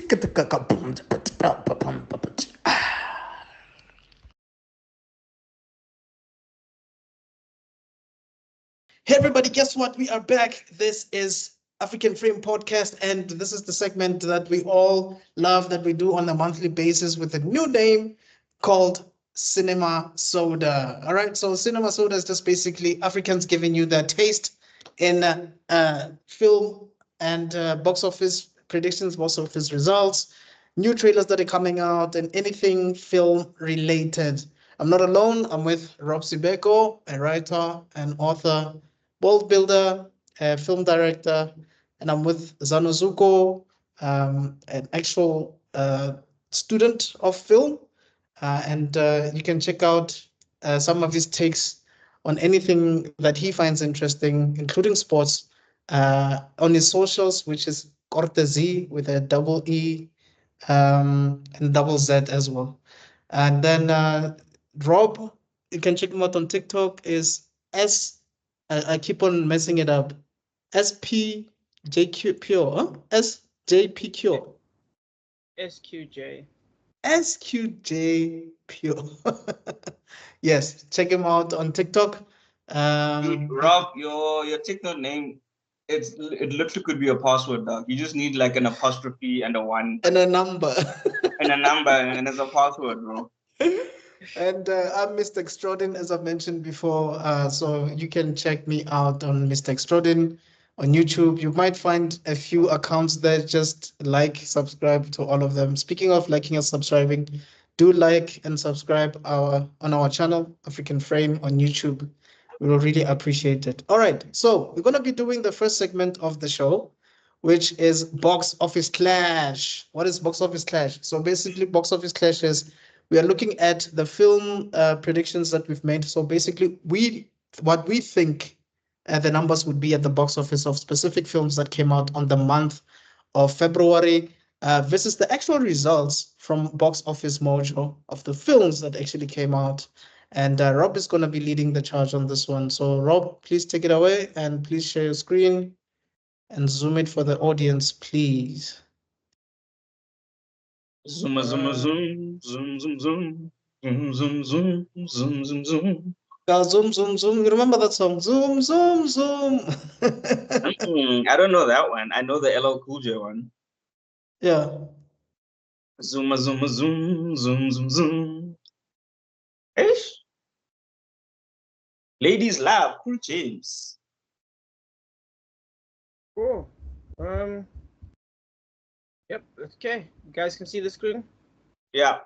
Hey everybody, guess what? We are back. This is African Frame Podcast, and this is the segment that we all love that we do on a monthly basis with a new name called Cinema Soda. All right, so Cinema Soda is just basically Africans giving you their taste in film and box office predictions, box office results, new trailers that are coming out, and anything film related. I'm not alone. I'm with Rob Sibeko, a writer and author, world builder, film director, and I'm with Zanozuko, an actual student of film. And you can check out some of his takes on anything that he finds interesting, including sports, on his socials, which is Cortez with a double E and double Z as well. And then Rob, you can check him out on TikTok, is I keep on messing it up. SPJQ Pure, huh? SJPQ. SQJ. SQJ Pure. Yes, check him out on TikTok. Dude, Rob, your TikTok name, it literally could be a password, dog. You just need like an apostrophe and a one And a number. and a number, and it's a password, bro. And I'm Mr. Extraordin, as I've mentioned before. So you can check me out on Mr. Extraordin on YouTube. You might find a few accounts there. Just like, subscribe to all of them. Speaking of liking and subscribing, do like and subscribe on our channel, African Frame on YouTube. We will really appreciate it. All right, so we're going to be doing the first segment of the show, which is Box Office Clash. What is Box Office Clash? So basically, Box Office Clash is we are looking at the film predictions that we've made. So basically, what we think the numbers would be at the box office of specific films that came out on the month of February versus the actual results from Box Office Mojo of the films that actually came out. And Rob is going to be leading the charge on this one. So Rob, please take it away and please share your screen and zoom it for the audience, please. Zoom, zoom, zoom, zoom, zoom, zoom, zoom, zoom, zoom, zoom, zoom, zoom. Zoom, zoom, zoom. You remember that song? Zoom, zoom, zoom. I don't know that one. I know the LL Cool J one. Yeah. Zoom, zoom, zoom, zoom, zoom, zoom. Ish. Ladies Lab, Cool James. Cool. Yep. Okay. You guys can see the screen. Yeah.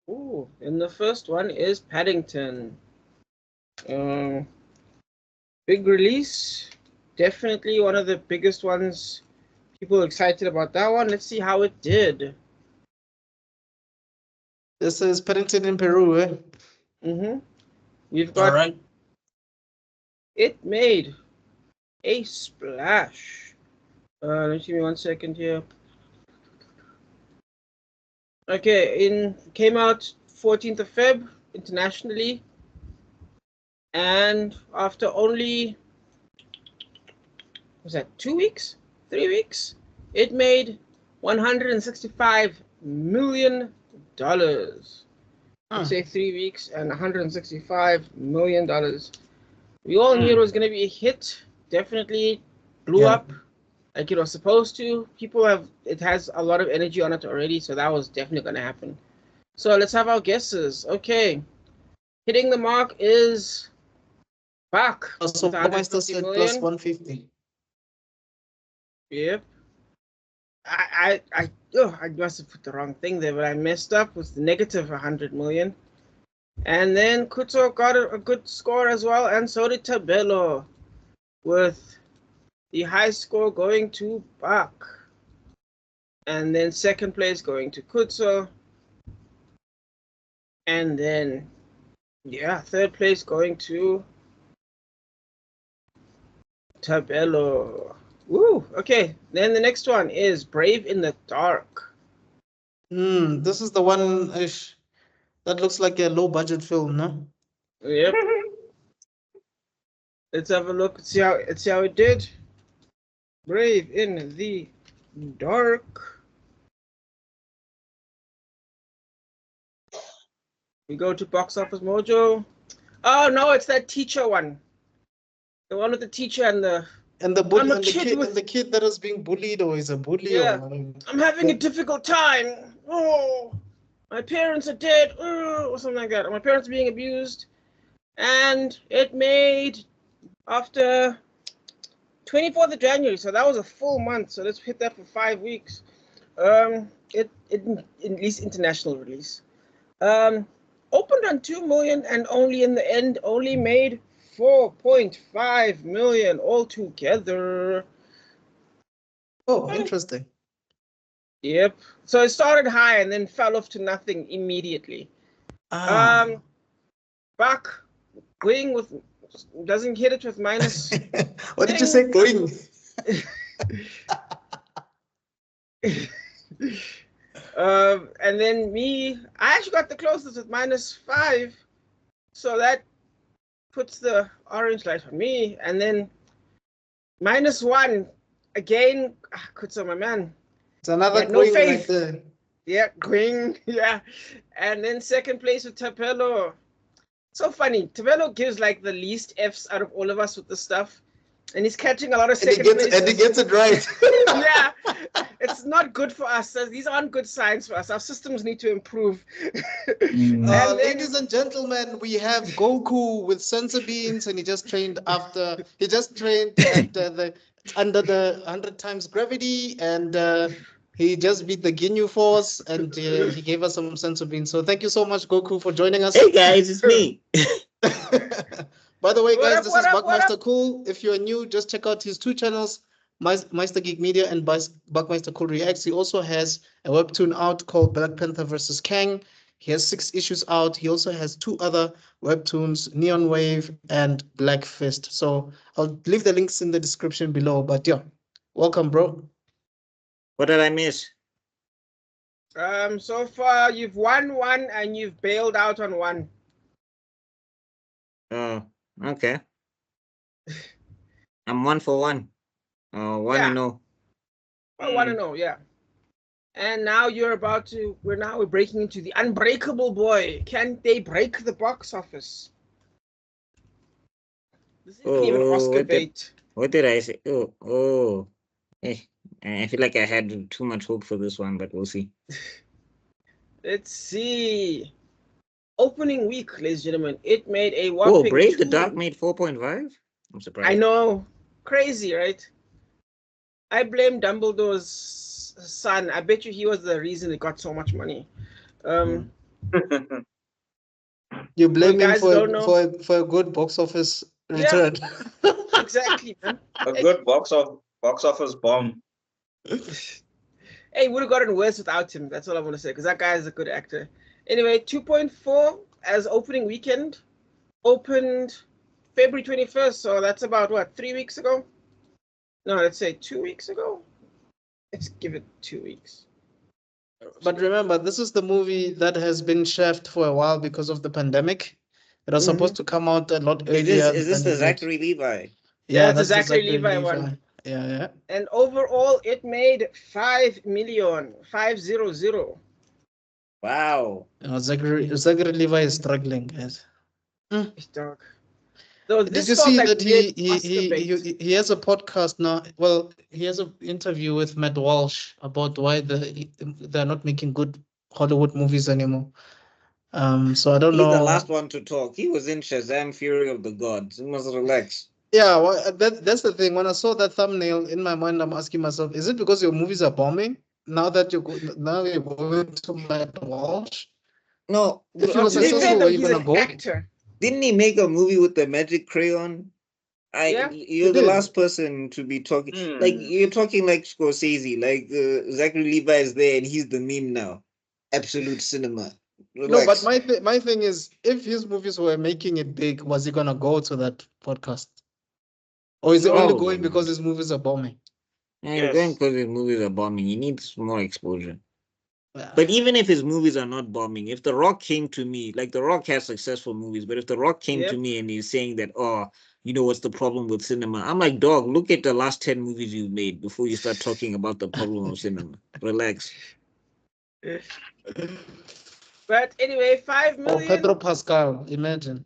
Ooh. And the first one is Paddington. Big release. Definitely one of the biggest ones. People excited about that one. Let's see how it did. This is Paddington in Peru, eh? Mm-hmm. We've got. All right. It made a splash. Let me 1 second here. Okay, came out 14th of Feb internationally, and after only was that 2 weeks, 3 weeks, it made $165 million. I'd say 3 weeks and $165 million. We all knew it was gonna be a hit. Definitely blew up like it was supposed to. It has a lot of energy on it already, so that was definitely gonna happen. So let's have our guesses. Okay, hitting the mark is back. So Burmeister said plus 150. Yep. I must have put the wrong thing there, but I messed up with the negative 100 million. And then Kuto got a good score as well, and so did Tabello, with the high score going to Bach. And then second place going to Kuto. And then, third place going to Tabello. Woo! Okay, then the next one is Brave in the Dark. This is the one that looks like a low budget film, no? Yep. Let's have a look. See how it did. Brave in the dark. We go to Box Office Mojo. Oh no, it's that teacher one. The one with the teacher and the bully I'm a and the kid kid with- and the kid that is being bullied or is a bully Yeah. or I'm having a difficult time. Oh, my parents are dead, or something like that. Or my parents are being abused. And it made after 24th of January, so that was a full month. So let's hit that for 5 weeks. It at least international release. Opened on 2 million and only in the end only made 4.5 million altogether. Oh, interesting. Yep. So it started high and then fell off to nothing immediately. Ah. Back going with doesn't hit it with minus. What did you say? Going. And then I actually got the closest with -5, so that puts the orange light on me. And then -1 again. Kutsa, my man. It's another no going faith. right there. Yeah, going. Yeah, and then second place with Tapelo. So funny. Tapelo gives like the least Fs out of all of us with the stuff. And he's catching a lot of second place. And he gets it right. Yeah, it's not good for us. These aren't good signs for us. Our systems need to improve. Ladies and gentlemen, we have Goku with sensor beans, and he just trained at under the 100 times gravity, and he just beat the Ginyu Force, and he gave us some sensor beans. So thank you so much, Goku, for joining us. Hey guys, it's me. By the way, guys, this is what Buckmeister up? Cool. If you're new, just check out his 2 channels, Meister Geek Media and Buckmeister Cool Reacts. He also has a webtoon out called Black Panther vs. Kang. He has 6 issues out. He also has 2 other webtoons, Neon Wave and Black Fist. So I'll leave the links in the description below. But yeah, welcome, bro. What did I miss? So far you've won 1 and you've bailed out on 1. Oh, okay. I'm 1 for 1. 1-0. I want to know, yeah. And now we're breaking into the unbreakable boy. Can they break the box office? This isn't even Oscar bait. What did I say? I feel like I had too much hope for this one, but we'll see. Let's see. Opening week, ladies and gentlemen, it made a whopping. Brave the Dark made 4.5? I'm surprised. I know. Crazy, right? I blame Dumbledore's son. I bet you he was the reason it got so much money. You blame him for a good box office return. Yeah, exactly, man. A good box office bomb. Hey, would have gotten worse without him. That's all I want to say, because that guy is a good actor. Anyway, 2.4 as opening weekend. Opened February 21st, so that's about, 3 weeks ago? No, let's say 2 weeks ago. Let's give it 2 weeks. But remember, this is the movie that has been shelved for a while because of the pandemic. It was supposed to come out a lot earlier. Is this the Zachary Levi? Yeah, that's the Zachary Levi one. Yeah. And overall, it made 5 million, 500. Wow. Zachary Levi is struggling, guys. Dog. So Did you see that he has a podcast now? Well, he has an interview with Matt Walsh about why they're not making good Hollywood movies anymore. So I don't know. He's the last one to talk. He was in Shazam: Fury of the Gods. He must relax. Yeah, well, that's the thing. When I saw that thumbnail, in my mind, I'm asking myself, is it because your movies are bombing? Now you're going to Matt Walsh? No. If you were successful, where are you gonna go? Actor. Didn't he make a movie with the magic crayon? You're the last person to be talking. Like, you're talking like Scorsese. Like, Zachary Levi is there and he's the meme now. Absolute cinema. Relax. No, but my thing is, if his movies were making it big, was he gonna go to that podcast? Or is he only going because his movies are bombing? Yeah, he's going because his movies are bombing. He needs more exposure. But even if his movies are not bombing, if The Rock came to me, like The Rock has successful movies, but if The Rock came to me and he's saying that, oh, you know what's the problem with cinema? I'm like, dog, look at the last 10 movies you've made before you start talking about the problem of cinema. Relax. But anyway, 5 Oh, million. Pedro Pascal, imagine.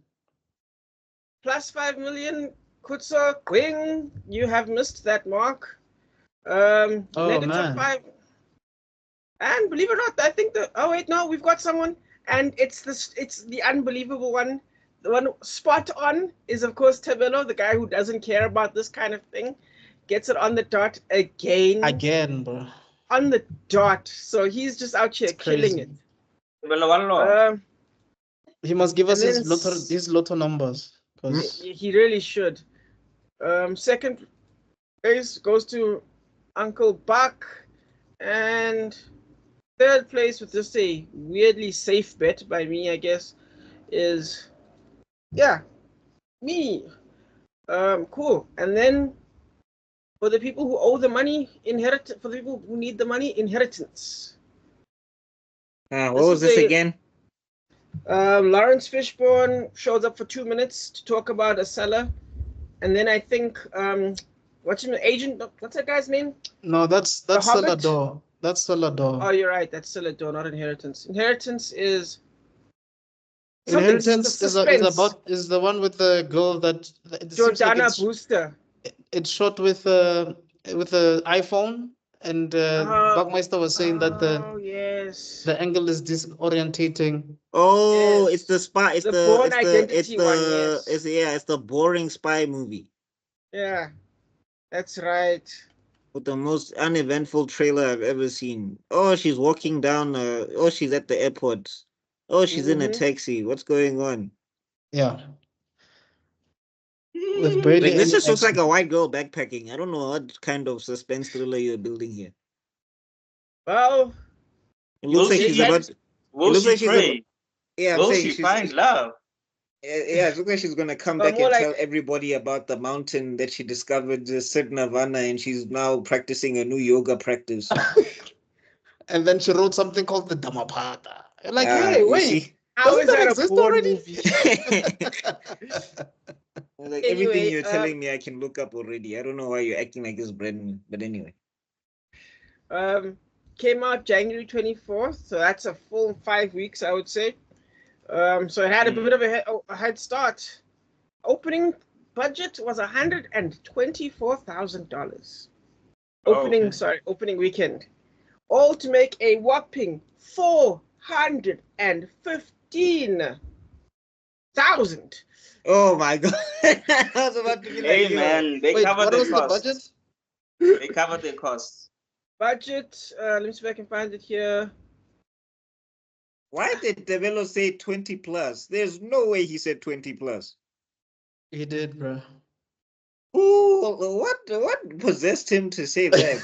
Plus 5 million. Kutsa, Quing, you have missed that mark. Negative man. 5. And believe it or not, I think we've got someone, and it's the unbelievable one. The one spot on is of course Tabello, the guy who doesn't care about this kind of thing, gets it on the dot again. Again, bro. On the dot. So he's just out here killing it. He must give us his lotto numbers. He really should. Second place goes to Uncle Buck, and third place, with just a weirdly safe bet by me, I guess, is me. Cool. And then for the people who owe the money, for the people who need the money, inheritance. What was this again? Lawrence Fishburne shows up for 2 minutes to talk about a seller, and then I think what's that guy's name? No, that's Salador. That's Salador. Oh, you're right. That's Salador, not Inheritance. Inheritance is Inheritance is the one with the girl that Jordana Brewster. It's shot with the iPhone, and Buckmeister was saying that the angle is disorientating. Oh, it's the spy. It's it's the boring spy movie. Yeah, that's right. With the most uneventful trailer I've ever seen. Oh, she's walking down. She's at the airport. Oh, she's in a taxi. What's going on? Yeah. With Brady, this just looks like a white girl backpacking. I don't know what kind of suspense thriller you're building here. Well, it looks like she's about. Will she pray? Will she find love? Yeah, it looks like she's gonna come back and tell everybody about the mountain that she discovered, Sid Nirvana, and she's now practicing a new yoga practice. And then she wrote something called the Dhammapada. Like, hey, wait, how is that exist already? Like everything you're telling me, I can look up already. I don't know why you're acting like this, Brendan. But anyway. Came out January 24th, so that's a full 5 weeks, I would say. So it had a bit of a head start. Opening budget was $124,000. Opening weekend. All to make a whopping $415,000. Oh my God! I was about to be like, hey man, they covered the costs. They covered their costs. Budget. Let me see if I can find it here. Why did Develo say 20 plus? There's no way he said 20 plus. He did, bro. Ooh, what possessed him to say that?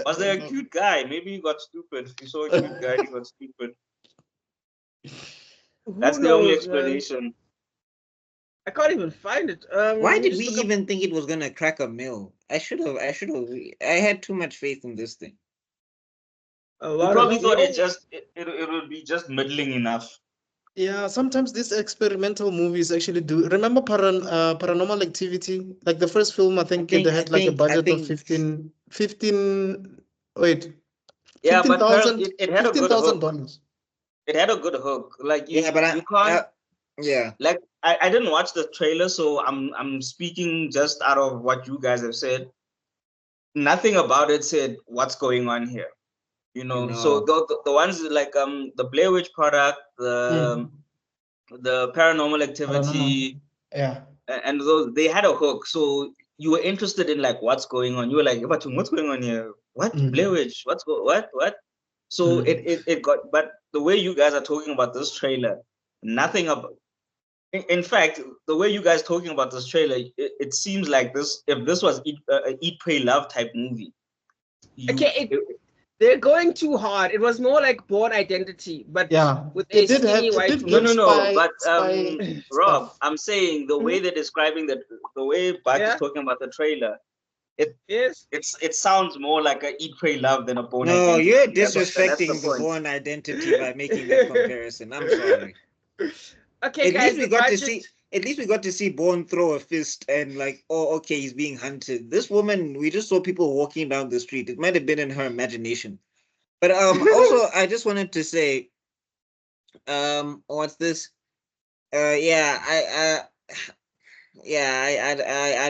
Was there a cute guy? Maybe he got stupid. He saw a cute guy, he got stupid. That's the only explanation. I can't even find it. Why did we even think it was gonna crack a mill? I had too much faith in this thing. We probably thought it would be just middling enough. Yeah, sometimes these experimental movies actually do. Remember Paranormal Activity? Like the first film, I think they had like a budget of 15. Wait. Yeah, but it had $15,000. It had a good hook. Like you can't. Yeah. Like I didn't watch the trailer, so I'm speaking just out of what you guys have said. Nothing about it said what's going on here. You know, so the ones like the Blair Witch Product, the Paranormal Activity, and those, they had a hook, so you were interested in like what's going on. You were like, what's going on here? What Blair Witch? What? So it got. But the way you guys are talking about this trailer, nothing about. In fact, the way you guys talking about this trailer, it seems like this. If this was Eat, Pray, Love type movie, they're going too hard. It was more like Born Identity, but with a skinny white. No. But Rob, I'm saying the way they're describing the way Bart is talking about the trailer, it sounds more like a Eat, Pray, Love than a Born No, Identity. you're That's disrespecting the point. Born Identity by making that comparison. I'm sorry. Okay, At guys, least we got to see Born throw a fist and like, oh, okay, he's being hunted. This woman, we just saw people walking down the street. It might have been in her imagination. But also, I just wanted to say, what's this? I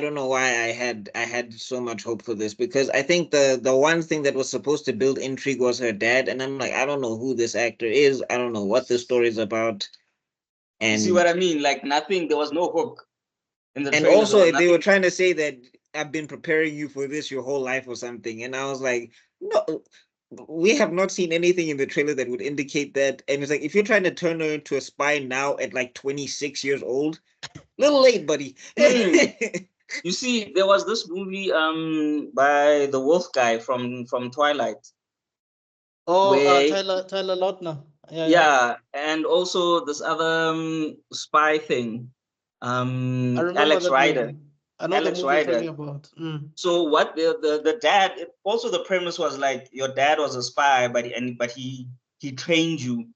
don't know why I had so much hope for this, because I think the one thing that was supposed to build intrigue was her dad, and I'm like, I don't know who this actor is. I don't know what the story is about. And you see what I mean? Like nothing. There was no hook in the. And also, they were trying to say that I've been preparing you for this your whole life or something, and I was like, no. We have not seen anything in the trailer that would indicate that. And it's like, if you're trying to turn her into a spy now at like 26 years old, little late, buddy. You see, there was this movie by the Wolf guy from Twilight. Oh, Tyler Lautner. Yeah, and also this other spy thing. Alex Rider. I know Alex Rider. About. So what the dad, also the premise was like your dad was a spy, but he trained you,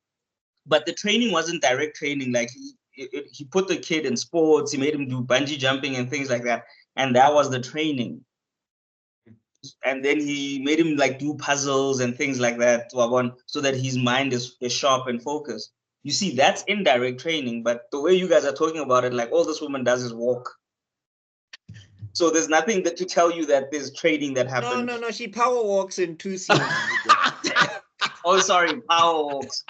but the training wasn't direct training. Like he put the kid in sports, he made him do bungee jumping and things like that, and that was the training. And then he made him like do puzzles and things like that so that his mind is sharp and focused. You see, that's indirect training, but the way you guys are talking about it, like all this woman does is walk. So there's nothing to tell you that there's training that happens. No. She power walks in 2 scenes. Oh, sorry, power walks.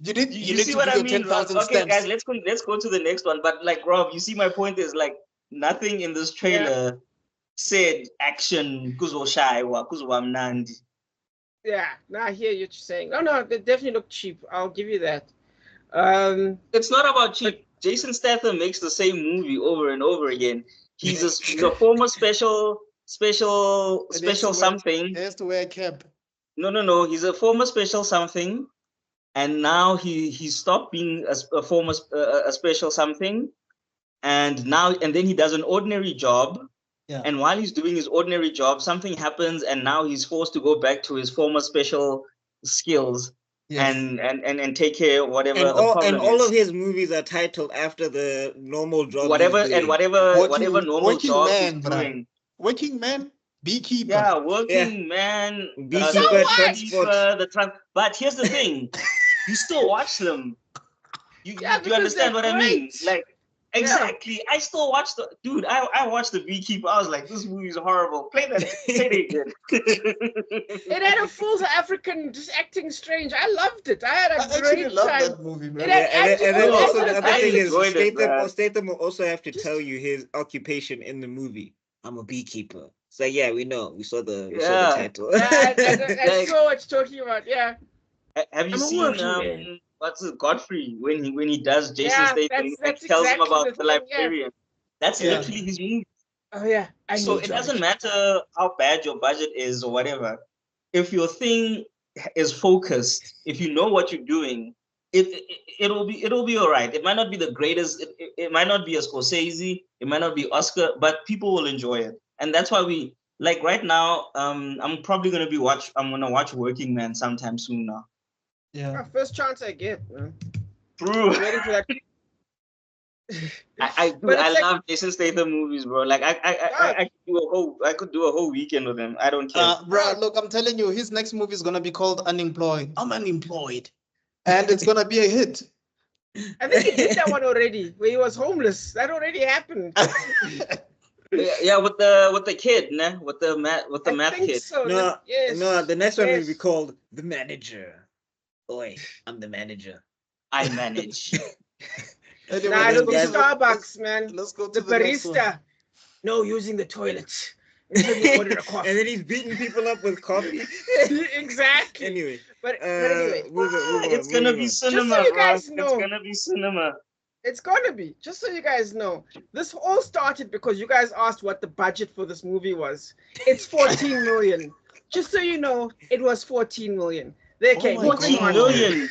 You see what I mean? Okay, guys, let's go to the next one. But like Rob, you see my point is like nothing in this trailer said action kuzo shy or kuzo amnandi. Yeah, now I hear what you're saying. No, they definitely look cheap. I'll give you that. It's not about cheap. Jason Statham makes the same movie over and over again. He's a former special something. He has to wear a cap. No. He's a former special something, and now he stopped being a former a special something, and then he does an ordinary job. Yeah. And while he's doing his ordinary job, something happens, and now he's forced to go back to his former special skills. Yes. And take care of whatever the problem is. All of his movies are titled after the normal job. Whatever normal job he's doing. Working man, beekeeper. Yeah, working man, beekeeper, transport. But here's the thing, you still watch them. You understand what I mean? Like exactly. Yeah. I still watch I watched the Beekeeper. I was like, this movie is horrible. Play it again. It had a full African just acting strange. I loved it. I had a great time. That movie, man. And then also the other thing is Statham will also have to tell you his occupation in the movie. I'm a beekeeper. So yeah, we know. We saw the title. I saw what you're talking about. Yeah. Have you seen what's it, Godfrey, when he does Jason Statham and tells him about the librarian? That's literally his movie. Oh yeah. So it doesn't matter how bad your budget is or whatever. If your thing is focused, if you know what you're doing, it'll be all right. It might not be the greatest. It might not be a Scorsese. It might not be Oscar, but people will enjoy it. And that's why we like right now. I'm probably gonna watch Working Man sometime soon now. Yeah. First chance I get, man. True. Ready for that. I love Jason Statham movies, bro. Like I could do a whole weekend with him. I don't care. Bro, look, I'm telling you, his next movie is gonna be called Unemployed. I'm unemployed, and it's gonna be a hit. I think he did that one already, where he was homeless. That already happened. Yeah, with the kid, nah? with the math kid. So. No, the next one will be called The Manager. Oi, I'm the manager. I manage. Anyway, I don't think Starbucks, man. Let's go to the barista. No, using the toilet. And then he's beating people up with coffee. Exactly. Anyway. But anyway. It's gonna be cinema. Just so you guys know. It's gonna be cinema. It's gonna be. Just so you guys know. This all started because you guys asked what the budget for this movie was. It's 14 million. Just so you know, it was 14 million. They came 14 million.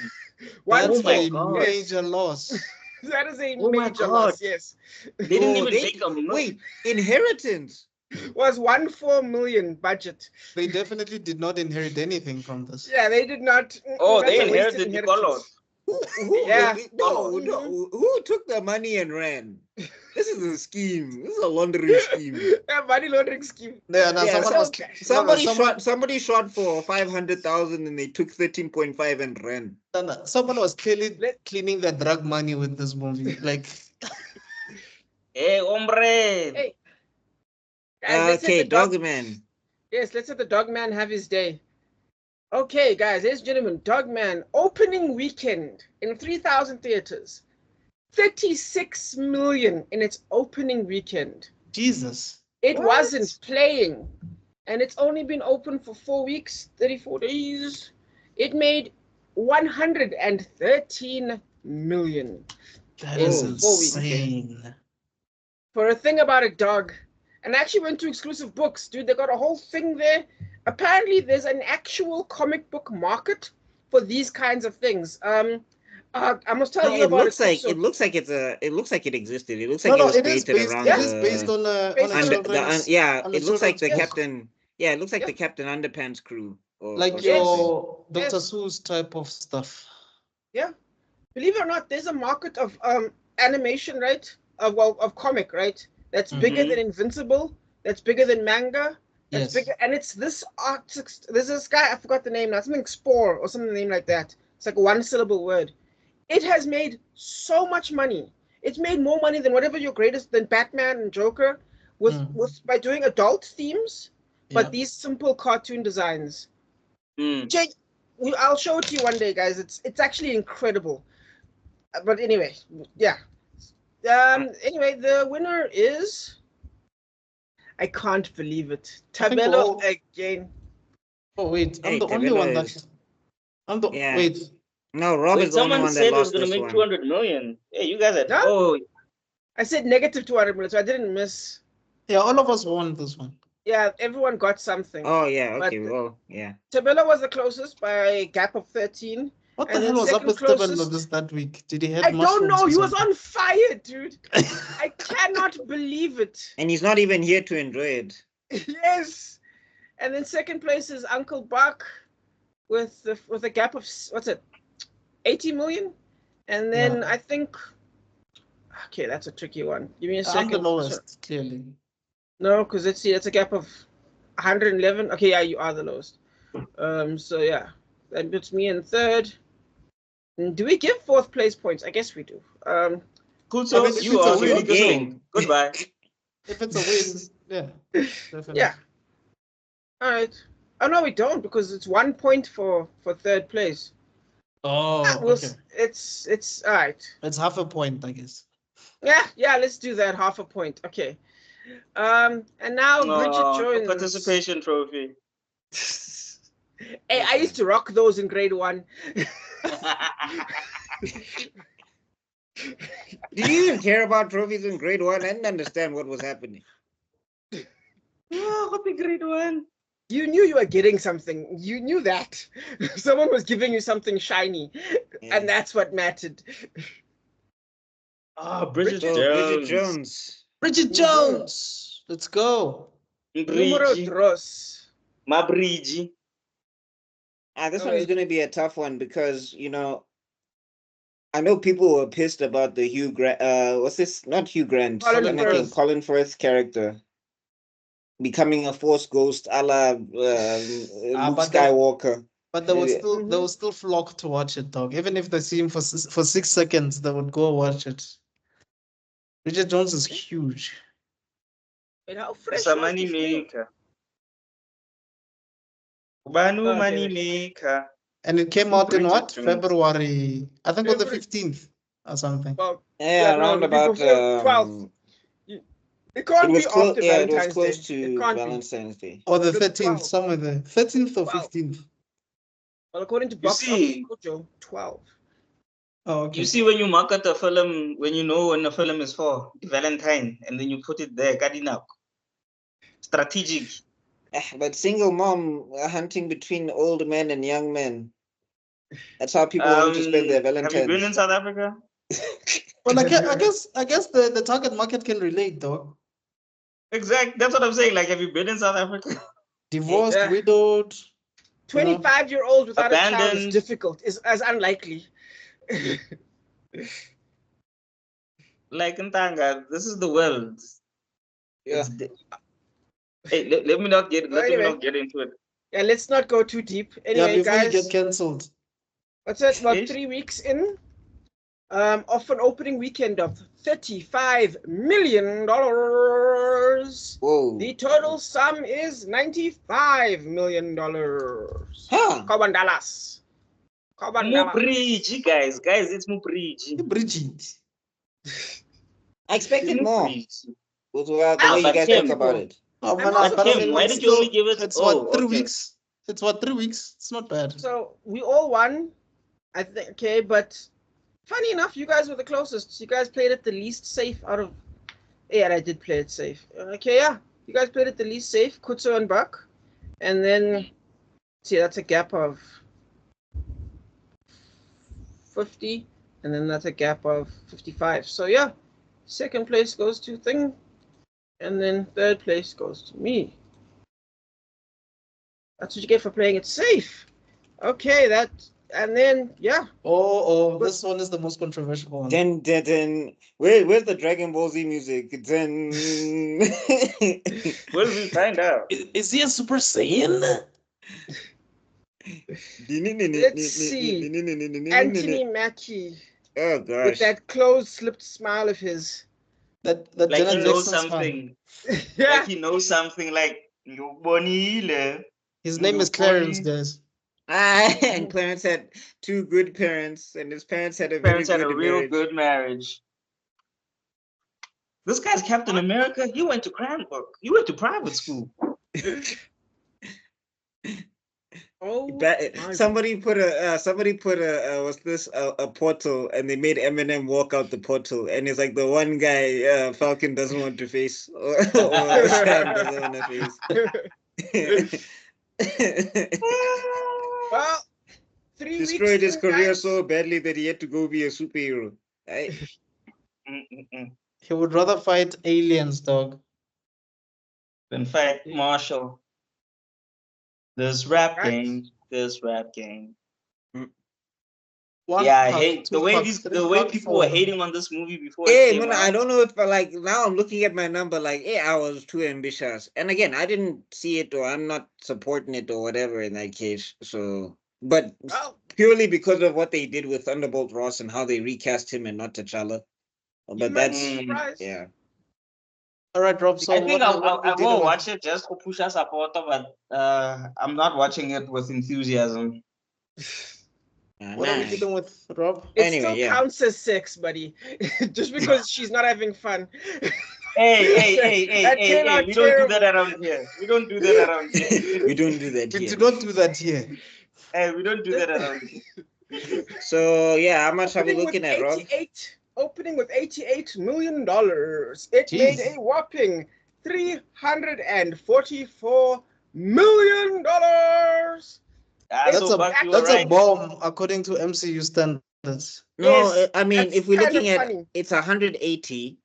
That's a major loss. That is a Oh my major God. loss, yes. They didn't Oh, even make a movie. wait, Inheritance. Was 1.4 million budget. They definitely did not inherit anything from this. Yeah, they did not. Oh, That's they a wasted inherited the colors. Yeah. No, who took the money and ran? This is a scheme. This is a laundering scheme. A money laundering scheme. Yeah, no, Yeah, someone somebody shot for 500,000 and they took 13.5 and ran. someone was clearly cleaning their drug money with this movie. Like, Hey, hombre. Hey. Guys, let's Okay, let the Dogman. Yes, let's let the Dogman have his day. Okay, guys, ladies and gentlemen, Dogman opening weekend in 3,000 theaters. 36 million in its opening weekend. Jesus. It What? wasn't playing. And it's only been open for 4 weeks, 34 days. It made 113 million. That is in 4 weeks. insane. For a thing about a dog. And I actually went to exclusive books, dude. They got a whole thing there. Apparently, there's an actual comic book market for these kinds of things. I must tell you about it looks like it existed. It looks like No, it was it is created based. around It is based on a children's. yeah. on It a looks like the children's book. captain. Yeah, it looks like Yeah. the Captain Underpants crew. Like or Yes. something. your Dr. Yes. Seuss type of stuff. Yeah. Believe it or not, there's a market of animation, right? Of comic, right? That's bigger than Invincible. That's bigger than manga. That's Yes. bigger, and it's this artist. There's this guy, I forgot the name now. Something Spore or something name like that. It's like a one-syllable word. It has made so much money. It's made more money than whatever your greatest than Batman and Joker with by doing adult themes, but Yeah. these simple cartoon designs. Mm. Jake, I'll show it to you one day, guys. It's actually incredible. But anyway, yeah. Anyway, the winner is. I can't believe it. Tabello again. Oh wait, I'm Hey, the only Tabello one that. is- I'm the Yeah. wait. No, Rob Wait, is the only someone one that said it was lost going to this make one. 200 million. Hey, you guys are. Huh? Oh, I said negative 200 million, so I didn't miss. Yeah, all of us won this one. Yeah, everyone got something. Oh yeah, okay, But- well, yeah. Tabello was the closest by a gap of 13. What the And hell then was up second with closest- Tabello this that week? Did he have I don't mushrooms know. or He was something? on fire, dude. I cannot believe it. And he's not even here to enjoy it. Yes. And then second place is Uncle Buck with a gap of what's it, 80 million. And then Yeah. I think, okay, that's a tricky one. Give me a I'm second. the lowest, clearly. No, because let's see, that's a gap of 111. Okay, yeah, you are the lowest. So yeah, that puts me in third. And do we give fourth place points? I guess we do. cool. So I mean, if you it's a are win, really game. Goodbye. If it's a win, yeah, definitely. Yeah. All right. Oh no, we don't because it's 1 point for third place. Oh, We'll okay. It's all right. It's half a point, I guess. Yeah. Let's do that. Half a point. Okay. And now Bridget Oh, a Jones. participation trophy. Hey, I used to rock those in grade 1. Did you even care about trophies in grade 1? I didn't understand what was happening. Oh, what the grade 1? You knew you were getting something. You knew that. Someone was giving you something shiny. Yeah. And that's what mattered. Ah, Bridget So, Jones. Bridget Jones. Bridget Jones. Let's go. Numero Bridgie. dos. My Bridgie. This Oh, one is wait. going to be a tough one because, I know people were pissed about the Hugh Grant, what's this? Not Hugh Grant. Colin Firth. Colin Firth character becoming a Force ghost a la Luke but Skywalker. But they would Yeah. still they would still flock to watch it, dog. Even if they see him for 6 seconds, they would go watch it. Bridget Jones is huge. And how fresh It's a was money the film? maker. Banu Okay. money maker. And it came out in Bridget what? Jones. February. I think on the February. 15th or something. Well, Yeah, no, around it'll be about before 12th. It can't it was be close. after Yeah, it was Valentine's close Day. It to can't be. Valentine's Day. Or the Look, 13th, 12. somewhere there. 13th or 12. 15th. Well, according to You Box see- Office Mojo, 12. Oh, okay. You see, when you market a film, when you know when a film is for Valentine, and then you put it there, Kadinap. Strategic. But single mom hunting between old men and young men. That's how people want to spend their Have you been in Valentine's. South Africa? Well, I guess the target market can relate though. Exactly. That's what I'm saying. Like, have you been in South Africa? Divorced, widowed. 25-year-old without a child is Abandoned. difficult, is as unlikely. Like in Tanga, this is the world. Yeah. Hey, let me not get Well, let me not get into it. Yeah, let's not go too deep. Yeah, Anyway, before you guys, get cancelled. what's that? About Ish. 3 weeks in, off an opening weekend of $35 million. Whoa. The total sum is $95 million. Huh. Kobandalas. Mupriji, guys, it's Mupriji. Bridget. I expected more. Mupriji. With the way you guys talk about it. Oh, I'm man, also But Kim, apparently why it's did you only give it? It's Oh, what, 3 okay. weeks? It's what, 3 weeks? It's not bad. So we all won, I think. Okay, but funny enough, you guys were the closest. You guys played it the least safe out of. Yeah, I did play it safe. Okay, yeah, you guys played it the least safe. Kutso and Buck, and then see that's a gap of 50, and then that's a gap of 55. So yeah, second place goes to Thing, and then third place goes to me. That's what you get for playing it safe. Okay, that, and then yeah. This one is the most controversial one. Then where's the Dragon Ball Z music? Then Will we find out? Is he a Super Saiyan? Let's see. Anthony Mackie. Oh gosh. With that closed-lipped smile of his. That Like Janet he knows Jackson something. Yeah. Like he knows something. Like Bonile. His name is Clarence, guys. And Clarence had 2 good parents, and his parents had a Parents very had good a real marriage. good marriage. This guy's Captain America. He went to Cranbrook. He went to private school. Somebody put a what's this a portal, and they made Eminem walk out the portal, and it's like the one guy Falcon doesn't want to face, or Sam doesn't want to face. Well, 3 weeks. Destroyed his career so badly that he had to go be a superhero. Right? He would rather fight aliens, dog. Than fight Marshall. This rap game. I hate the way people were hating on this movie before. Hey, man, I don't know if like now I'm looking at my number like 8 hours too ambitious. And again, I didn't see it, or I'm not supporting it or whatever in that case. So, but purely because of what they did with Thunderbolt Ross and how they recast him and not T'Challa. But that's yeah. All right, Rob. So I think I will watch it just for Pusha supporter, but I'm not watching it with enthusiasm. What are we dealing with, Rob? It still counts as 6, buddy. Just because she's not having fun. Hey, we don't do that around here. We don't do that around here. We don't do that here. We do not do that here. Hey, we don't do that around here. So yeah, how much are we looking at, Rob? Opening with $88 million. It made a whopping $344 million. That's a bomb according to MCU standards. No, I mean, if we're looking at it's 180.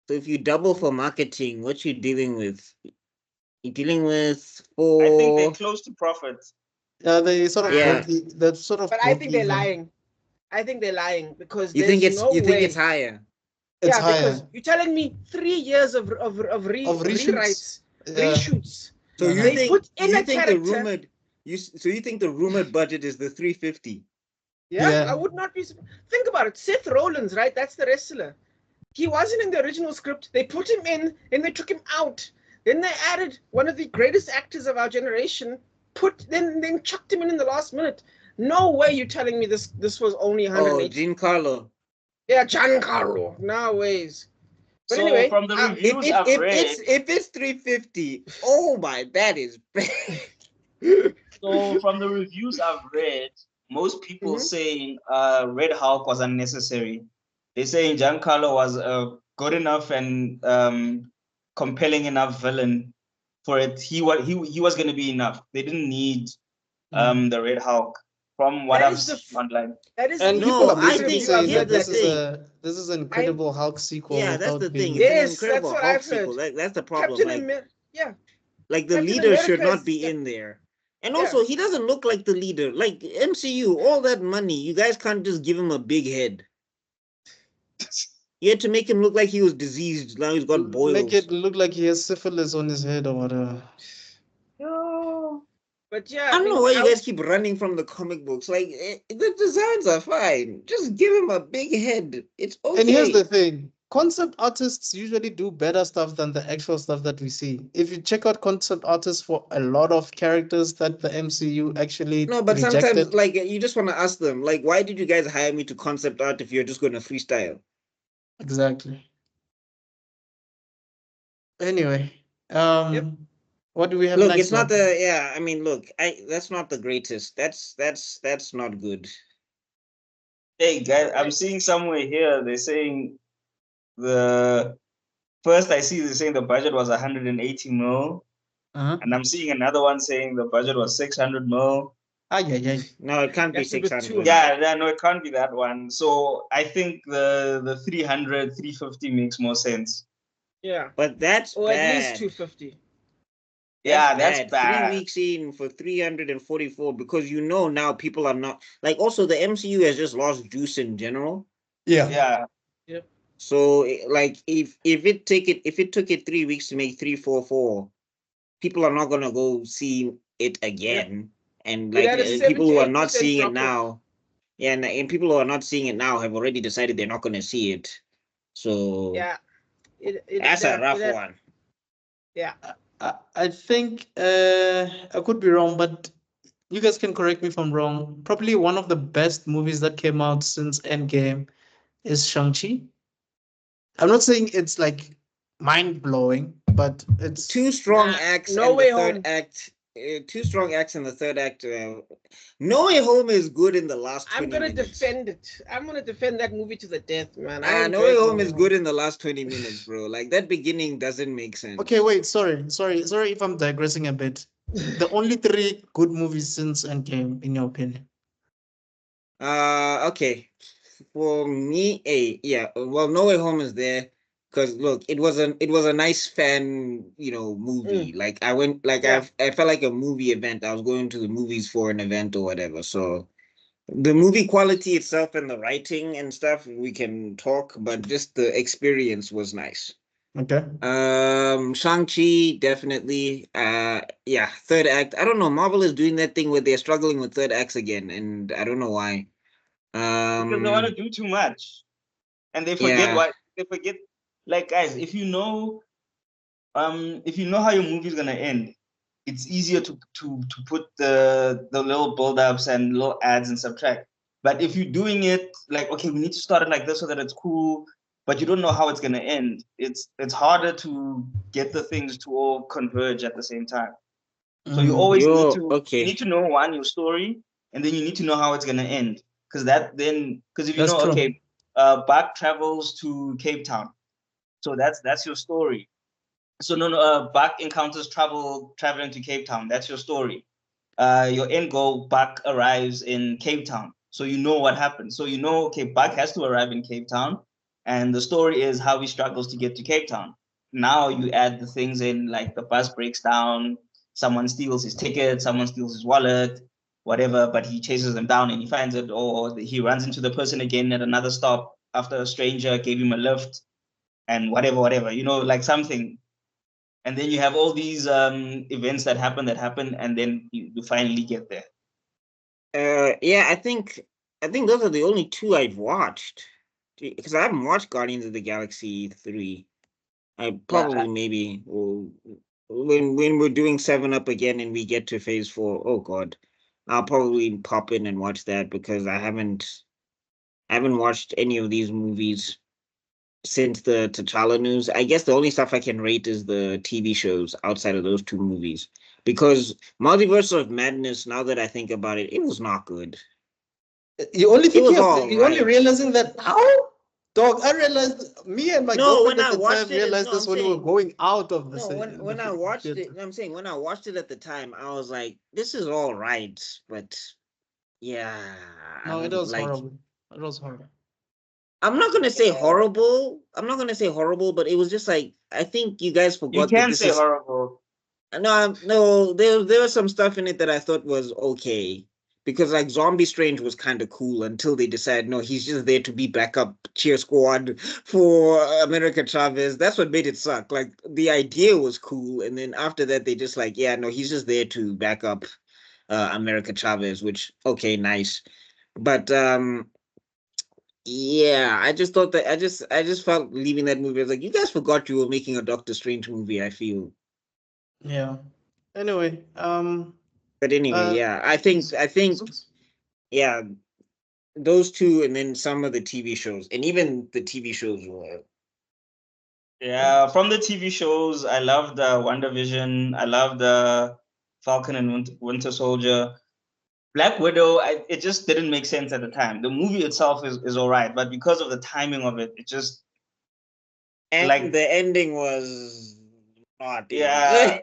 So if you double for marketing, what you're dealing with? You're dealing with I think they're close to profit. Yeah, they sort of that's sort of. But I think they're lying. I think they're lying because you think it's it's higher. It's higher. Because you're telling me 3 years of rewrites, reshoots. So you think the rumored budget is the 350? Yeah, I would not be. Think about it. Seth Rollins, right? That's the wrestler. He wasn't in the original script. They put him in, then they took him out. Then they added one of the greatest actors of our generation. Then chucked him in the last minute. No way you're telling me this was only 180. Oh, Giancarlo. Yeah, Giancarlo. No ways. But so anyway, from the reviews I've read, if it's 350, oh my, that is bad. So from the reviews I've read, most people saying Red Hulk was unnecessary. They're saying Giancarlo was a good enough and compelling enough villain for it. He was going to be enough. They didn't need the Red Hulk. from what That I've is the seen online. That is And the people No, are I basically think saying here's that the this is thing. an Incredible Hulk sequel Yeah, that's without the thing. being. It's an Yes, Incredible that's what Hulk I've heard. sequel. That's the problem. Captain Like, America. Yeah, like the Captain leader should America not is be in there. And Yeah. also, he doesn't look like the leader. Like MCU, all that money, you guys can't just give him a big head. You had to make him look like he was diseased. Now he's got boils. Make it look like he has syphilis on his head or whatever. No. But yeah, I don't know why you guys keep running from the comic books. Like, the designs are fine. Just give him a big head. It's okay. And here's the thing. Concept artists usually do better stuff than the actual stuff that we see. If you check out concept artists for a lot of characters that the MCU actually No, but rejected. sometimes, like, you just want to ask them, like, why did you guys hire me to concept art if you're just going to freestyle? Exactly. Anyway, Yep. what do we have Look, next? it's not the yeah. I mean, look, that's not the greatest. That's not good. Hey guys, I'm seeing somewhere here they're saying the first I see they're saying the budget was 180 mil, and I'm seeing another one saying the budget was 600 mil. No, it can't be That's a bit 600. too Yeah, no, it can't be that one. So I think the 300, 350 makes more sense. Yeah. But that's Or bad. at least 250. Yeah, that's bad. 3 weeks in for 344 because you know now people are not like. Also, the MCU has just lost juice in general. Yeah. Yep. So like if it took it 3 weeks to make 344, people are not gonna go see it again. And It like had a people who are not 78% seeing it drop-off. now, yeah, and people who are not seeing it now have already decided they're not gonna see it. So Yeah. that's a rough one. Yeah. I think I could be wrong, but you guys can correct me if I'm wrong. Probably one of the best movies that came out since Endgame is Shang-Chi. I'm not saying it's like mind-blowing, but it's Two strong acts No and Way the third Home. act. Two strong acts in the third act. No Way Home is good in the last 20 I'm gonna minutes. defend it. I'm gonna defend that movie to the death, man. No Way Home is good in the last 20 minutes, bro. Like that beginning doesn't make sense. Okay, wait, sorry if I'm digressing a bit. The only three good movies since Endgame, in your opinion? Okay. For me, yeah. Well, No Way Home is there because look, it was a nice fan, movie. Like I went, like Yeah. I felt like a movie event. I was going to the movies for an event or whatever. So the movie quality itself and the writing and stuff we can talk, but just the experience was nice. Okay. Shang-Chi definitely. Yeah, third act. I don't know. Marvel is doing that thing where they're struggling with third acts again, and I don't know why. Because they want to do too much, and they forget Like guys, if you know how your movie is gonna end, it's easier to put the little build-ups and little ads and subtract. But if you're doing it like, okay, we need to start it like this so that it's cool, but you don't know how it's gonna end, it's harder to get the things to all converge at the same time. So you always need to know your story, and then you need to know how it's gonna end. Because if you know, okay, Buck travels to Cape Town, so that's your story. So Buck encounters trouble traveling to Cape Town. That's your story. Your end goal, Buck arrives in Cape Town. So you know what happens. So you know, okay, Buck has to arrive in Cape Town, and the story is how he struggles to get to Cape Town. Now you add the things in, like the bus breaks down, someone steals his ticket, someone steals his wallet, whatever, but he chases them down and he finds it, or he runs into the person again at another stop after a stranger gave him a lift and whatever, like something. And then you have all these events that happen, and then you finally get there. Yeah, I think those are the only two I've watched, because I haven't watched Guardians of the Galaxy 3. I probably maybe when we're doing 7-Up again and we get to phase 4, oh god, I'll probably pop in and watch that because I haven't watched any of these movies since the T'Challa news. I guess the only stuff I can rate is the TV shows outside of those two movies. Because Multiverse of Madness, now that I think about it, it was not good. You only think you're only realizing that now? Dog, I realized, me and my girlfriend at the time realized this when we were going out of the No, when I watched it, I'm saying when I watched it at the time, I was like, this is all right, but Yeah. No, it was horrible. It was horrible. I'm not gonna say horrible. I'm not gonna say horrible, but it was just like I think you guys forgot You that can this say is horrible. no. There was some stuff in it that I thought was okay because like Zombie Strange was kind of cool until they decided no, he's just there to be backup cheer squad for America Chavez. That's what made it suck. Like the idea was cool, and then after that they just like yeah no, he's just there to back up America Chavez, which okay nice, but yeah, I just thought that I just felt leaving that movie. I was like, you guys forgot you were making a Doctor Strange movie, I feel. Yeah. Anyway, But anyway, yeah. I think yeah, those two and then some of the TV shows. And even the TV shows were Yeah, from the TV shows, I love the WandaVision. I love the Falcon and Winter Soldier. Black Widow, it just didn't make sense at the time. The movie itself is all right, but because of the timing of it, it just and like the ending was not yeah.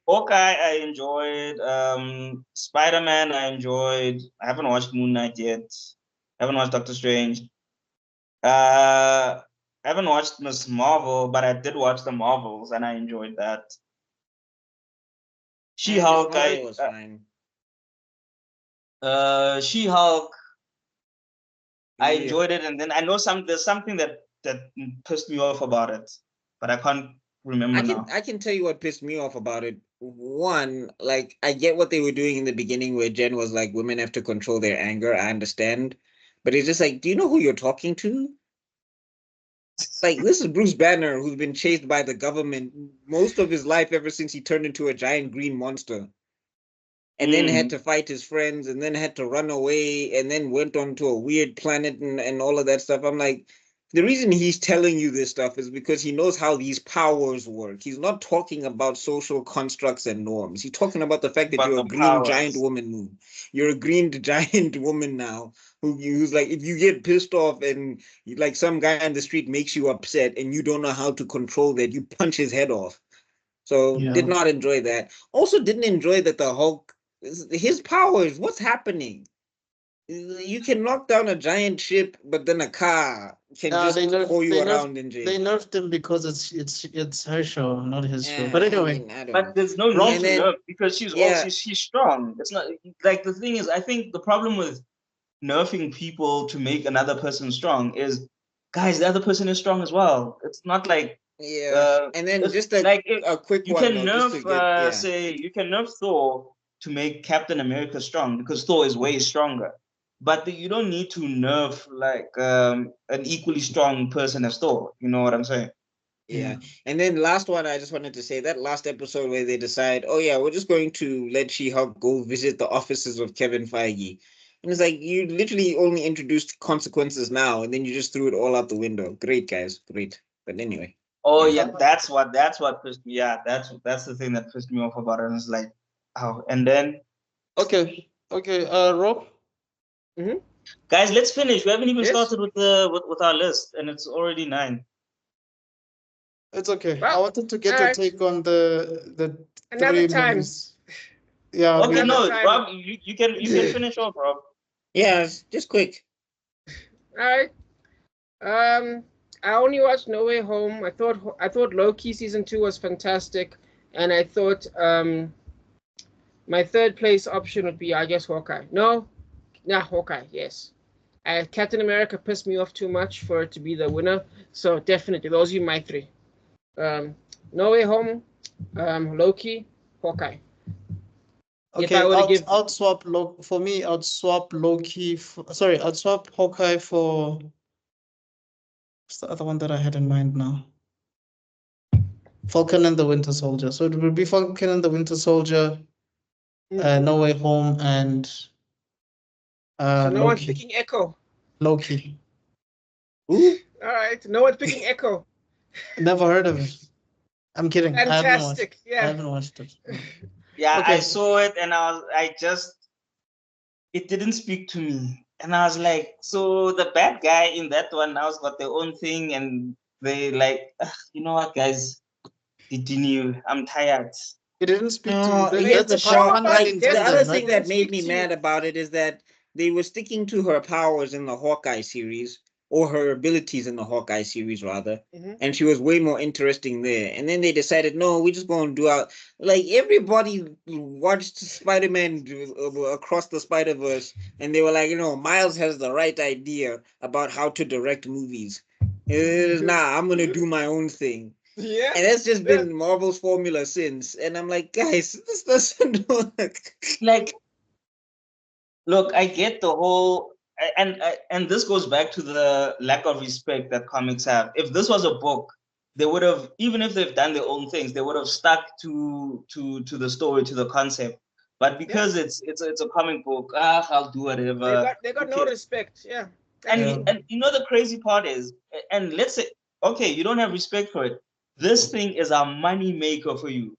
Hawkeye, I enjoyed. Spider-Man, I enjoyed. I haven't watched Moon Knight yet. I haven't watched Doctor Strange. I haven't watched Miss Marvel, but I did watch the Marvels and I enjoyed that. She-Hulk, Marvel was fine. She-Hulk, I enjoyed it, and then I know there's something that pissed me off about it, but I can't remember now. I can tell you what pissed me off about it. One, like I get what they were doing in the beginning where Jen was like, women have to control their anger. I understand. But it's just like, do you know who you're talking to? Like this is Bruce Banner, who's been chased by the government most of his life ever since he turned into a giant green monster. And then had to fight his friends and then had to run away and then went on to a weird planet and all of that stuff. I'm like, the reason he's telling you this stuff is because he knows how these powers work. He's not talking about social constructs and norms. He's talking about the fact that you're a green giant woman. You're a green giant woman now who's like, if you get pissed off and like some guy on the street makes you upset and you don't know how to control that, you punch his head off. So did not enjoy that. Also didn't enjoy that the Hulk, his powers, what's happening? You can knock down a giant ship, but then a car can just pull you around in jail. They nerfed him because it's her show, not his show. But anyway, but there's no need to nerf because she's strong. It's not like the thing is. I think the problem with nerfing people to make another person strong is, guys, the other person is strong as well. It's not like and then just a quick you one. Can nerf, say you can nerf Thor to make Captain America strong because Thor is way stronger. But you don't need to nerf like an equally strong person as Thor. You know what I'm saying? Yeah. And then last one, I just wanted to say that last episode where they decide, oh yeah, we're just going to let She-Hulk go visit the offices of Kevin Feige. And it's like you literally only introduced consequences now, and then you just threw it all out the window. Great, guys, great. But anyway. Oh yeah, that's what pissed me. Yeah, that's the thing that pissed me off about it. And it's like, oh, and then okay, Rob. Guys, let's finish. We haven't even started with our list, and it's already 9. It's okay. Well, I wanted to get your take on the another time. Yeah. Okay, no, Rob, you can finish off, Rob. Yeah, just quick. All right. I only watched No Way Home. I thought Loki season 2 was fantastic, and I thought my third place option would be, I guess, Hawkeye. Hawkeye. Yes. Captain America pissed me off too much for it to be the winner, so definitely those are my 3. No Way Home, Loki, Hawkeye. Okay, I'd swap for me. I'd swap Loki. I'd swap Hawkeye for. What's the other one that I had in mind now? Falcon and the Winter Soldier. So it would be Falcon and the Winter Soldier, No Way Home, and so no one's picking Echo. Loki. Ooh. All right, no one's picking Echo. Never heard of it. I'm kidding. Fantastic. I haven't watched it. Yeah, okay. I saw it and it didn't speak to me. And I was like, so the bad guy in that one now's got their own thing, and they like, you know what, guys, I'm tired. He didn't speak No, to. here's That's the a pun problem. Like the intended, other right? thing They that made speak me to mad you. about it is that they were sticking to her powers in the Hawkeye series, or her abilities in the Hawkeye series rather, and she was way more interesting there. And then they decided, no, we're just going to do out like everybody watched Spider-Man across the Spider-Verse, and they were like, Miles has the right idea about how to direct movies. Nah, I'm gonna do my own thing. Yeah. And that's just been Marvel's formula since. And I'm like, guys, this doesn't work. Like, look, I get the whole, and this goes back to the lack of respect that comics have. If this was a book, they would have, even if they've done their own things, they would have stuck to the story, to the concept. But because it's a comic book, I'll do whatever. They got no respect. Yeah. And you know the crazy part is, and let's say, okay, you don't have respect for it. This thing is a money maker for you.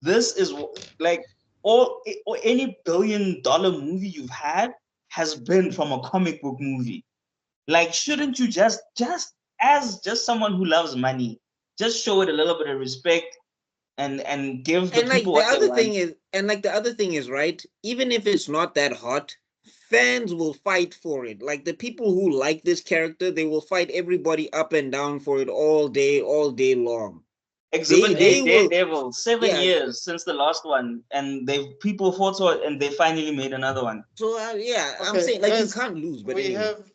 This is like all or any $1 billion movie you've had has been from a comic book movie. Like, shouldn't you just as just someone who loves money, just show it a little bit of respect and give the people what they want? The other thing is, right, even if it's not that hot, fans will fight for it. Like the people who like this character, they will fight everybody up and down for it all day long. Exhibit A, Daredevil, 7 years yeah. since the last one, and people fought for it, and they finally made another one. So Okay, I'm saying like guys, you can't lose. But we anyway, have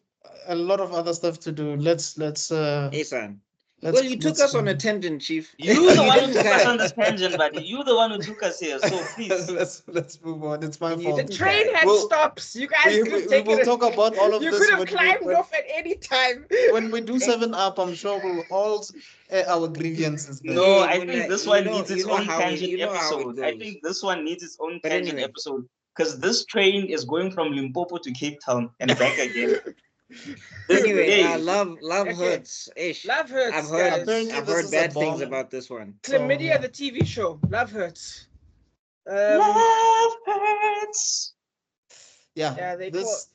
a lot of other stuff to do. Let's hey son. let's. Well, you took us on a tangent, Chief. You the You one who didn't took us guide. on this tangent, buddy. You the one who took us here. So please. let's move on. It's my You fault. The train had Well, stops. You guys could we take will it. talk about all of You this could have when climbed off at any time. when we do 7 Up. I'm sure we'll all our grievances. Guys. No, Hey, I think this one needs its own how tangent how it episode. I goes. think this one needs its own But tangent anyway. episode because this train is going from Limpopo to Cape Town and back again. Anyway, love hurts. Ish. Love hurts. I've heard Apparently I've this heard is a bad things bomb. about this one. Chlamydia, the TV show. Love hurts. Love hurts. Yeah, they this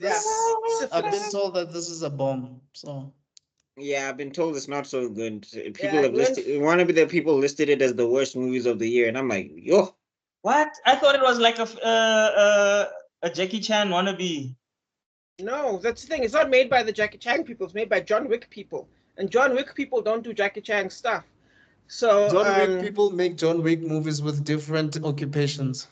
I've been told that this is a bomb. So yeah, I've been told it's not so good. People have listed one of the people listed it as the worst movies of the year, and I'm like, yo. What? I thought it was like a Jackie Chan wannabe. No, that's the thing. It's not made by the Jackie Chan people. It's made by John Wick people, and John Wick people don't do Jackie Chan stuff. So John Wick people make John Wick movies with different occupations.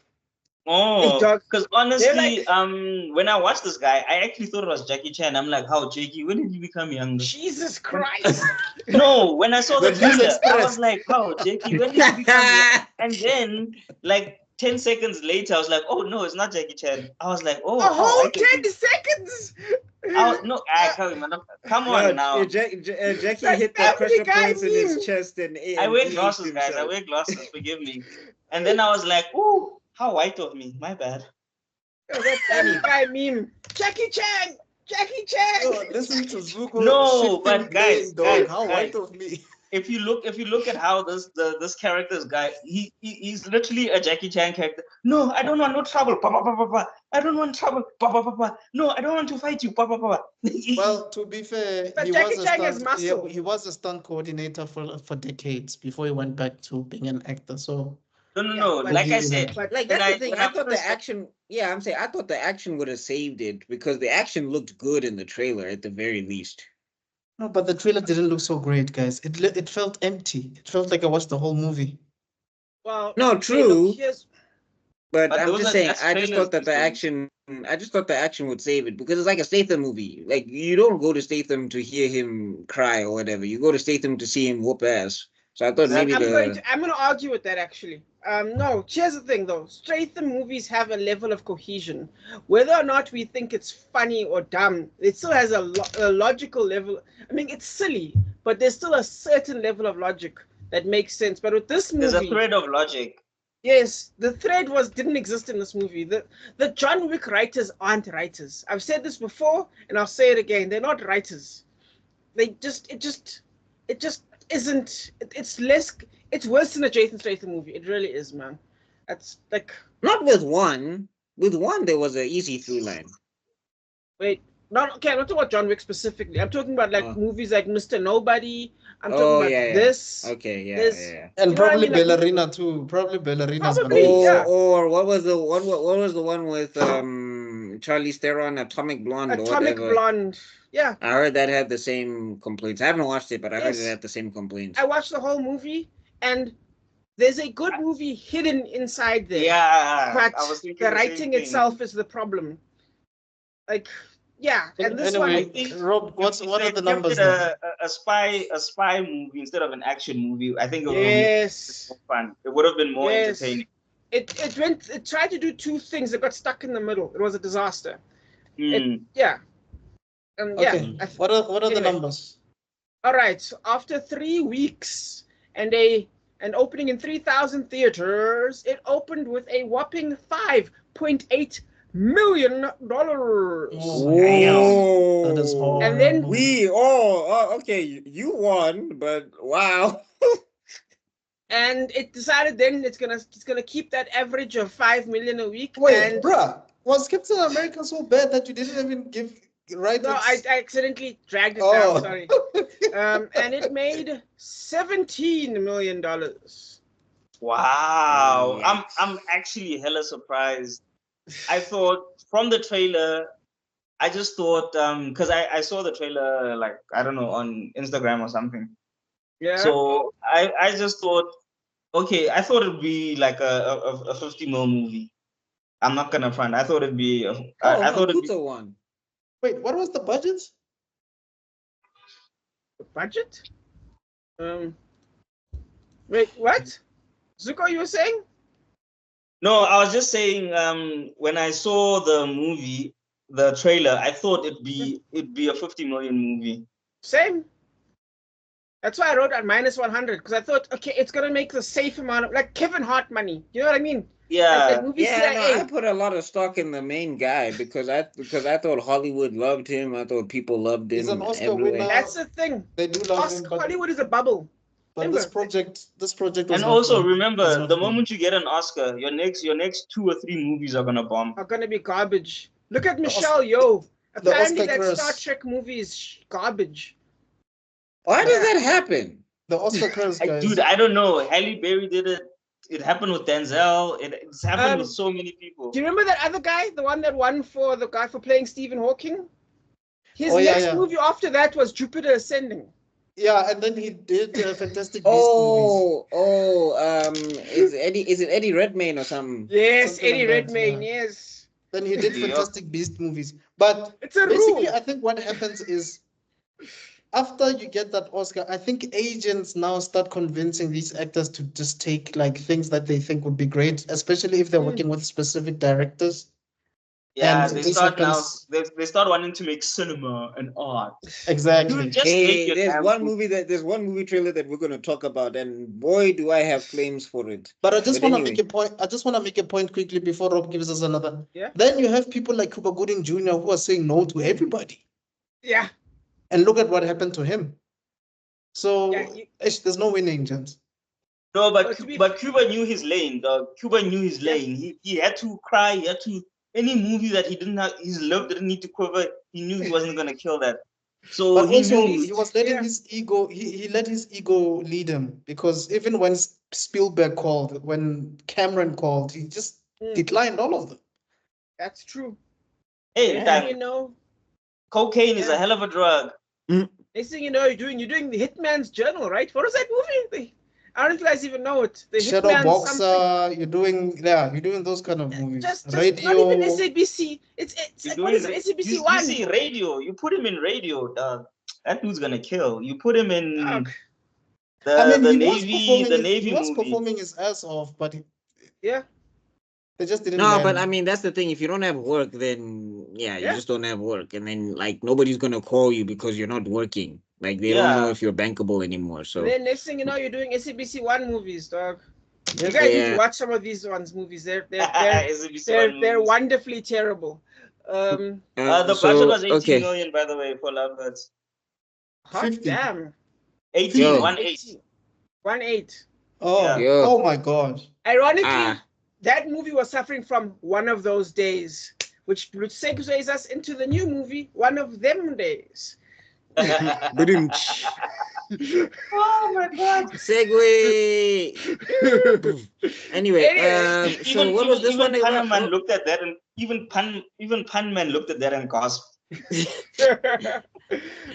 Oh, because honestly, when I watched this guy, I actually thought it was Jackie Chan. I'm like, how, Jackie? When did you become younger? Jesus Christ! No, when I saw the trailer, I was like, how, Jackie? When did you become younger? And then, like 10 seconds later, I was like, oh no, it's not Jackie Chan. I was like, oh, a whole 10 seconds. Come on now. Jackie hit the pressure points in his chest, and I wear glasses, guys. I wear glasses. Forgive me. And then I was like, ooh. How white of me, my bad. Oh, that funny guy meme. Jackie Chan! Oh, listen to Zuko. No, but guys, how white of me. If you look at how this character's guy, he's literally a Jackie Chan character. No, I don't want no trouble. I don't want trouble. No, I don't want to fight you. Well, to be fair, he was a stunt coordinator for decades before he went back to being an actor. So no. Like I said, that's the thing. I thought the action. Yeah, I'm saying I thought the action would have saved it because the action looked good in the trailer at the very least. No, but the trailer didn't look so great, guys. It felt empty. It felt like I watched the whole movie. Well, no, true. But I'm just saying, I just thought the action would save it because it's like a Statham movie. Like you don't go to Statham to hear him cry or whatever. You go to Statham to see him whoop ass. So I thought maybe I'm going to argue with that actually. No, here's the thing though. Statham movies have a level of cohesion. Whether or not we think it's funny or dumb, it still has a logical level. I mean, it's silly, but there's still a certain level of logic that makes sense. But with this movie, there's a thread of logic. Yes, the thread didn't exist in this movie. The John Wick writers aren't writers. I've said this before, and I'll say it again. They're not writers. It just isn't. It's worse than a Jason Statham movie. It really is, man. That's like not with one. With one, there was an easy through line. Wait, I'm not talking about John Wick specifically. I'm talking about like movies like Mr. Nobody. I'm talking about this. Okay, yeah. And probably Ballerina too. Probably Ballerina's gonna be. Or what was the one? What was the one with Charlize Theron, Atomic Blonde? Atomic Blonde. Yeah. I heard that had the same complaints. I haven't watched it, but I heard it had the same complaints. I watched the whole movie, and there's a good movie hidden inside there. Yeah. But the writing itself is the problem. Like, yeah. And this anyway, one, I think, Rob, what are the numbers? A spy movie instead of an action movie. I think it would have been more fun. It would have been more entertaining. It tried to do two things. It got stuck in the middle. It was a disaster. Okay. What are the numbers? All right. So after 3 weeks and an opening in 3,000 theaters, it opened with a whopping $5.8 million. Oh, that is horrible. And then okay, you won, but wow. And it decided then it's gonna keep that average of 5 million a week. Wait, bruh, was Captain America so bad that you didn't even give right? No, I accidentally dragged it down. Sorry. And it made $17 million. Wow, I'm actually hella surprised. I thought from the trailer, I just thought because I saw the trailer like I don't know on Instagram or something. Yeah. So I just thought, okay, I thought it'd be like a 50 mil movie. I'm not gonna front. I thought it'd be. I thought it'd be one. Wait, what was the budget? The budget? Wait, what? Zuko, you were saying? No, I was just saying. When I saw the movie, the trailer, I thought it'd be a 50 million movie. Same. That's why I wrote at -100 because I thought, okay, it's gonna make the safe amount of like Kevin Hart money. You know what I mean? Yeah. Like I put a lot of stock in the main guy because I thought Hollywood loved him. I thought people loved him. He's an Oscar winner. That's the thing. They do love him. Hollywood is a bubble. But this project was and also remember, the moment you get an Oscar, your next 2 or 3 movies are gonna bomb. Are gonna be garbage. Look at Michelle Yeoh. Apparently, that Star Trek movie is garbage. Why does that happen? The Oscar curse, guys. Dude, I don't know. Halle Berry did it. It happened with Denzel. It's happened with so many people. Do you remember that other guy, the one that won for the guy for playing Stephen Hawking? His next movie after that was Jupiter Ascending. Yeah, and then he did Fantastic Beasts movies. Is it Eddie Redmayne or something? Yes, something Eddie like that, Redmayne, yes. Then he did Fantastic Beasts movies. But it's a basically, I think what happens is after you get that Oscar, I think agents now start convincing these actors to just take like things that they think would be great, especially if they're working with specific directors. Yeah, they start wanting to make cinema and art. Exactly. There's one movie trailer that we're going to talk about, and boy, do I have claims for it. But I just want to make a point. I just want to make a point quickly before Rob gives us another. Yeah. Then you have people like Cuba Gooding Jr. who are saying no to everybody. Yeah. And look at what happened to him. So there's no winning, gents. No, but Cuba knew his lane. Cuba knew his lane. He had to cry. He had to. Any movie that he didn't have, his love didn't need to quiver. He knew he wasn't gonna kill that. So but he was letting his ego. He let his ego lead him, because even when Spielberg called, when Cameron called, he just declined all of them. That's true. Hey, cocaine is a hell of a drug. Next thing you know, you're doing the Hitman's Journal, right? What was that movie? I don't think you guys even know it. The Shadow Hitman Boxer, something. you're doing those kind of movies. Just radio. Not even SABC. It's like, what is it? SABC One. You see radio. You put him in radio, dog. That dude's gonna kill. You put him in the Navy. He was performing his ass off, but they just didn't. No, but I mean that's the thing. If you don't have work, then you just don't have work, and then like nobody's gonna call you because you're not working. Like they don't know if you're bankable anymore. So then next thing you know, you're doing SABC One movies, dog. You guys need to watch some of these movies. They're wonderfully terrible. The budget was 18 million, by the way, for Lovebirds. Hot damn. 18. 1.8. Oh my God. Ironically, that movie was suffering from one of those days which segues us into the new movie, One of Them Days. Oh my God. Segue. Anyway, so what was this even one about? Panman looked at that, and even Panman looked at that and gasped.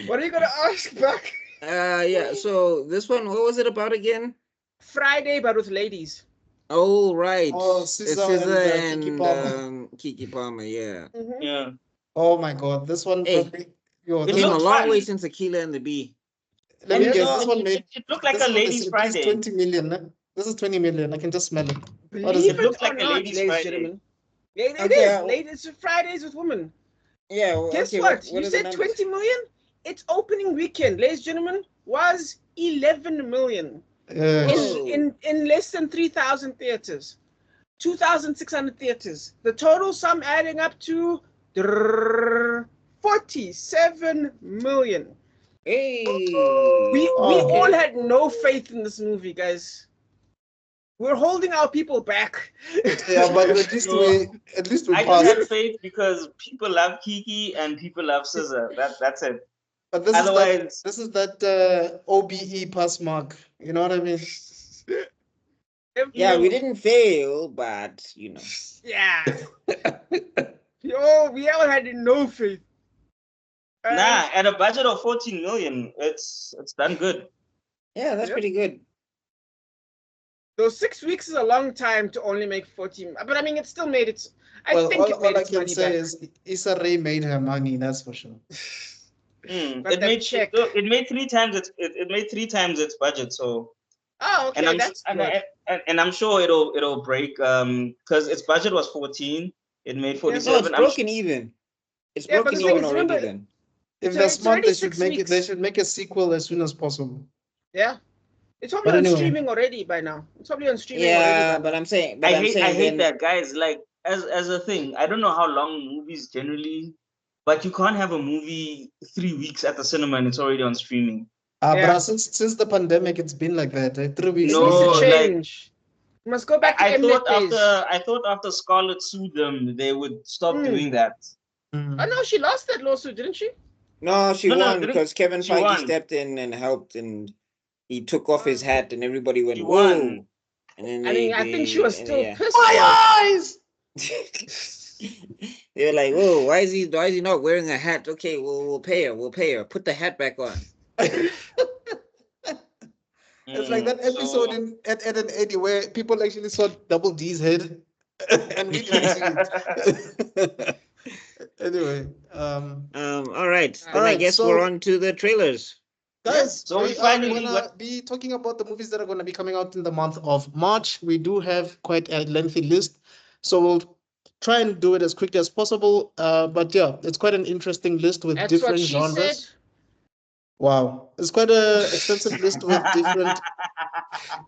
What are you gonna ask back? Yeah. So this one, what was it about again? Friday, but with ladies. Oh right. Oh, It's SZA and Keke Palmer. Keke Palmer. Yeah. Mhm. Yeah. Oh my God, this one Hey, probably. Yo, It this came a one, looks long fun. way since Aquila and the Bee. let me And guess. This one made. it looked like This a one is ladies' at least Friday. 20 million. Nah? This is 20 million. I can just smell it. What is Believe it? it Looks or like a not, ladies' ladies and Friday. gentlemen. It Okay, is. It's Fridays with women. Yeah. Well, Guess okay, what? what You are the said numbers? 20 million? Its opening weekend, ladies and gentlemen, was 11 million Whoa. in less than 3,000 theaters, 2,600 theaters. The total sum adding up to 47 million. Hey. We Oh. all had no faith in this movie, guys. We're holding our people back. Yeah, but at least No. we I just passed. had faith because people love Kiki and people love SZA. That's it. But this Otherwise, is that OBE pass mark. You know what I mean? Yeah, we even didn't fail, but you know. Yeah. We all had no faith. nah, at a budget of 14 million, it's done good. Yeah, that's Yep. pretty good. Those 6 weeks is a long time to only make 14, but I mean, it still made it. I Well, think it made all I its can money say back. is Issa Rae made her money. That's for sure. But that check. It made three times it made 3 times its budget. So Oh, okay, and I'm that's good. and I'm sure it'll break because its budget was 14. It made No, 47. it's broken even. It's Yeah, but broken the thing even is, already remember, then. If So they're it's smart, already they should 6 make it. They weeks. should make a sequel as soon as possible. Yeah, it's probably But on anyway. streaming already by now. It's probably on streaming already Yeah, by but now. I'm saying, I hate then, that, guys. Like as a thing, I don't know how long movies generally, but you can't have a movie 3 weeks at the cinema and it's already on streaming. Yeah. But since the pandemic, it's been like that. 3 weeks. It No, needs to like- change. You must go back to I Mnet days. thought after Scarlett sued them, they would stop Hmm. doing that. Mm. Oh no, she lost that lawsuit, didn't she? no, she No, won didn't- because Kevin she Feige won. stepped in and helped, and he took off his hat, and everybody went, She "Whoa!" won. And then I mean, I think she was still yeah. pissed. My eyes. They were like, "Whoa, why is he not wearing a hat?" Okay, we'll pay her. Put the hat back on. It's like that episode So- in at an 80 where people actually saw Double D's head and we didn't see it. Anyway, All right. Then I Alright, guess so- we're on to the trailers. guys, So we finally are gonna what- be talking about the movies that are gonna be coming out in the month of March. We do have quite a lengthy list, so we'll try and do it as quickly as possible. But yeah, it's quite an interesting list with That's different what she genres. said. Wow, it's quite a extensive list with different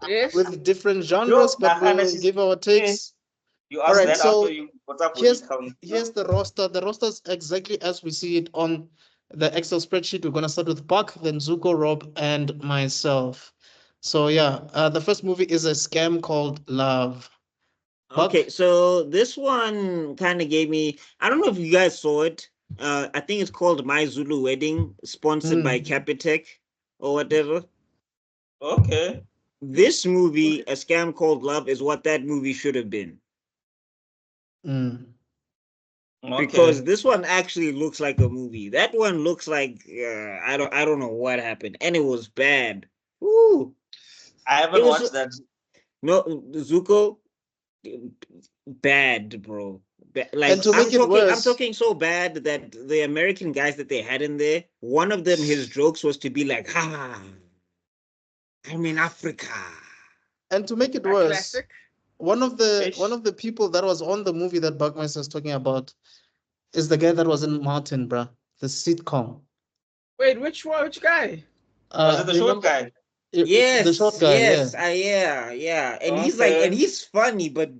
Yes. genres, but Yo, we'll give our takes. You asked Alright, that so after you what's up with Here's the count? here's the roster. The roster is exactly as we see it on the Excel spreadsheet. We're gonna start with Buck, then Zuko, Rob, and myself. So yeah, the first movie is a scam called Love. Buck? Okay, so this one kind of gave me. I don't know if you guys saw it. I think it's called My Zulu Wedding, sponsored by Capitec or whatever. Okay. This movie, A Scam Called Love, is what that movie should have been. Mm. Because this one actually looks like a movie. That one looks like I don't know what happened, and it was bad. Ooh, I haven't it was- watched that. no, Zuko, bad, bro. Like And to make it I'm worse- talking so bad that the American guys that they had in there, one of them, his jokes was to be like, "Ha, I'm in Africa." And to make it A worse, classic. one of the people that was on the movie that Buckmeister is talking about is the guy that was in Martin, bruh, the sitcom. Wait, which one? Which guy? Was it the short remember- guy? Yes, the short guy. yes, Yeah. yeah. And he's like, Okay. and he's funny, but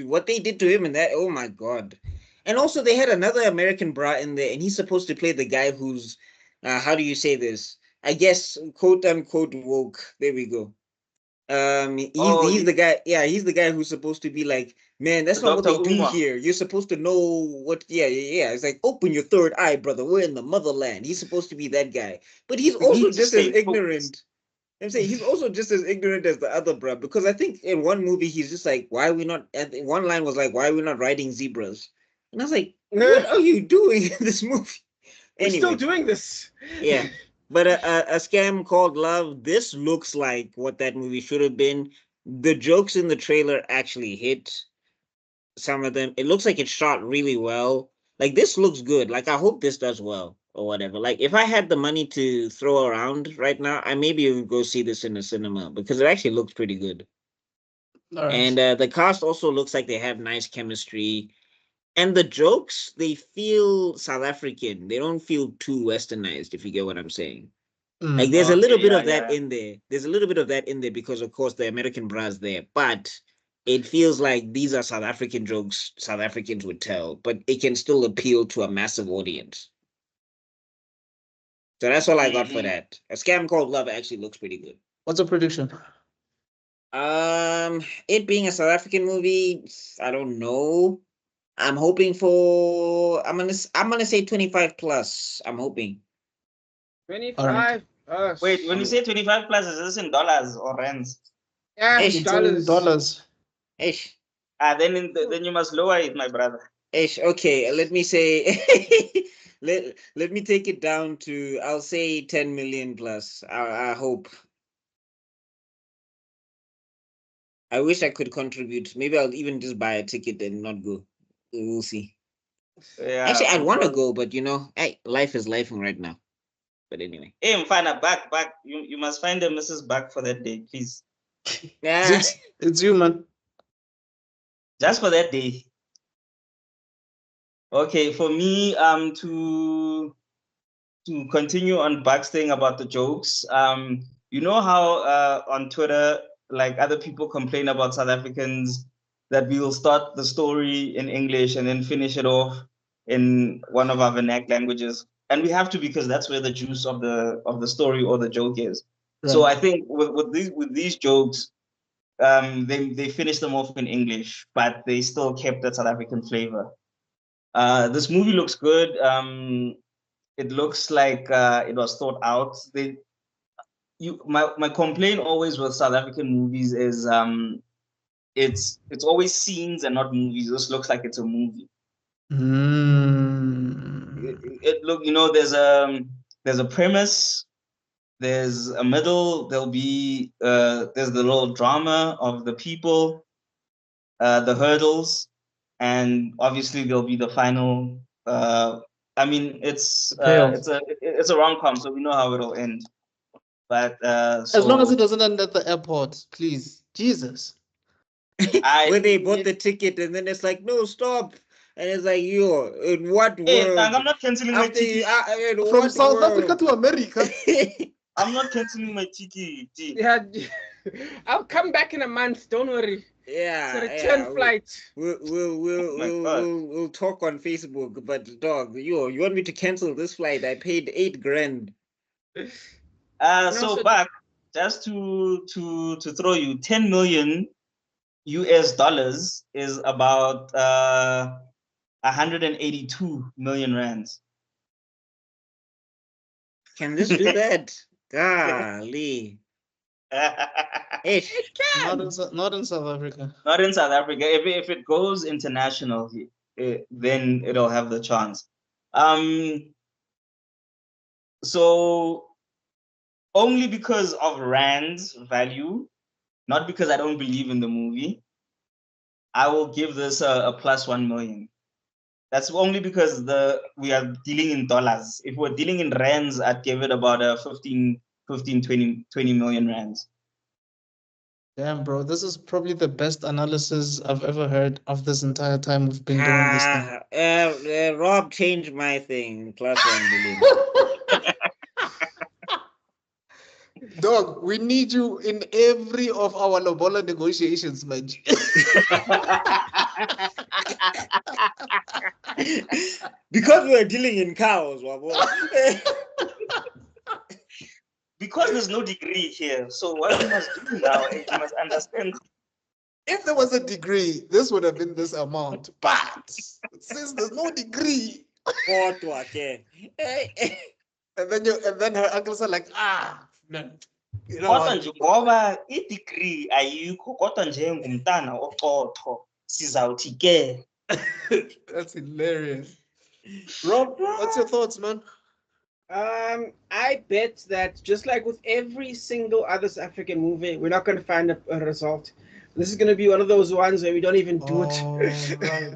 what they did to him and that, oh my god. And also they had another American bra in there, and he's supposed to play the guy who's, how do you say this? I guess quote unquote woke. There we go. He's the guy. Yeah, he's the guy who's supposed to be like, man, that's not what they do here. You're supposed to know what. Yeah. It's like, open your third eye, brother. We're in the motherland. He's supposed to be that guy, but he's also just as ignorant. I'm saying he's also just as ignorant as the other bruh, because I think in one movie he's just like, why are we not? One line was like, why are we not riding zebras? And I was like, what are you doing in this movie? Anyway, we're still doing this. Yeah. But a scam called Love, this looks like what that movie should have been. The jokes in the trailer actually hit some of them. It looks like it's shot really well. Like, this looks good. Like, I hope this does well or whatever. Like, if I had the money to throw around right now, I maybe would go see this in the cinema because it actually looks pretty good. Right. And the cast also looks like they have nice chemistry. And the jokes, they feel South African. They don't feel too westernized, if you get what I'm saying. Like, there's a little bit of that in there. There's a little bit of that in there because, of course, the American bra's there. But it feels like these are South African jokes South Africans would tell, but it can still appeal to a massive audience. So that's all I got for that. A Scam Called Love actually looks pretty good. What's a prediction? It being a South African movie, I don't know. I'm hoping for. I'm gonna say 25 plus. I'm hoping 25 plus. Wait, when you say 25 plus, is this in dollars or rands? Yeah, it's dollars. Ish. Then you must lower it, my brother. Ish. Okay, let me say. let me take it down to. I'll say 10 million plus. I hope. I wish I could contribute. Maybe I'll even just buy a ticket and not go. We'll see. Yeah, actually, I'd want to go, but hey, life is life right now. But anyway. Hey, Mfana, back. You must find a Mrs. Back for that day, please. Yeah, it's you, man. Just for that day. Okay, for me, to continue on Buck's thing about the jokes, you know how on Twitter, like, other people complain about South Africans that we will start the story in English and then finish it off in one of our vernacular languages, and we have to, because that's where the juice of the story or the joke is. Right. So I think with these jokes, they finished them off in English, but they still kept that South African flavor. This movie looks good. It looks like it was thought out. My complaint always with South African movies is it's always scenes and not movies. This looks like it's a movie. There's a premise, there's a middle, there's the little drama of the people, the hurdles, and obviously there'll be the final. It's a rom-com, so we know how it'll end. But as long as it doesn't end at the airport, please, Jesus. When they bought the ticket and then it's like, no, stop. And it's like, yo, in what world? I'm not canceling my ticket. From South Africa to America. I'm not canceling my ticket. Yeah, I'll come back in a month. Don't worry. Yeah, it's a return flight. We'll talk on Facebook. But dog, you want me to cancel this flight? I paid $8,000. So back just to throw you 10 million US dollars is about 182 million rands. Can this do that? Golly. It can. Not in South Africa. Not in South Africa. If it goes international, then it'll have the chance. So only because of rand's value, not because I don't believe in the movie, I will give this a plus 1 million. That's only because we are dealing in dollars. If we're dealing in rands, I'd give it about a 15, 20 million rands. Damn, bro, this is probably the best analysis I've ever heard of this entire time we've been doing this thing. Rob changed my thing. Plus 1 million. Dog, we need you in every of our lobola negotiations, man. Because we're dealing in cows, because there's no degree here. So what you must do now is you must understand. If there was a degree, this would have been this amount. But since there's no degree, and then her uncles are like, no. You know Kodwa what? nje ngoba i-degree ayikho kodwa nje ngumntana ocotho sizawuthi ke. That's hilarious. Rob, what's your thoughts, man? I bet that just like with every single other South African movie, we're not going to find a result. This is going to be one of those ones where we don't even do it. Right.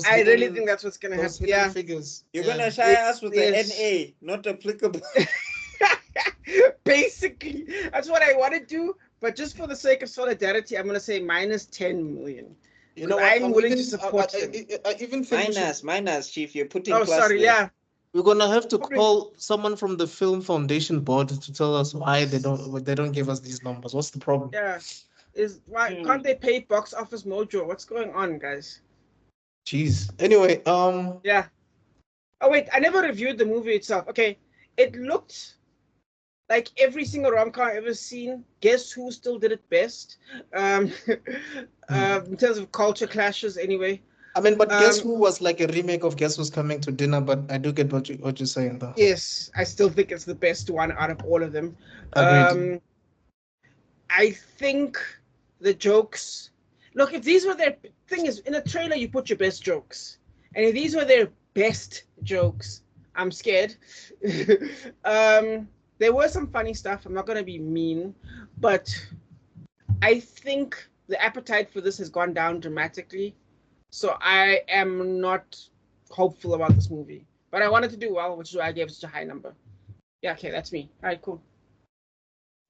I really think that's what's going to happen. Yeah. Figures. You're going to shy us with the NA, not applicable. Basically, that's what I want to do. But just for the sake of solidarity, I'm going to say minus 10 million. You know, I'm willing to support them. I even think minus, Chief. You're putting. Oh, plus sorry. there. Yeah. We're gonna have to call someone from the Film Foundation board to tell us why they don't give us these numbers. What's the problem? Yeah, why can't they pay Box Office Mojo? What's going on, guys? Jeez. Anyway, yeah. Oh wait, I never reviewed the movie itself. Okay, it looked like every single rom-com I've ever seen. Guess who still did it best? In terms of culture clashes, anyway. I mean, but Guess Who was like a remake of Guess Who's Coming to Dinner, but I do get what you're saying though. Yes, I still think it's the best one out of all of them. Agreed. I think the jokes. Look, if these were their thing is in a trailer, you put your best jokes, and if these were their best jokes, I'm scared. There were some funny stuff. I'm not gonna be mean, but I think the appetite for this has gone down dramatically. So I am not hopeful about this movie, but I wanted to do well, which is why I gave such a high number. Yeah, okay, that's me. All right, cool.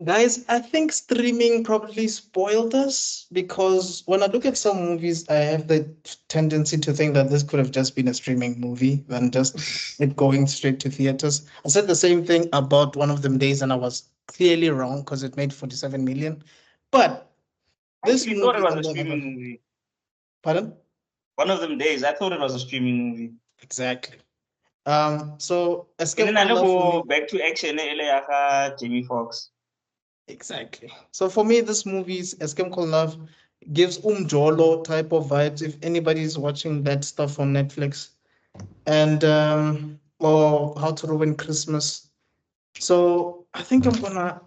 Guys, I think streaming probably spoiled us because when I look at some movies, I have the tendency to think that this could have just been a streaming movie than just it going straight to theaters. I said the same thing about One of Them Days, and I was clearly wrong because it made 47 million. But this movie, thought it was a streaming movie. Pardon? One of Them Days, I thought it was a streaming movie. Exactly. So Escape from Love go back to action, Jamie Foxx. Exactly. So for me, this movie's Escape Called Love gives Jolo type of vibes. If anybody's watching that stuff on Netflix, and or How to Ruin Christmas. So I think I'm gonna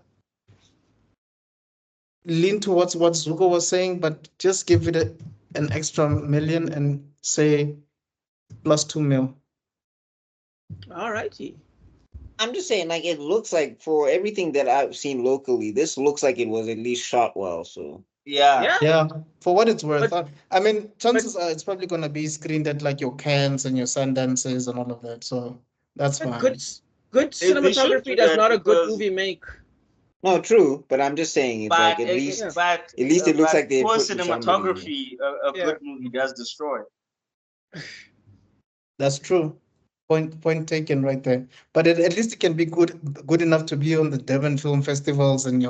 lean towards what Zuko was saying, but just give it an extra million and say plus 2 mil. All righty. I'm just saying, like, it looks like for everything that I've seen locally, this looks like it was at least shot well. So yeah. For what it's worth, I mean, chances are it's probably gonna be screened at like your Cannes and your Sundances and all of that. So that's fine. Good cinematography does not a good movie make. No, true, but I'm just saying it's like at least it looks like they put cinematography. A good movie does destroy. That's true. Point taken right there. But at least it can be good enough to be on the Durban Film Festivals and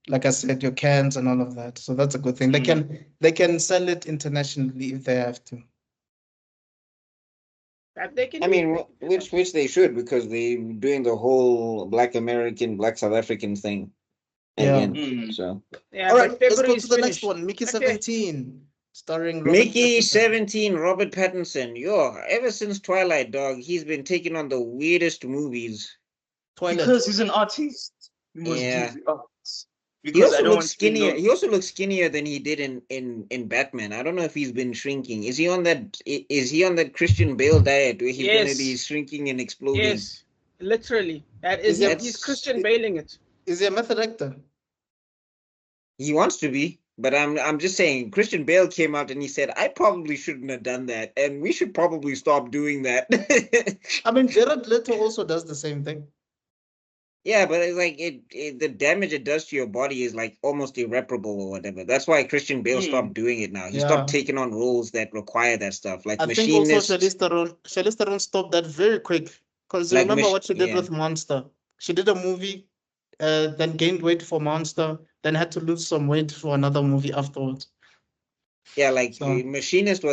like I said, your Cannes and all of that. So that's a good thing. They can sell it internationally if they have to. I mean, which they should, because they're doing the whole Black American, Black South African thing. Again, so all right, let's go to the next one. Mickey 17, starring Mickey 17, Robert Pattinson. Ever since Twilight, dog, he's been taking on the weirdest movies. Because he's an artist. Yeah. He also looks skinnier. He also looks skinnier than he did in Batman. I don't know if he's been shrinking. Is he on that Christian Bale diet where he's gonna be shrinking and exploding? Yes, literally. He's Christian Bale-ing it. Is he a method actor? He wants to be, but I'm just saying. Christian Bale came out and he said, "I probably shouldn't have done that, and we should probably stop doing that." I mean, Jared Leto also does the same thing. Yeah, but it's like the damage it does to your body is like almost irreparable or whatever. That's why Christian Bale stopped doing it now. He stopped taking on roles that require that stuff. Like I think also Charlize Theron stopped that very quick. Because remember what she did with Monster? She did a movie, then gained weight for Monster, then had to lose some weight for another movie afterwards. Yeah, like So Machinist.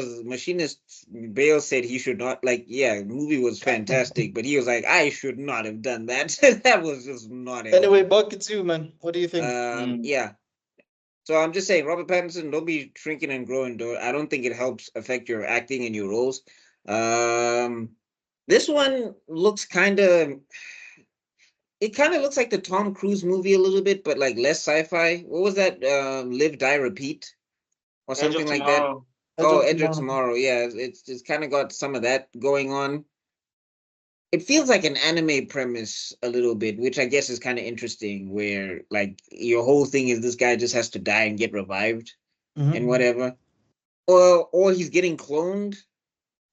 Bale said he should not, like, yeah, movie was fantastic, but he was like, I should not have done that. That was just not it. anyway, Buck, it's you, man. What do you think? Yeah. So I'm just saying, Robert Pattinson, don't be shrinking and growing, though. I don't think it helps affect your acting and your roles. This one looks it kind of looks like the Tom Cruise movie a little bit, but like less sci-fi. What was that? Live, Die, Repeat, or Edge something of like that. Tomorrow. Edge of Tomorrow. Yeah, it's kind of got some of that going on. It feels like an anime premise a little bit, which I guess is kind of interesting, where like your whole thing is this guy just has to die and get revived and whatever. Or he's getting cloned.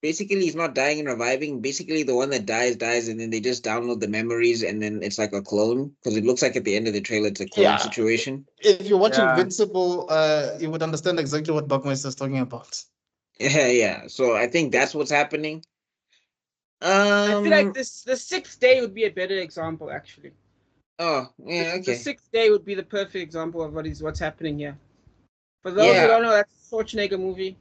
Basically, he's not dying and reviving. Basically, the one that dies, and then they just download the memories, and then it's like a clone, because it looks like at the end of the trailer it's a clone situation. If you watch Yeah. Invincible, you would understand exactly what Buckmeister is talking about. Yeah. So I think that's what's happening. I feel like the sixth day would be a better example, actually. Oh, yeah, okay. The sixth day would be the perfect example of what's happening here. For those who don't know, that's a Schwarzenegger movie.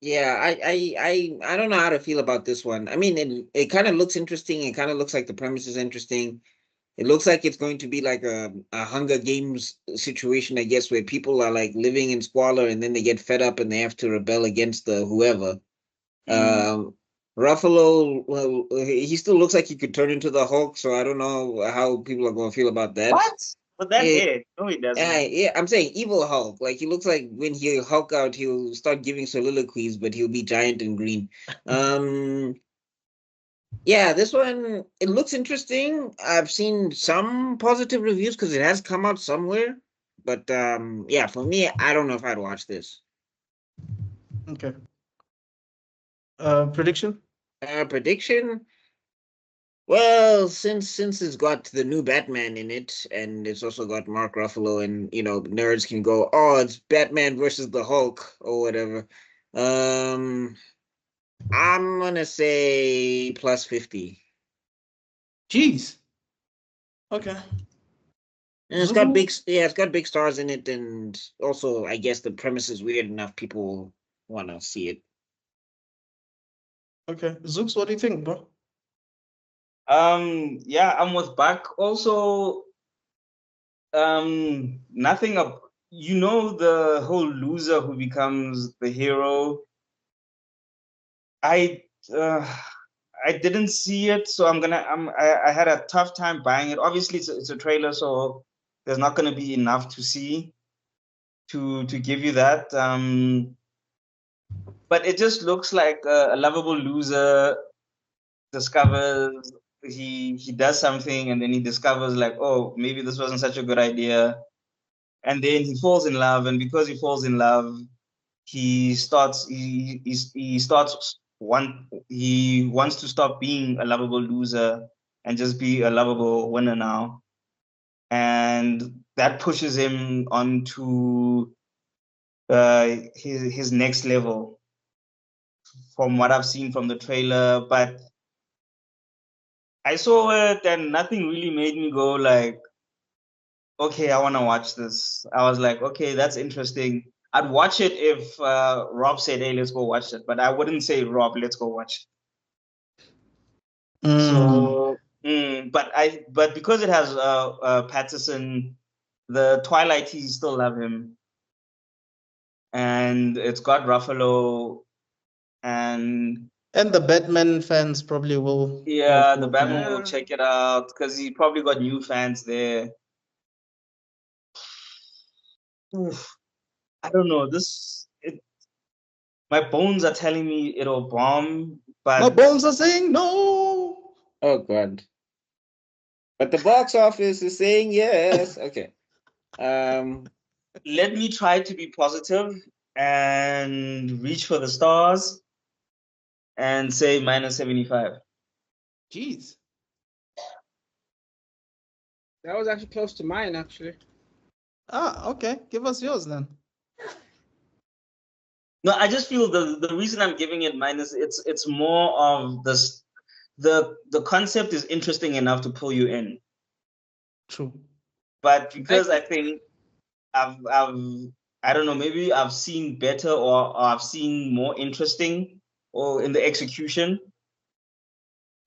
Yeah, I don't know how to feel about this one. I mean, it kind of looks interesting. It kind of looks like the premise is interesting. It looks like it's going to be like a Hunger Games situation, I guess, where people are like living in squalor and then they get fed up and they have to rebel against the whoever. Ruffalo, well, he still looks like he could turn into the Hulk, so I don't know how people are going to feel about that. What? But that hair? No, he doesn't. Yeah, I'm saying evil Hulk. Like he looks like when he'll Hulk out, he'll start giving soliloquies, but he'll be giant and green. Yeah, this one, it looks interesting. I've seen some positive reviews because it has come out somewhere. But yeah, for me, I don't know if I'd watch this. Okay. Prediction? Prediction? Well, since it's got the new Batman in it, and it's also got Mark Ruffalo, and nerds can go, oh, it's Batman versus the Hulk or whatever. I'm gonna say plus 50. Jeez. Okay. And it's got big stars in it, and also I guess the premise is weird enough people want to see it. Okay. Zooks, what do you think, bro? Yeah, I'm with Buck. Also, nothing up. The whole loser who becomes the hero. I didn't see it, so I had a tough time buying it. Obviously, it's a trailer, so there's not going to be enough to see to give you that. But it just looks like a lovable loser discovers he does something, and then he discovers like, oh, maybe this wasn't such a good idea, and then he falls in love, and because he falls in love, he wants to stop being a lovable loser and just be a lovable winner now, and that pushes him onto his next level from what I've seen from the trailer. But I saw it and nothing really made me go like, okay, I want to watch this. I was like, okay, that's interesting. I'd watch it if Rob said, hey, let's go watch it. But I wouldn't say, Rob, let's go watch it. So, but because it has Patterson, the Twilighties still love him. And it's got Ruffalo and the Batman fans probably will. Yeah, the Batman will check it out because he probably got new fans there. Oof. I don't know. My bones are telling me it'll bomb, but my bones are saying no. Oh God! But the box office is saying yes. Okay. Let me try to be positive and reach for the stars and say minus 75. Jeez. That was actually close to mine, actually. Okay. Give us yours then. No, I just feel the reason I'm giving it minus, it's more of this. The concept is interesting enough to pull you in. True. But because I think I've I don't know, maybe I've seen better or I've seen more interesting or in the execution.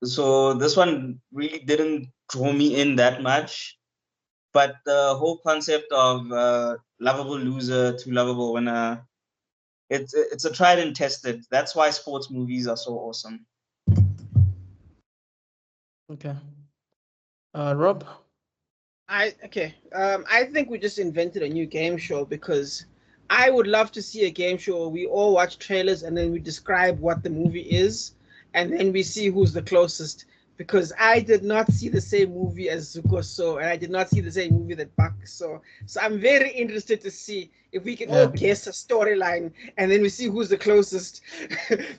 So this one really didn't draw me in that much. But the whole concept of lovable loser to lovable winner, it's a tried and tested. That's why sports movies are so awesome. Okay. Rob? I think we just invented a new game show because I would love to see a game show where we all watch trailers and then we describe what the movie is and then we see who's the closest. Because I did not see the same movie as Zuko saw, and I did not see the same movie that Buck saw. So I'm very interested to see if we can all guess a storyline and then we see who's the closest.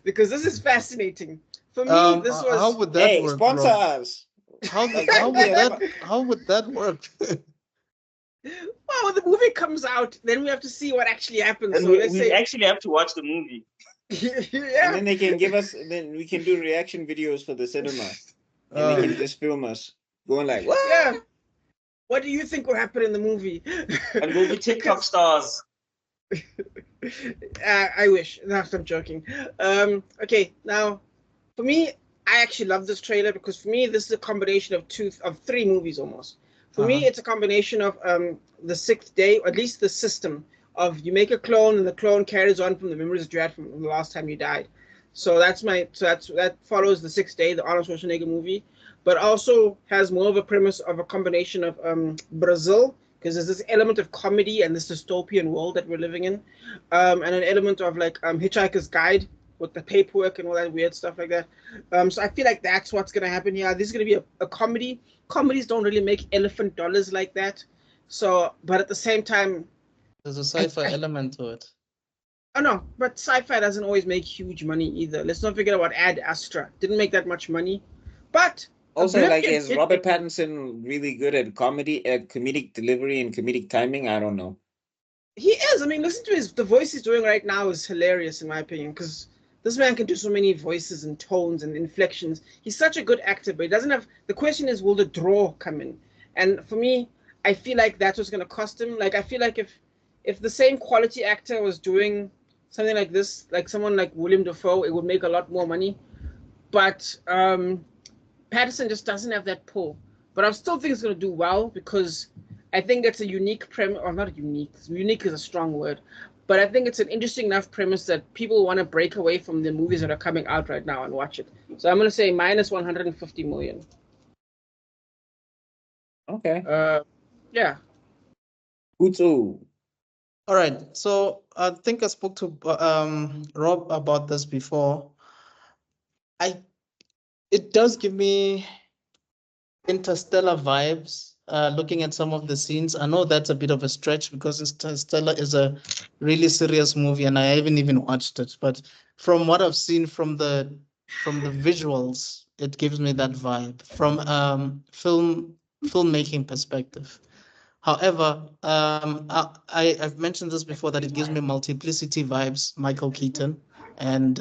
Because this is fascinating. For me, this was how would that work, sponsor Rob? us. How would that work? Well, when the movie comes out, then we have to see what actually happens. And so let's we say actually have to watch the movie. yeah. And then they can give us, then we can do reaction videos for the cinema. And they can just film us going like, what? Yeah. What do you think will happen in the movie? And we'll be TikTok stars. I wish. No, I'm joking. Okay, now for me, I actually love this trailer because for me, this is a combination of three movies almost. For me, it's a combination of the sixth day, or at least the system of you make a clone and the clone carries on from the memories that you had from the last time you died. So that follows the sixth day, the Arnold Schwarzenegger movie, but also has more of a premise of a combination of Brazil, because there's this element of comedy and this dystopian world that we're living in, and an element of like Hitchhiker's Guide with the paperwork and all that weird stuff like that. So I feel like that's what's gonna happen here. This is gonna be a comedy. Comedies don't really make elephant dollars like that. So, but at the same time, there's a sci-fi element to it. Oh no, but sci-fi doesn't always make huge money either. Let's not forget about Ad Astra. Didn't make that much money, but also, like, is Robert Pattinson really good at comedic delivery and comedic timing? I don't know. He is. I mean, listen to the voice he's doing right now is hilarious in my opinion because this man can do so many voices and tones and inflections. He's such a good actor, but he doesn't have. The question is, will the draw come in? And for me, I feel like that's what's going to cost him. Like, I feel like if the same quality actor was doing something like this, like someone like William Dafoe, it would make a lot more money. But Patterson just doesn't have that pull. But I still think it's going to do well because I think it's a unique premise, or not unique. Unique is a strong word. But I think it's an interesting enough premise that people want to break away from the movies that are coming out right now and watch it. So I'm going to say minus 150 million. Okay. Yeah. Utu. All right. So I think I spoke to Rob about this before. It does give me Interstellar vibes. Looking at some of the scenes, I know that's a bit of a stretch because Interstellar is a really serious movie, and I haven't even watched it. But from what I've seen from the visuals, it gives me that vibe from filmmaking perspective. However, I've mentioned this before that it gives me multiplicity vibes, Michael Keaton, and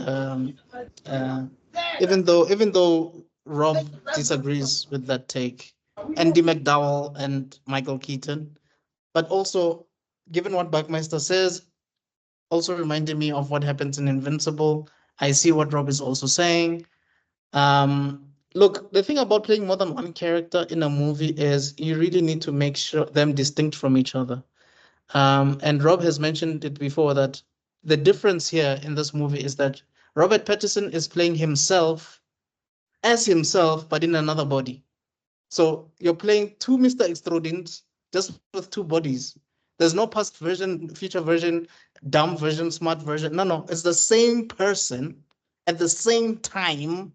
even though Rob disagrees with that take, Andy McDowell and Michael Keaton, but also given what Buckmeister says, also reminding me of what happens in Invincible. I see what Rob is also saying. Look, the thing about playing more than one character in a movie is you really need to make sure them distinct from each other. And Rob has mentioned it before that the difference here in this movie is that Robert Pattinson is playing himself as himself, but in another body. So you're playing two Mr. Extrodins just with two bodies. There's no past version, future version, dumb version, smart version. No, it's the same person at the same time,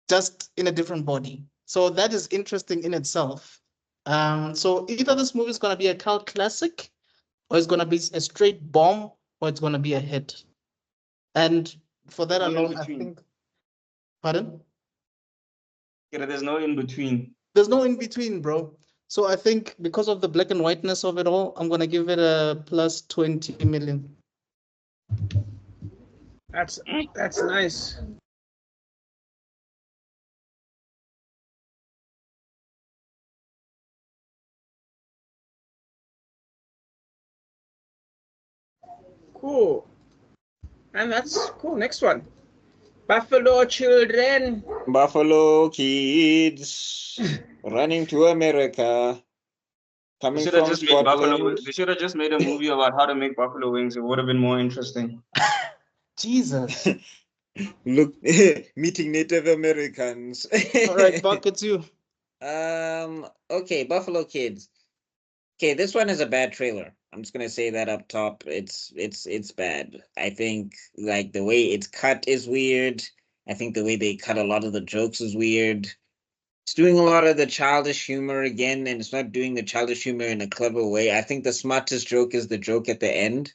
just in a different body. So that is interesting in itself. So either this movie is going to be a cult classic, or it's going to be a straight bomb, or it's going to be a hit. And for that alone, I think. Pardon? Yeah, there's no in between. There's no in between, bro. So I think because of the black and whiteness of it all, I'm gonna give it a plus 20 million. That's nice. Cool. And that's cool. Next one. Buffalo children. Buffalo kids running to America. Coming from Scotland. They should have just made a movie about how to make buffalo wings. It would have been more interesting. Jesus. Look, meeting Native Americans. All right, Buck, it's you. Okay, Buffalo Kids. Okay, this one is a bad trailer. I'm just gonna say that up top. It's bad. I think like the way it's cut is weird. I think the way they cut a lot of the jokes is weird. It's doing a lot of the childish humor again, and it's not doing the childish humor in a clever way. I think the smartest joke is the joke at the end.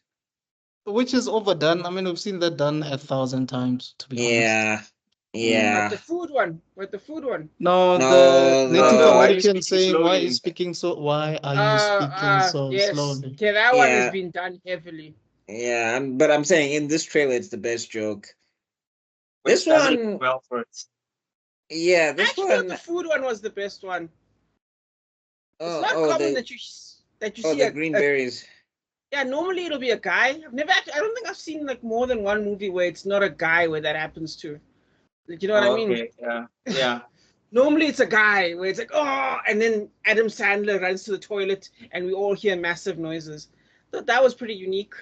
Which is overdone. I mean, we've seen that done 1,000 times, to be honest. Yeah. But the food one. With the food one. No, the Native why are you American speaking saying, "Why are you slowly?" speaking so? Why are you speaking so Yes. slowly?" Okay, that one Yeah. has been done heavily. Yeah, but I'm saying in this trailer, it's the best joke. Which This doesn't one, work well for it. yeah, this Actually, one. the food one was the best one. It's Oh, not oh, common the, that you oh, see the green berries. yeah, normally it'll be a guy. I don't think I've seen like more than one movie where it's not a guy where that happens to. Like, you know what I mean? Okay, yeah. Normally it's a guy where it's like, oh, and then Adam Sandler runs to the toilet and we all hear massive noises. Thought that was pretty unique.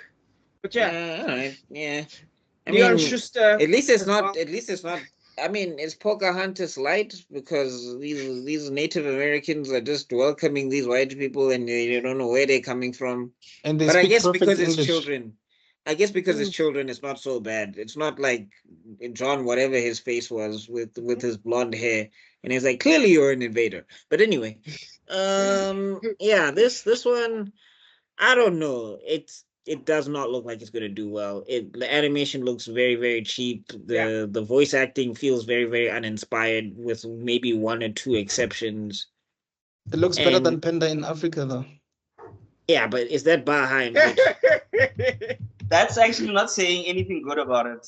But yeah, All right, yeah. I Leon mean, Schuster. at least it's as not. well. At least it's not. I mean, it's Pocahontas light because these Native Americans are just welcoming these white people, and you don't know where they're coming from. And they But I speak guess perfect because it's English. children, it's not so bad. It's not like John, whatever his face was with his blonde hair, and he's like, clearly you're an invader. But anyway, yeah, this one, I don't know. It does not look like it's gonna do well. The animation looks very, very cheap. The voice acting feels very, very uninspired, with maybe one or two exceptions. It looks better than Panda in Africa, though. Yeah, but is that Baha'i? That's actually not saying anything good about it.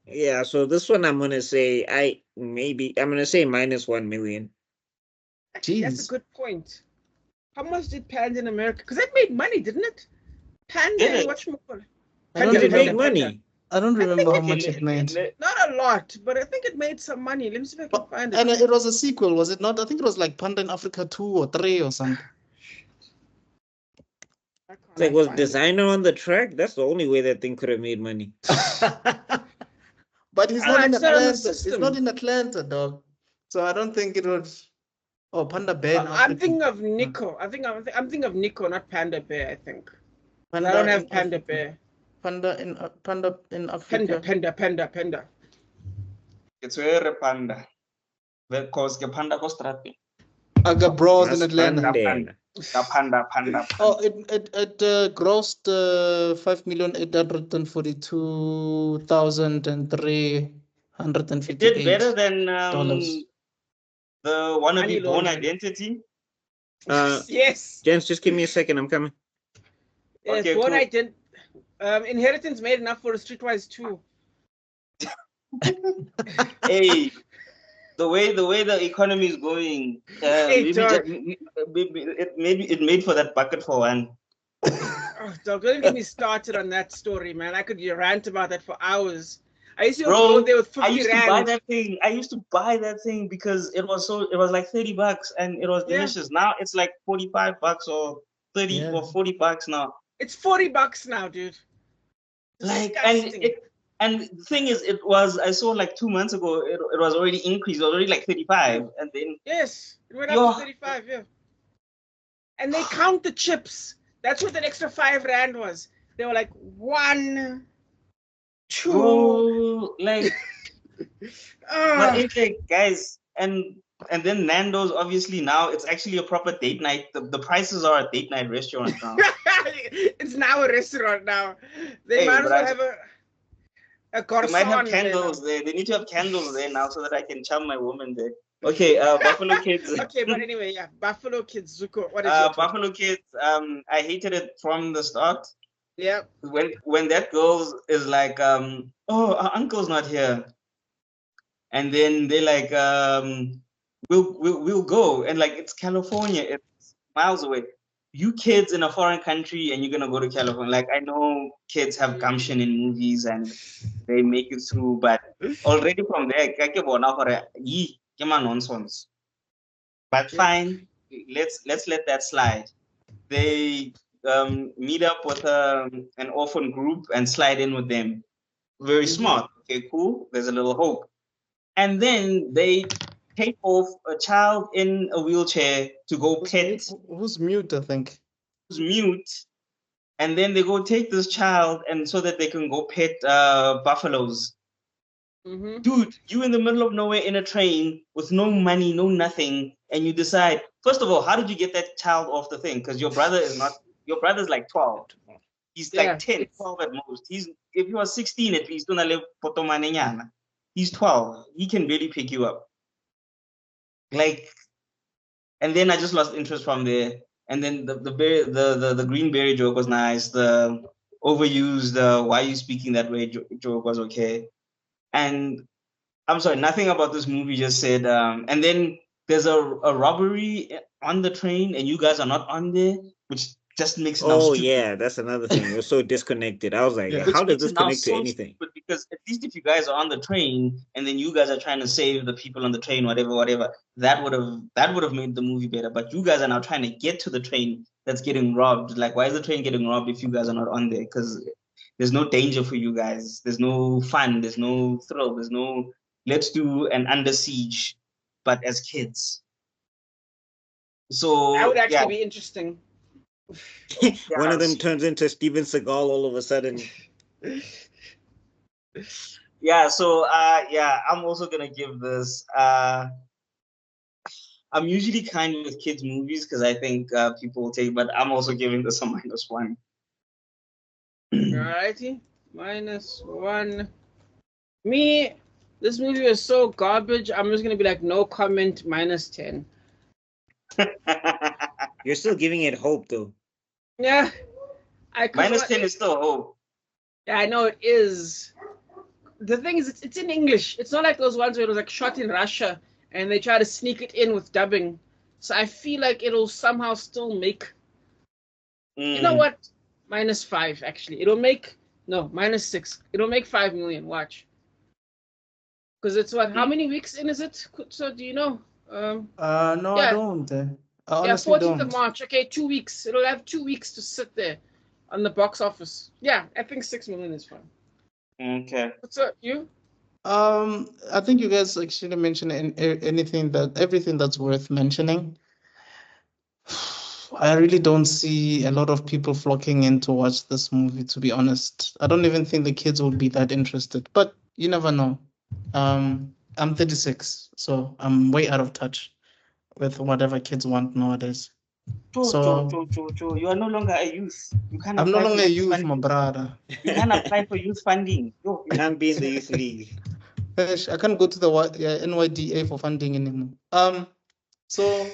Yeah, so this one I'm gonna say -1 million. Actually, that's a good point. How much did Panda in America? Because that made money, didn't it? Panda and whatchamacallit. Did it make money? I don't remember how much it made. Not a lot, but I think it made some money. Let me see if I can find it. And it was a sequel, was it not? I think it was like Panda in Africa 2 or 3 or something. Like, was Designer on the track? That's the only way that thing could have made money. But he's not in Atlanta. He's not in Atlanta, dog. So I don't think it would. Oh, Panda Bear. I'm thinking of Nico. I'm thinking of Nico, not Panda Bear. I think. Panda I don't have Panda Bear. Panda in Africa. Panda. It's where Panda. Because the Panda goes straight. I got bros in Atlanta. Panda. Oh, it grossed 5,842,358. It did better than the wannabe Born Identity. Yes. Jens, just give me a second. I'm coming. Yes, okay, Born Identity. Inheritance made enough for a Streetwise 2. Hey, the way the economy is going, maybe it made for that bucket for one. Oh, don't get me started on that story, man. I could rant about that for hours. I used to go there with 50 I used to buy that thing. I used to buy that thing because it was like $30 and it was delicious. Now it's like $45 or 30 or $40 now. It's $40 now, dude. Like, and the thing is, I saw like 2 months ago, it was already increased, already like 35, and then yes, it went up to 35, yeah. And they count the chips. That's what that extra R5 was. They were like 1, 2, like, guys, and then Nando's, obviously now it's actually a proper date night. The prices are a date night restaurant now. It's now a restaurant now. They might as well have a croissant. They might have candles there. They need to have candles there now so that I can charm my woman there. Okay, Buffalo Kids. Okay, but anyway, yeah, Buffalo Kids. Zuko, what is Buffalo Kids? I hated it from the start. Yeah. When that girl is like, oh, our uncle's not here, and then they're like, we'll go, and like it's California, it's miles away. you kids in a foreign country and you're gonna go to California. Like I know kids have gumption in movies and they make it through, but already from there, nonsense. But fine, let's let that slide. They meet up with an orphan group and slide in with them. Very smart. Okay, cool. There's a little hope. And then they take off a child in a wheelchair to go pet. Who's mute, I think. Who's mute. And then they go take this child and so that they can go pet buffaloes. Dude, you in the middle of nowhere in a train with no money, no nothing, and you decide, first of all, how did you get that child off the thing? Because your brother's like 12. He's like 10, 12 at most. If he was 16 at least, he's 12. He can really pick you up. Like, and then I just lost interest from there. And then the green berry joke was nice. The overused why are you speaking that way joke was okay. And I'm sorry, nothing about this movie just said. And then there's a robbery on the train, and you guys are not on there, which just makes it yeah, that's another thing. You're so disconnected. I was like, how does this connect to anything? Because at least if you guys are on the train and then you guys are trying to save the people on the train, whatever, that would have made the movie better. But you guys are now trying to get to the train that's getting robbed. Like, why is the train getting robbed if you guys are not on there? Because there's no danger for you guys. There's no fun. There's no thrill. There's no let's do an Under Siege, but as kids. So that would actually be interesting. One of them turns into Steven Seagal all of a sudden. Yeah, so I'm also gonna give this. I'm usually kind with kids' movies because I think people will take, but I'm also giving this a -1. Alrighty, -1. Me, this movie was so garbage. I'm just gonna be like, no comment, -10. You're still giving it hope, though. Yeah, -10 is still hope. Yeah, I know it is. The thing is, it's in English. It's not like those ones where it was like shot in Russia and they try to sneak it in with dubbing. So I feel like it'll somehow still make. You know what? -5 actually. It'll make -6. It'll make 5 million. Watch. Because it's what? How many weeks in is it? So do you know? No, I don't. I honestly 14th of March. Okay, 2 weeks. It'll have 2 weeks to sit there on the box office. Yeah, I think 6 million is fine. Okay. What's up, you? I think you guys actually mentioned everything that's worth mentioning. I really don't see a lot of people flocking in to watch this movie, to be honest. I don't even think the kids will be that interested, but you never know. I'm 36, so I'm way out of touch with whatever kids want nowadays. You are no longer a youth. I'm no longer a youth, my brother. You can't apply for youth funding. You can't be in the youth league. I can't go to the NYDA for funding anymore. So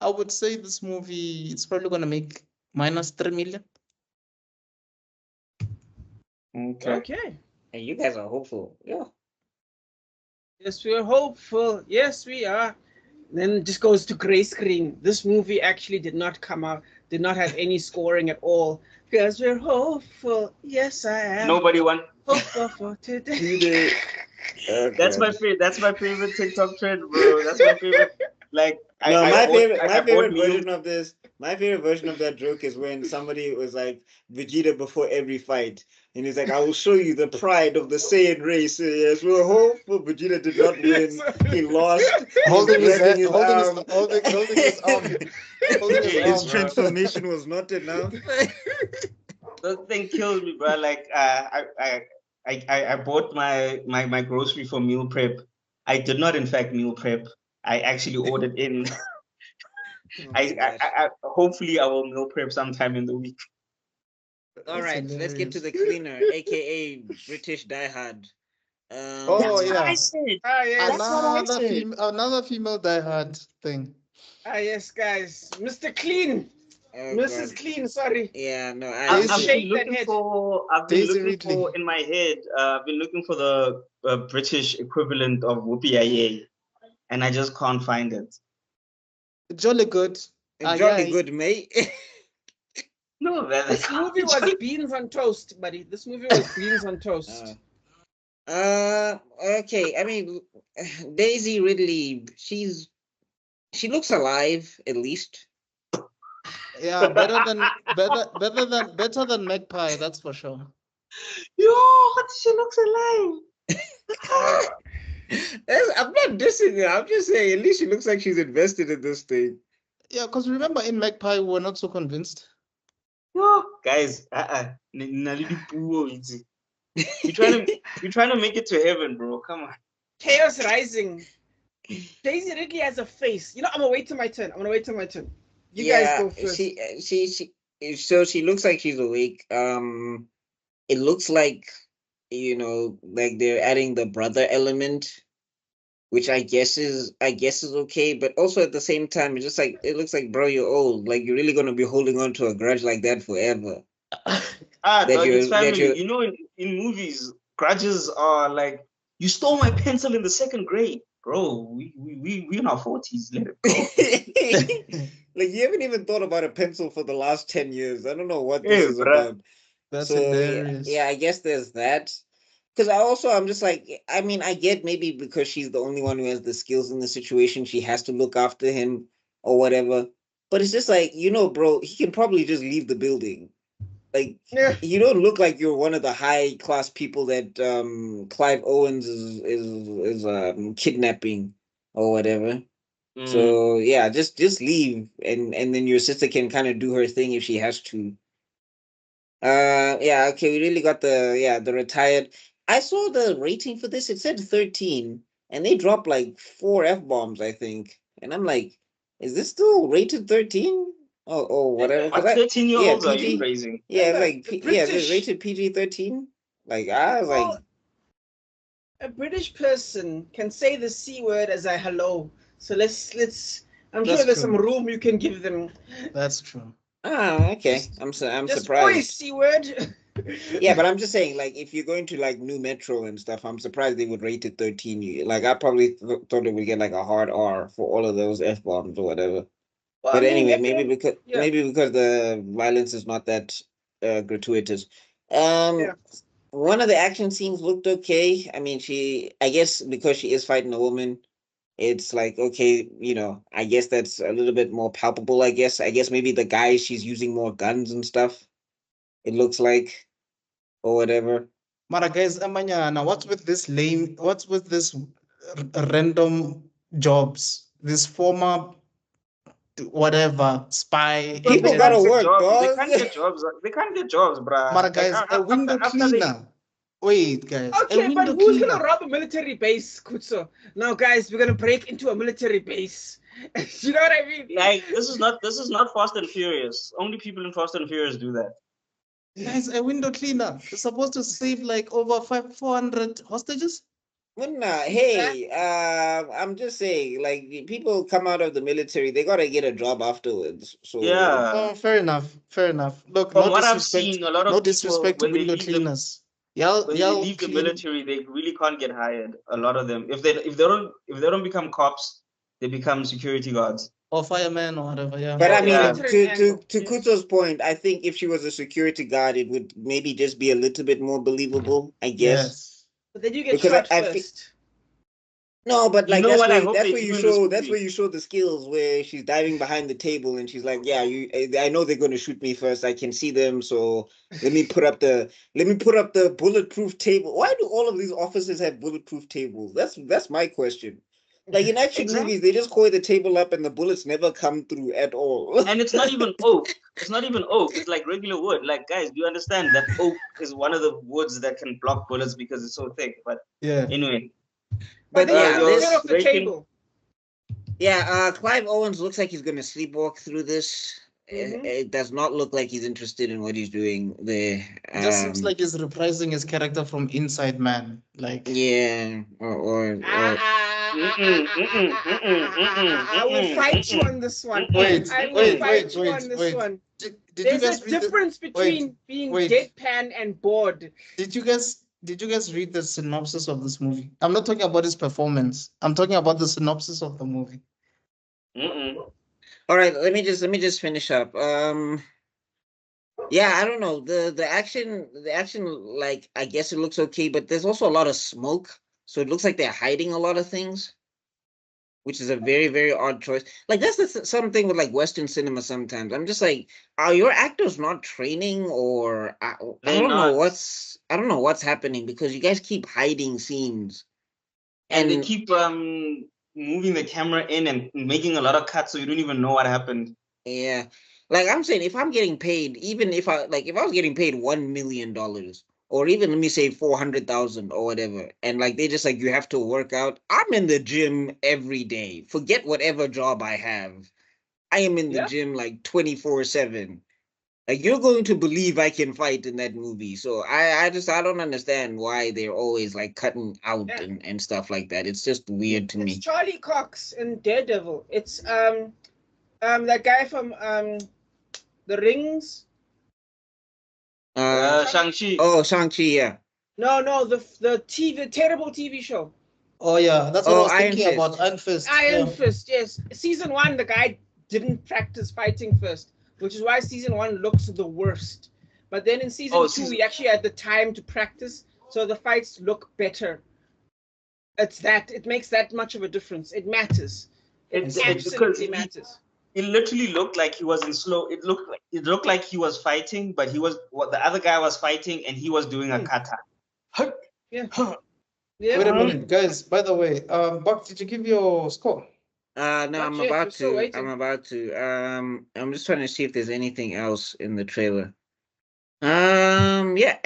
I would say this movie it's probably gonna make -3 million. Okay. And you guys are hopeful. Yeah. Yes, we are hopeful. Yes, we are. Then it just goes to gray screen. This movie actually did not have any scoring at all. Because we're hopeful. Yes, I am. Nobody won. Hopeful for today. That's my favorite TikTok trend, bro. That's my favorite. Like my favorite version of this. My favorite version of that joke is when somebody was like Vegeta before every fight, and he's like, "I will show you the pride of the Saiyan race." Yes, we're hopeful. Vegeta did not win; he lost. Holding his arm. His transformation was not enough. The thing kills me, bro. Like I bought my grocery for meal prep. I did not, in fact, meal prep. I actually ordered in. I hopefully I will meal prep sometime in the week. All right, let's get to the cleaner, aka British Die Hard. That's what I said. Another female Die Hard thing. Yes, guys. Mr. Clean. Mrs. Clean, sorry. Yeah, no. I've been looking for in my head. I've been looking for the British equivalent of Whoopi Aye, and I just can't find it. Jolly good. Jolly good, mate. No, man. This movie was beans on toast, buddy. This movie was beans on toast. Okay. I mean, Daisy Ridley, she looks alive at least. Yeah, better than Magpie, that's for sure. Yo, what? She looks alive. I'm not dissing her. I'm just saying, at least she looks like she's invested in this thing. Yeah, because remember in Magpie, we were not so convinced. Yo, guys, you're trying to make it to heaven, bro. Come on. Chaos Rising. Daisy Ridley has a face. You know, I'm gonna wait till my turn. You guys go first. So she looks like she's awake. It looks like, like they're adding the brother element, which I guess is okay, but also at the same time, it's just like, it looks like, bro, you're old. Like, you're really gonna be holding on to a grudge like that forever. Dog, it's family. You know, in movies, grudges are like, you stole my pencil in the second grade, bro. We in our 40s. Let it go. Like, you haven't even thought about a pencil for the last 10 years. I don't know what this is about. That's hilarious. Yeah, I guess there's that. Because I'm just like, I mean, I get maybe because she's the only one who has the skills in the situation, she has to look after him or whatever. But it's just like, bro, he can probably just leave the building. Like, you don't look like you're one of the high class people that Clive Owens is kidnapping or whatever. So yeah, just leave, and then your sister can kind of do her thing if she has to. Yeah, okay, we really got the retired. I saw the rating for this. It said 13, and they dropped like 4 F-bombs, I think. And I'm like, is this still rated 13? Or whatever. What 13-year-olds are you raising? Yeah, like they're rated PG-13. Like, I was like, a British person can say the C word as a hello. So let's. I'm sure there's some room you can give them. That's true. Oh, okay. I'm surprised. Always C word. Yeah, but I'm just saying, like, if you're going to like New Metro and stuff, I'm surprised they would rate it 13. Like, I probably thought it would get like a hard R for all of those F-bombs or whatever. Well, but anyway, maybe because the violence is not that gratuitous. One of the action scenes looked okay. I mean, I guess because she is fighting a woman, it's like, okay, I guess that's a little bit more palpable, I guess. I guess maybe the guy, she's using more guns and stuff, it looks like, or whatever. Mara guys, Amanyana, what's with this random jobs? This former whatever spy. People gotta work, dog. They can't get jobs. They can't get jobs, bruh. Mara guys, a window cleaner. Wait, guys. Okay, but who's gonna rob a military base, Kutso? Now, guys, we're gonna break into a military base. You know what I mean? Like, this is not Fast and Furious. Only people in Fast and Furious do that. Guys, a window cleaner is supposed to save like over 400 hostages. Well, nah, hey, I'm just saying, like, people come out of the military, they gotta get a job afterwards. So yeah, fair enough. Look, from what I've seen, a lot of disrespect to window cleaners. When they leave the military, they really can't get hired. A lot of them, if they don't become cops, they become security guards or firemen or whatever. Yeah. But I mean, to Kuto's point, I think if she was a security guard, it would maybe just be a little bit more believable, I guess. Yes. But then you get shot first. No, but like that's where you show the skills, where she's diving behind the table and she's like, yeah, I know they're gonna shoot me first. I can see them, so let me put up the bulletproof table. Why do all of these officers have bulletproof tables? That's my question. Like in action movies, they just coil the table up and the bullets never come through at all. And it's not even oak. It's not even oak. It's like regular wood. Like, guys, do you understand that oak is one of the woods that can block bullets because it's so thick? But yeah, anyway. But off the table. Yeah, Clive Owens looks like he's going to sleepwalk through this. It does not look like he's interested in what he's doing there. It just seems like he's reprising his character from Inside Man. Like, yeah, I will fight you on this one. Wait. There's a difference between being deadpan and bored. Did you guys read the synopsis of this movie? I'm not talking about his performance. I'm talking about the synopsis of the movie. All right, let me just finish up. Yeah, I don't know. The action, like, I guess it looks okay, but there's also a lot of smoke, so it looks like they're hiding a lot of things, which is a very, very odd choice. Like, that's something with like Western cinema sometimes. I'm just like, are your actors not training, or I don't know what's happening, because you guys keep hiding scenes. And they keep moving the camera in and making a lot of cuts, so you don't even know what happened. Yeah. Like, I'm saying, if I'm getting paid, even if I was getting paid $1 million, or even, let me say, 400,000 or whatever, and like they just like, you have to work out. I'm in the gym every day. Forget whatever job I have. I am in the gym like 24/7. Like, you're going to believe I can fight in that movie. So I don't understand why they're always like cutting out and stuff like that. It's just weird to me. It's Charlie Cox in Daredevil. It's that guy from The Rings. Shang-Chi. Oh, Shang-Chi, yeah. No, the terrible TV show. Oh yeah, that's what I was thinking about. Iron Fist. Iron Fist, yes. Season 1, the guy didn't practice fighting first, which is why season 1 looks the worst. But then in season 2, he actually had the time to practice, so the fights look better. It makes that much of a difference. It matters. It absolutely matters. It literally looked like he was in slow. It looked like he was fighting, but the other guy was fighting and he was doing a kata. Yeah. Wait a minute, guys. By the way, Buck, did you give your score? No, I'm about to. I'm just trying to see if there's anything else in the trailer. Yeah,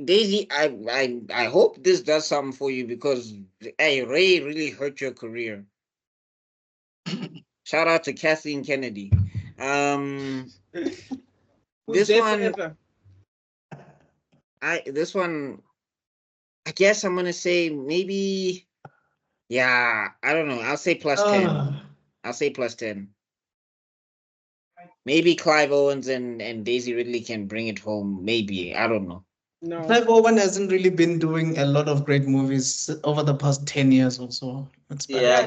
Daisy, I hope this does something for you, because Ray really hurt your career. Shout out to Kathleen Kennedy. This one, I guess I'm gonna say maybe, yeah, I don't know. I'll say +10. I'll say +10. Maybe Clive Owens and Daisy Ridley can bring it home. Maybe, I don't know. No. Clive Owen hasn't really been doing a lot of great movies over the past 10 years or so.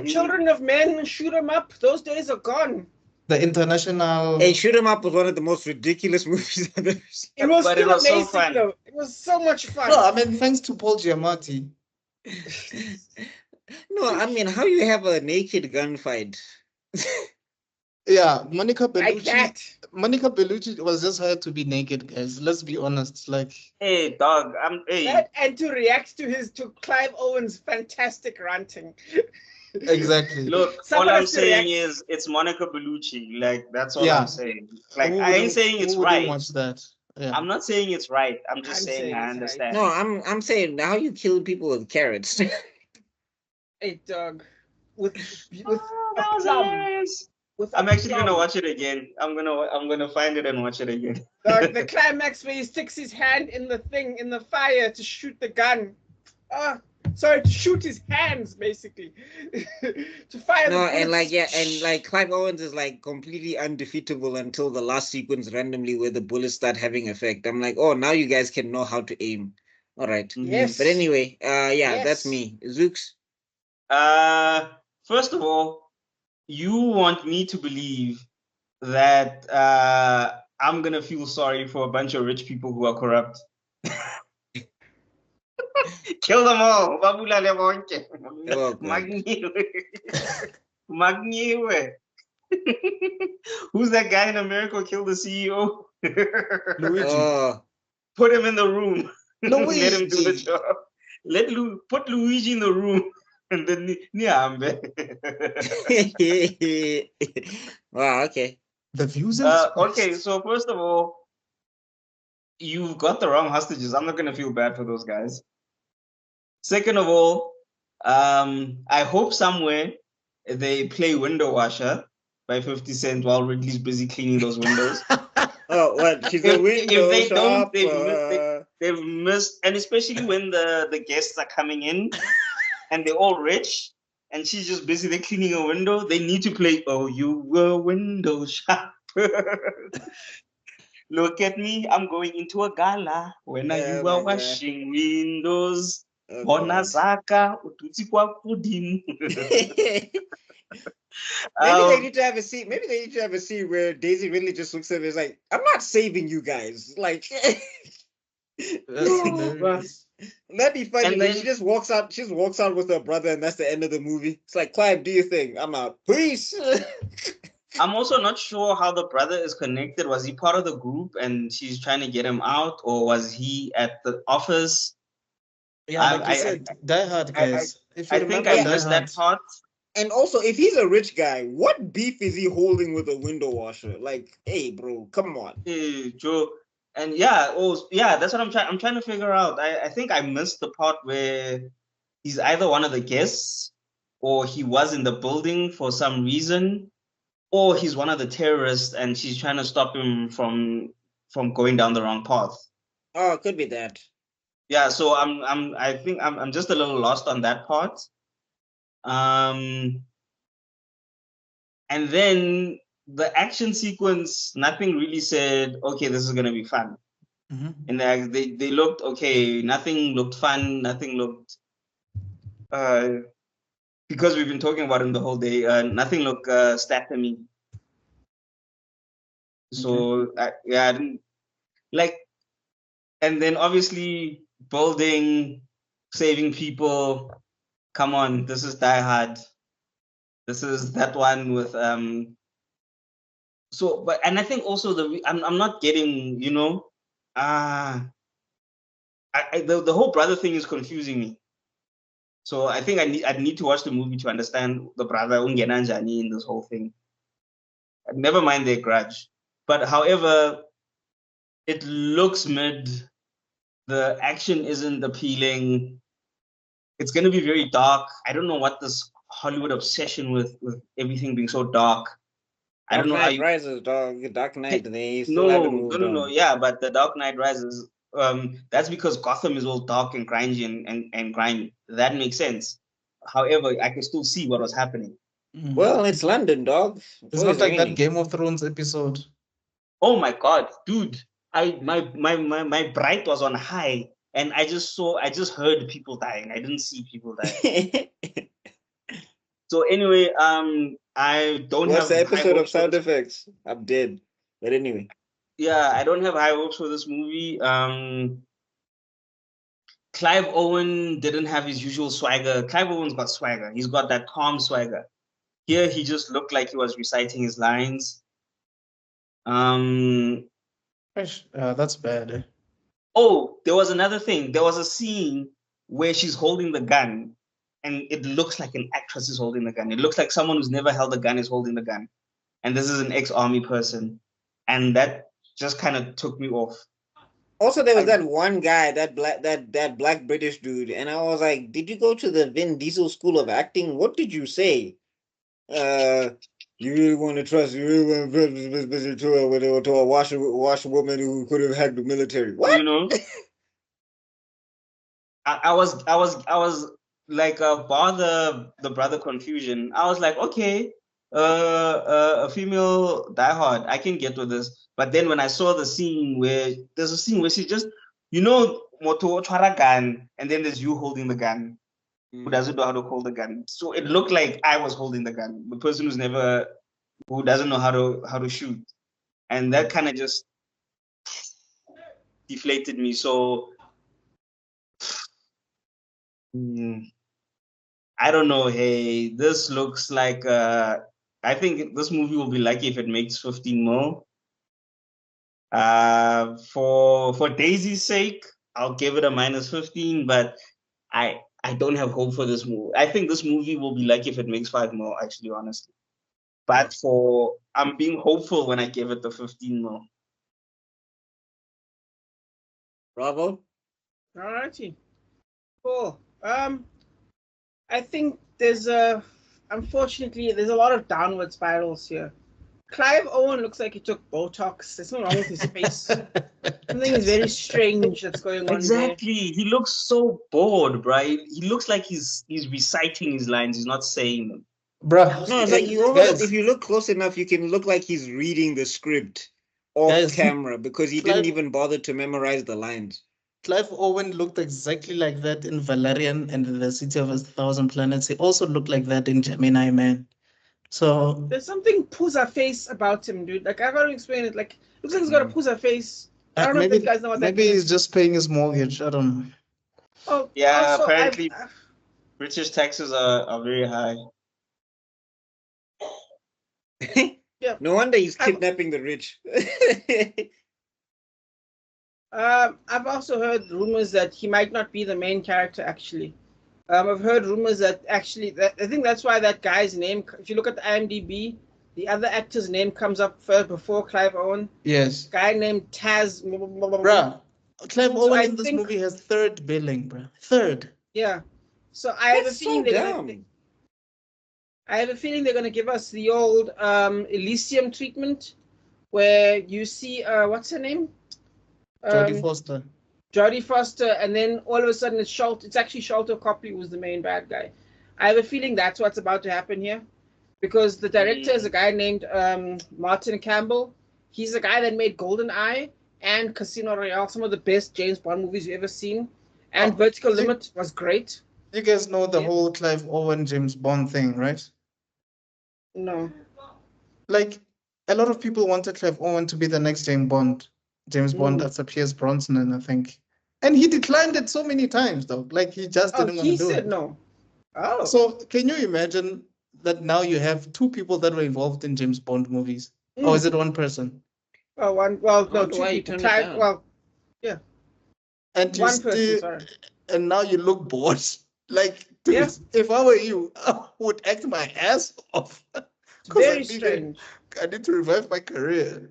Children of Men, Shoot 'em Up. Those days are gone. The International. Hey, Shoot 'em Up was one of the most ridiculous movies I've ever seen. It was still amazing, so fun. Though. It was so much fun. No, I mean, thanks to Paul Giamatti. No, I mean, how you have a naked gunfight? Yeah, Monica Bellucci. Like that. Monica Bellucci was just hired to be naked, guys. Let's be honest. Like, hey, dog, and to react to Clive Owen's fantastic ranting. Exactly. Look, all I'm saying is it's Monica Bellucci. Like, that's all I'm saying. Like, I ain't saying it's right. Watch that. Yeah. I'm not saying it's right. I'm just saying I understand. No, I'm saying how you kill people with carrots. Hey, dog. With I'm actually gonna watch it again. I'm gonna find it and watch it again. The climax where he sticks his hand in the fire to shoot the gun. To shoot his hands, basically. To fire the bullets. and Clive Owens is like completely undefeatable until the last sequence randomly where the bullets start having effect. I'm like, oh, now you guys can know how to aim. All right. Yes. But anyway, that's me. Zooks. First of all, you want me to believe that I'm gonna feel sorry for a bunch of rich people who are corrupt. Kill them all. Magniwe. Who's that guy in America who killed the CEO? Luigi. Put him in the room. Luigi. Let him do the job. Put Luigi in the room. And then Wow, okay. The views okay, so first of all, you've got the wrong hostages. I'm not gonna feel bad for those guys. Second of all, I hope somewhere they play Window Washer by 50 Cent while Ridley's busy cleaning those windows. Oh, what? She's a window if they shop, don't, they've missed, and especially when the guests are coming in and they're all rich and she's just busy there cleaning a window, they need to play Oh You Were Window Shop. Look at me, I'm going into a gala when you were washing windows. Yeah, Maybe they need to have a scene. Maybe they need to have a scene where Daisy really just looks at him and is like, "I'm not saving you guys." Like, That's hilarious. that'd be funny. And Like then- she just walks out. She just walks out with her brother, and that's the end of the movie. It's like, Clive, do your thing. I'm out. Peace. I'm also not sure how the brother is connected. Was he part of the group and she's trying to get him out, or was he at the office? Yeah, like you said, Die Hard, guys. If you I think remember I Die missed Hard, that part. And also, if he's a rich guy, what beef is he holding with a window washer? Like, hey, bro, come on. Joe. And yeah, that's what I'm trying. I'm trying to figure out. I think I missed the part where he's either one of the guests, or he was in the building for some reason, or he's one of the terrorists and she's trying to stop him from going down the wrong path. Oh, it could be that. Yeah, so I think I'm just a little lost on that part. And then the action sequence, nothing really said, okay, this is gonna be fun. And they looked okay, nothing looked fun, nothing looked because we've been talking about him the whole day, nothing looked Statham-y. So I didn't like, and then obviously building, saving people. Come on, this is Die Hard. This is that one with So, but and I think also I'm not getting, you know, the whole brother thing is confusing me. So I think I need to watch the movie to understand the brother Ungena Njani in this whole thing. Never mind their grudge, but however, it looks mid. The action isn't appealing. It's going to be very dark. I don't know what this Hollywood obsession with everything being so dark. I don't know how Dark Knight Rises, dog. Dark Knight. They still no, haven't moved no. on. Yeah, but the Dark Knight Rises. That's because Gotham is all dark and grungy and grimy. That makes sense. However, I can still see what was happening. Well, it's London, dog. It's not like that Game of Thrones episode. Oh my god, dude! My bright was on high, and I just heard people dying. I didn't see people dying. So anyway, I don't have. What's the episode of sound effects? I'm dead. But anyway. Yeah, I don't have high hopes for this movie. Clive Owen didn't have his usual swagger. Clive Owen's got swagger. He's got that calm swagger. Here, he just looked like he was reciting his lines. That's bad. Oh, there was another thing. There was a scene where she's holding the gun, and it looks like an actress is holding the gun. It looks like someone who's never held a gun is holding the gun. And this is an ex-army person. And that just kind of took me off. Also, there was that one guy, that black British dude, and I was like, "Did you go to the Vin Diesel School of Acting? What did you say? You really want to trust? You really want to to a washerwoman who could have hacked the military? What? You know, I was like bar the brother confusion. I was like, okay, a female diehard, I can get with this. But then when I saw the scene where she just, you know, moto chara gun, and then there's you holding the gun, who doesn't know how to hold the gun. So it looked like I was holding the gun, the person who doesn't know how to shoot, and that kind of just deflated me. So I don't know. Hey, this looks like I think this movie will be lucky if it makes 15 more. For Daisy's sake, I'll give it a -15, but I don't have hope for this movie. I think this movie will be lucky if it makes 5 more, actually, honestly. But I'm being hopeful when I give it the 15 more. Bravo. Alrighty. Cool. I think unfortunately, there's a lot of downward spirals here. Clive Owen looks like he took Botox. There's something wrong with his face. Something is very strange that's going on. Exactly. He looks so bored, right? He looks like he's reciting his lines. He's not saying them. Bruh. No, it's like if you look close enough, you can look like he's reading the script off camera because he didn't even bother to memorize the lines. Clive Owen looked exactly like that in Valerian and the City of a Thousand Planets. He also looked like that in Gemini Man. So there's something Pooza face about him, dude. Like I can't explain it. Like looks like he's got a Pooza face. I don't know if you guys know what that maybe means. he's just paying his mortgage. I don't know. Oh Yeah, also, apparently British taxes are very high. Yeah. No wonder he's kidnapping the rich. I've also heard rumors that he might not be the main character actually. I've heard rumors that actually I think that's why that guy's name, if you look at the IMDb, the other actor's name comes up first before Clive Owen. Yes. Guy named Taz. Bruh, Clive Owen in this movie has third billing, bruh. Third. Yeah. So I have a feeling they're gonna give us the old Elysium treatment, where you see what's her name? Jodie Foster. Jodie Foster, and then all of a sudden it's Sholto. It's actually Sholto Copley who's the main bad guy. I have a feeling that's what's about to happen here, because the director is a guy named Martin Campbell. He's the guy that made GoldenEye and Casino Royale, some of the best James Bond movies you've ever seen. And Vertical Limit was great. You guys know the whole Clive Owen James Bond thing, right? No. Like, a lot of people wanted Clive Owen to be the next James Bond after Pierce Brosnan, I think. And he declined it so many times, though. Like, he just didn't want to do it. He said no. Oh. So, can you imagine that now you have two people that were involved in James Bond movies? Or is it one person? Oh, one. Well, no, two people. Well, yeah. And one person, sorry. And now you look bored. Like, dude, if I were you, I would act my ass off. Very strange. I need to revive my career.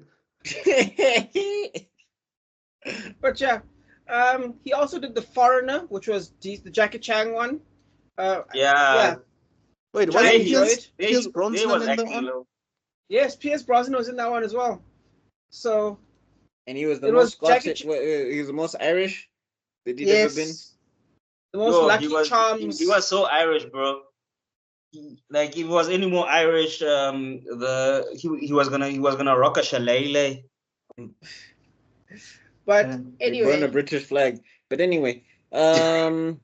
But yeah, he also did The Foreigner, which was the Jackie Chan one. Yeah. Wait, was Pierce Brosnan in that one? Yes, Pierce Brosnan was in that one as well. So. And he was the most Scottish. He was the most Irish that he'd ever been. The most Lucky Charms. He was so Irish, bro. Like, if he was any more Irish, he was gonna rock a shillelagh. But anyway, burn a British flag. But anyway, he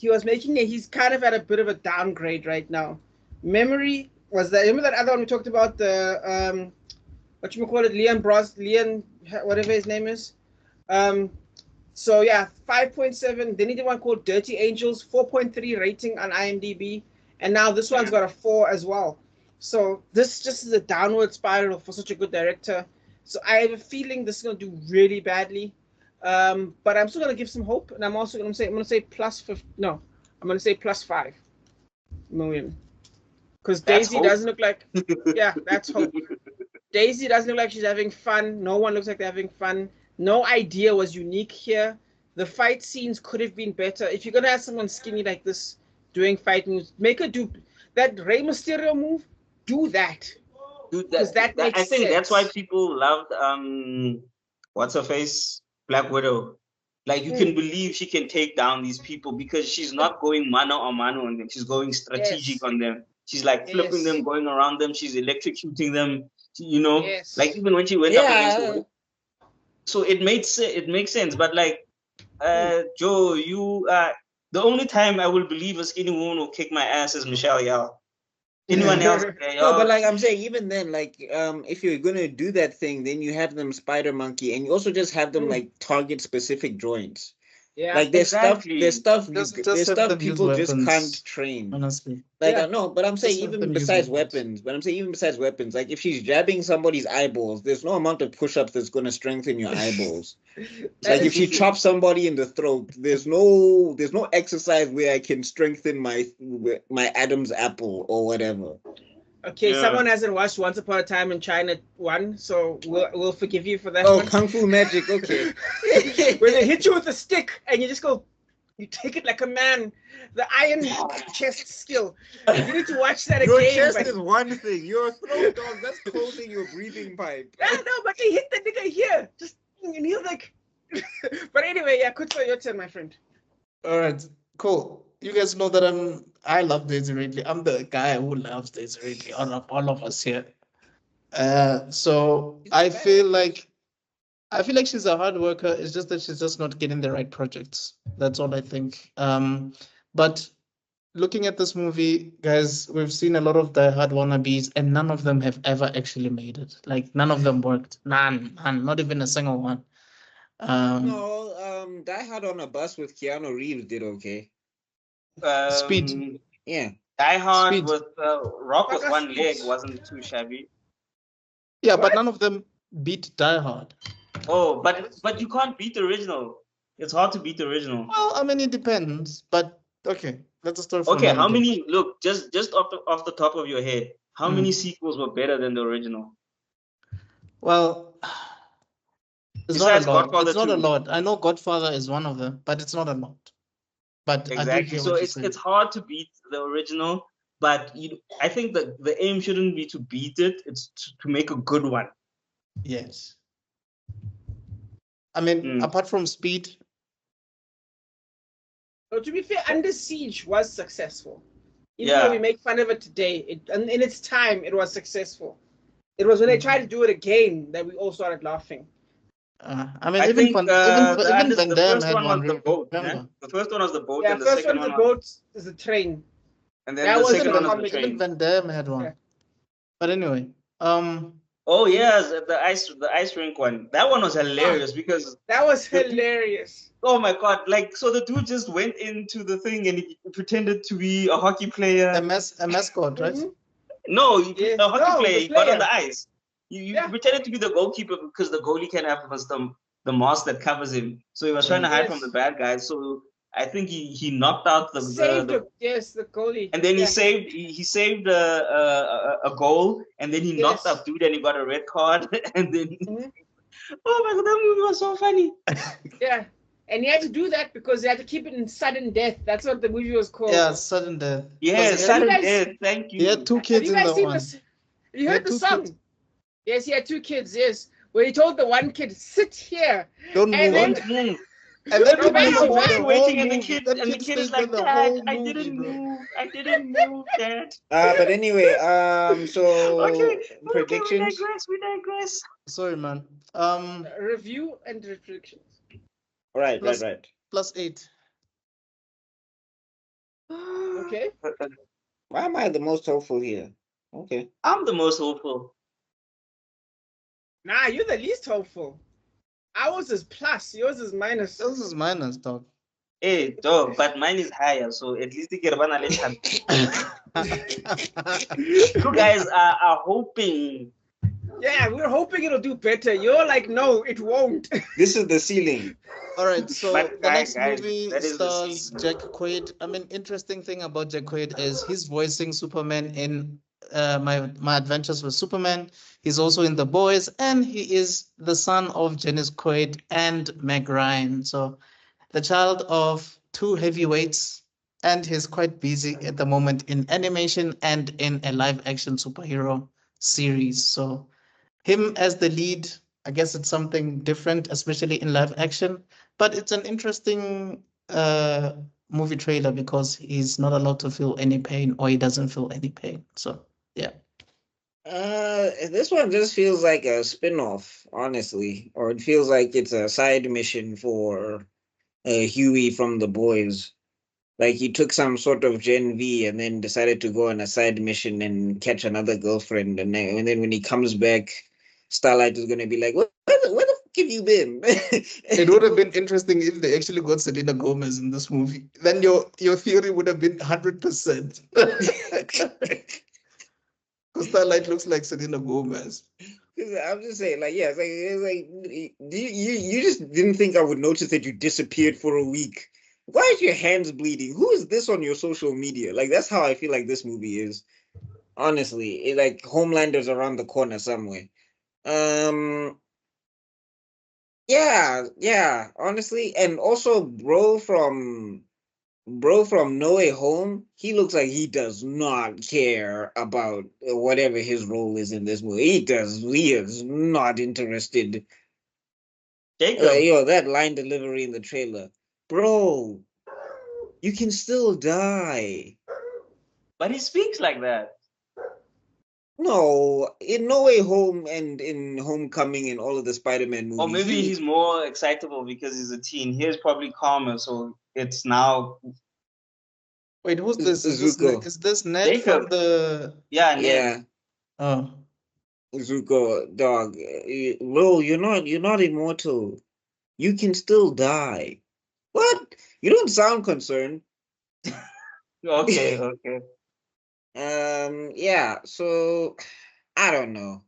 was making he's kind of at a bit of a downgrade right now. Memory was that. Remember that other one we talked about, the Leon, whatever his name is. So yeah, 5.7. Then he did one called Dirty Angels, 4.3 rating on IMDb, and now this one's got a 4 as well. So this just is a downward spiral for such a good director. So I have a feeling this is going to do really badly. But I'm still going to give some hope, and I'm also going to say plus 5 million. Because Daisy doesn't look like, that's hope. Daisy doesn't look like she's having fun. No one looks like they're having fun. No idea was unique here. The fight scenes could have been better. If you're going to have someone skinny like this doing fight moves, make her do that Rey Mysterio move. Do that. That makes I think sense. That's why people loved what's her face? Black Widow. Like, you can believe she can take down these people because she's not going mano a mano on them. She's going strategic on them. She's like flipping them, going around them. She's electrocuting them. Like, even when she went up against the. So it makes sense. But like, Joe, you the only time I will believe a skinny woman will kick my ass is Michelle Yeoh. Anyone else? No, but like I'm saying, even then, like if you're gonna do that thing, then you have them spider monkey, and you also just have them like target specific joints. Yeah, like there's stuff people just can't train. Honestly, like no, but I'm saying even besides weapons. But I'm saying even besides weapons, like if she's jabbing somebody's eyeballs, there's no amount of push-ups that's gonna strengthen your eyeballs. Like if she chops somebody in the throat, there's no exercise where I can strengthen my Adam's apple or whatever. Okay, someone hasn't watched Once Upon a Time in China 1, so we'll forgive you for that. Oh, Kung Fu Magic, okay. Where they hit you with a stick and you just go, you take it like a man. The iron chest skill. You need to watch that your again. Your chest is one thing. Your throat, dog, that's closing your breathing pipe. Yeah, no, but they hit the nigga here. Just, and he's like... But anyway, Kutso, your turn, my friend. All right, cool. You guys know that I love Daisy Ridley. I'm the guy who loves Daisy Ridley. All of us here. So I feel like she's a hard worker. It's just that she's just not getting the right projects. That's all I think. But looking at this movie, guys, we've seen a lot of Die Hard wannabes, and none of them have ever actually made it. Like none of them worked. None, not even a single one. No, Die Hard on a Bus with Keanu Reeves did okay. Speed. Yeah. Die Hard Speed. with Rock with one Speed. leg wasn't too shabby. Yeah, What? but none of them beat Die Hard. Oh, but you can't beat the original. It's hard to beat the original. Well, I mean, it depends. But okay, let's start from Okay, how another day. many? Look, just off the top of your head, how many sequels were better than the original? Well, it's Besides not a lot. Godfather It's not a 2. lot. I know Godfather is one of them, but it's not a lot. But I do Exactly. hear So what you're it's saying. hard to beat the original, but I think that the aim shouldn't be to beat it. It's to make a good one. Yes. I mean, apart from Speed. So to be fair, Under Siege was successful. Even though we make fun of it today, and in its time, it was successful. It was when they tried to do it again that we all started laughing. I mean, I even think Van the Damme first had one was one. the boat. Remember? The first one was the boat, Yeah, and the first second one's one the boat is the train. and then That the wasn't second a one was the comedy. train. Even Van Damme had one. Yeah. But anyway, Oh yeah, the ice rink one. That one was hilarious because that was hilarious. Oh my god! Like, so the dude just went into the thing and he pretended to be a hockey player. a mascot, right? No, a hockey player. He got on the ice. You pretended to be the goalkeeper because the goalie can have the mask that covers him. So he was trying to hide from the bad guys. So I think he knocked out the goalie. And then he saved a goal, and then he knocked out dude, and he got a red card. And then oh my god, that movie was so funny. Yeah. And he had to do that because they had to keep it in sudden death. That's what the movie was called. Yeah, sudden death. Yeah, sudden death. Thank you. He had two kids in the one. You heard the song? Kids. Yes, he had two kids. Yes, where he told the one kid, "Sit here, don't move." And then the waiting, and the kid is like, "Dad, I didn't move, Dad." But anyway, so predictions. We digress. Sorry, man. Review and predictions. Right. +8. Okay. Why am I the most hopeful here? Okay. I'm the most hopeful. Nah, you're the least hopeful. Ours is plus, yours is minus. Yours is minus, dog. Hey, dog, but mine is higher, so at least you get one. You guys are hoping. Yeah, we're hoping it'll do better. You're like, no, it won't. This is the ceiling. All right, so the next movie stars Jack Quaid. I mean, interesting thing about Jack Quaid is he's voicing Superman in my Adventures with Superman. He's also in The Boys, and he is the son of Janice Quaid and Meg Ryan. So the child of two heavyweights, and he's quite busy at the moment in animation and in a live-action superhero series. So him as the lead, I guess it's something different, especially in live action. But it's an interesting movie trailer because he's not allowed to feel any pain, or he doesn't feel any pain. So yeah. This one just feels like a spin-off, honestly, or it feels like it's a side mission for Huey from The Boys. Like he took some sort of Gen V and then decided to go on a side mission and catch another girlfriend, and then when he comes back, Starlight is gonna be like, where the fuck have you been? It would have been interesting if they actually got Selena Gomez in this movie. Then your theory would have been 100%. Because Starlight looks like Selena Gomez. I'm just saying, like, yeah, it's like you just didn't think I would notice that you disappeared for a week. Why is your hands bleeding? Who is this on your social media? Like, that's how I feel like this movie is. Honestly, like Homelander's around the corner somewhere. Yeah, honestly, and also bro from No Way Home, he looks like he does not care about whatever his role is in this movie. He is not interested. That line delivery in the trailer, bro, you can still die. But he speaks like that. No, in No Way Home and in Homecoming and all of the Spider-Man movies. Or maybe he's more excitable because he's a teen. Here's probably calmer, so it's now Wait, who's this? Zuko. Is this Ned Jacob. from the? Yeah, Ned. Yeah, Oh, Zuko, dog. Bro, you're not immortal. You can still die. What? You don't sound concerned. Okay, okay. Yeah, so I don't know.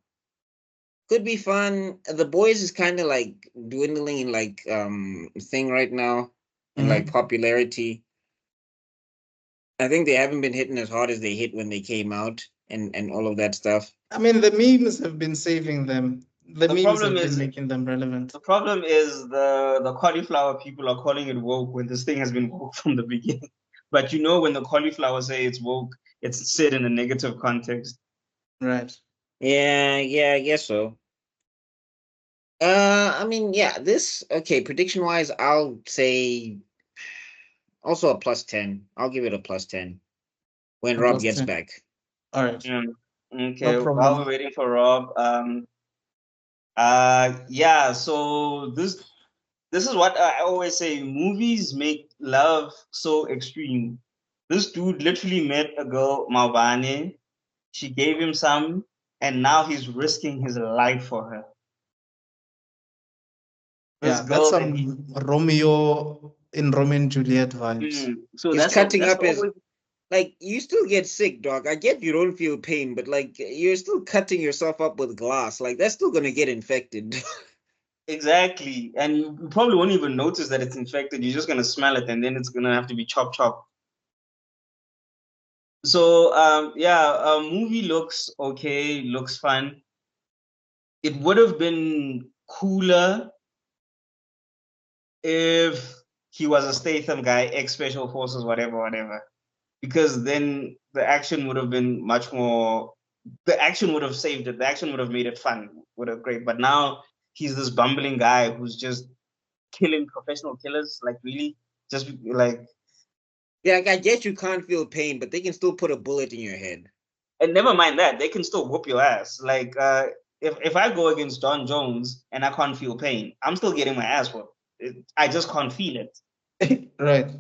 Could be fun. The boys is kind of like dwindling in like thing right now in like popularity. I think they haven't been hitting as hard as they hit when they came out and all of that stuff. I mean, the memes have been saving them. The memes problem have been is- making them relevant. The problem is the cauliflower people are calling it woke when this thing has been woke from the beginning. But you know, when the cauliflower say it's woke, it's said in a negative context. Right. Yeah, I guess so. I mean, yeah, this okay, prediction wise, I'll say also a +10. I'll give it a +10 when A Rob gets +10. back. All right. Okay, No problem. while we're waiting for Rob, yeah, so this is what I always say, movies make love so extreme. This dude literally met a girl, Malvane. She gave him some, and now he's risking his life for her. This Yeah, that's girl some Romeo in Romeo and Juliet vibes. So He's that's cutting that's up his always, like you still get sick, dog. I get you don't feel pain, but like you're still cutting yourself up with glass. Like that's still gonna get infected. exactly, and you probably won't even notice that it's infected. You're just gonna smell it, and then it's gonna have to be chop. So yeah, movie looks okay, looks fun. It would have been cooler if he was a Statham guy, ex Special Forces, whatever. Because then the action would have been much more. The action would have saved it. The action would have made it fun. Would have great. But now he's this bumbling guy who's just killing professional killers. Like really, just like. Yeah, I get you can't feel pain, but they can still put a bullet in your head. And never mind that, they can still whoop your ass. Like if I go against John Jones and I can't feel pain, I'm still getting my ass whooped. I just can't feel it. Right.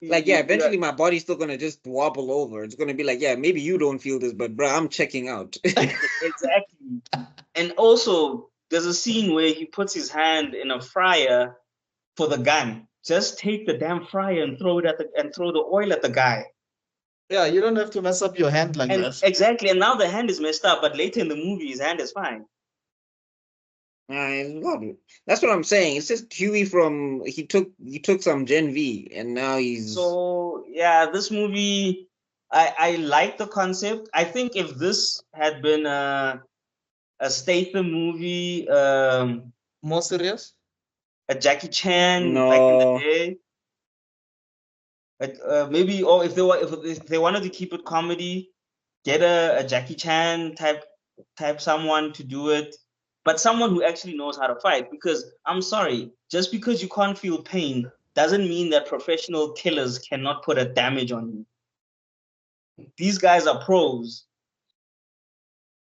Like, yeah, eventually my body's still gonna just wobble over. It's gonna be like, yeah, maybe you don't feel this, but bro, I'm checking out. Exactly. And also, there's a scene where he puts his hand in a fryer for the gun. Just take the damn fryer and throw it and throw the oil at the guy. Yeah, you don't have to mess up your hand like that. Exactly. And now the hand is messed up, but later in the movie, his hand is fine. That's what I'm saying. It's just Huey from he took some Gen V and now he's So yeah, this movie I like the concept. I think if this had been a Statham movie, More serious? a Jackie Chan back in no. the day, maybe, or if they wanted to keep it comedy, get a Jackie Chan type someone to do it, but someone who actually knows how to fight. Because I'm sorry, just because you can't feel pain doesn't mean that professional killers cannot put a damage on you. These guys are pros,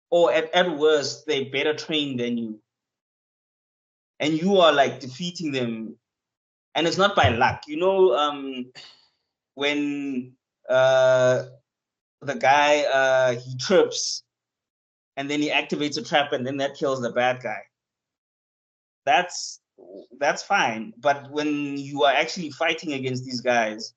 or at worst, they're better trained than you, and you are like defeating them, and it's not by luck. You know, when the guy he trips and then he activates a trap and then that kills the bad guy. That's fine. But when you are actually fighting against these guys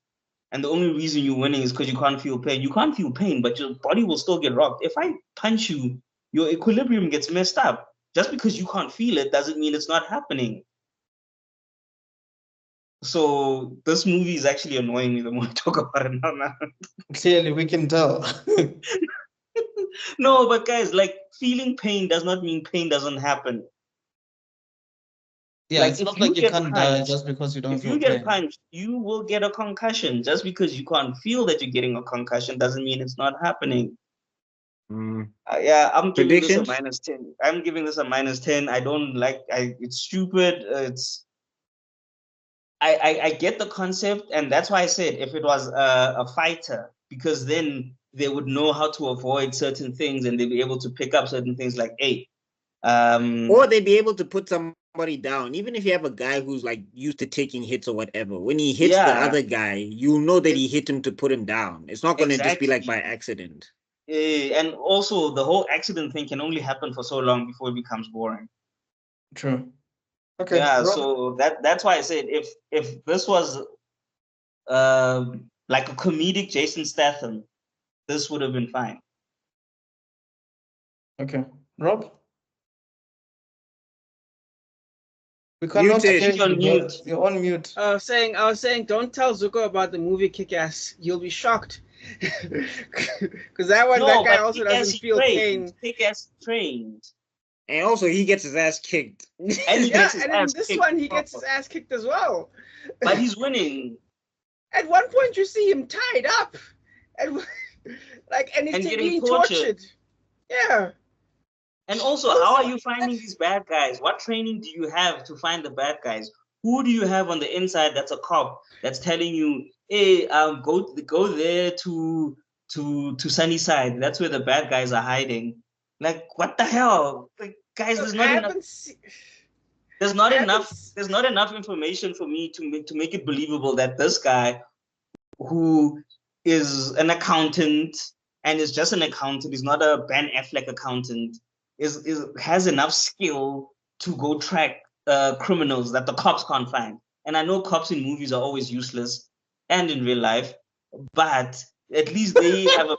and the only reason you're winning is because you can't feel pain. You can't feel pain, but your body will still get rocked. If I punch you, your equilibrium gets messed up. Just because you can't feel it doesn't mean it's not happening. So this movie is actually annoying me the more I talk about it now. Clearly, we can tell. No, but guys, like feeling pain does not mean pain doesn't happen. Yeah, like it's not like you can't die just because you don't if feel you get pain. punched, you will get a concussion. Just because you can't feel that you're getting a concussion doesn't mean it's not happening. Yeah, I'm giving this a -10. I'm giving this a -10. I don't like. It's stupid. I get the concept, and that's why I said if it was a fighter, because then they would know how to avoid certain things and they'd be able to pick up certain things like, hey, Or they'd be able to put somebody down. Even if you have a guy who's like used to taking hits or whatever, when he hits the other guy, you know that he hit him to put him down. It's not going to just be like by accident. And also, the whole accident thing can only happen for so long before it becomes boring. True. Okay. Yeah, so that's why I said if this was like a comedic Jason Statham, this would have been fine. Okay, Rob. We cannot hear you. You're on mute. I was saying, don't tell Zuko about the movie Kick-Ass. You'll be shocked. Because that guy also doesn't feel pain. Kick-Ass trained. And also, he gets his ass kicked. And he gets his and ass in this kicked. one, he gets his ass kicked as well. But he's winning. At one point, you see him tied up, and he's being tortured. Yeah. And also, how are you finding these bad guys? What training do you have to find the bad guys? Who do you have on the inside that's a cop that's telling you, hey, go there to Sunnyside. That's where the bad guys are hiding. Like, what the hell? Like, guys, there's not enough. There's not enough information for me to make it believable that this guy, who is an accountant and is just an accountant, is not a Ben Affleck accountant, has enough skill to go track criminals that the cops can't find. And I know cops in movies are always useless and in real life, but at least they have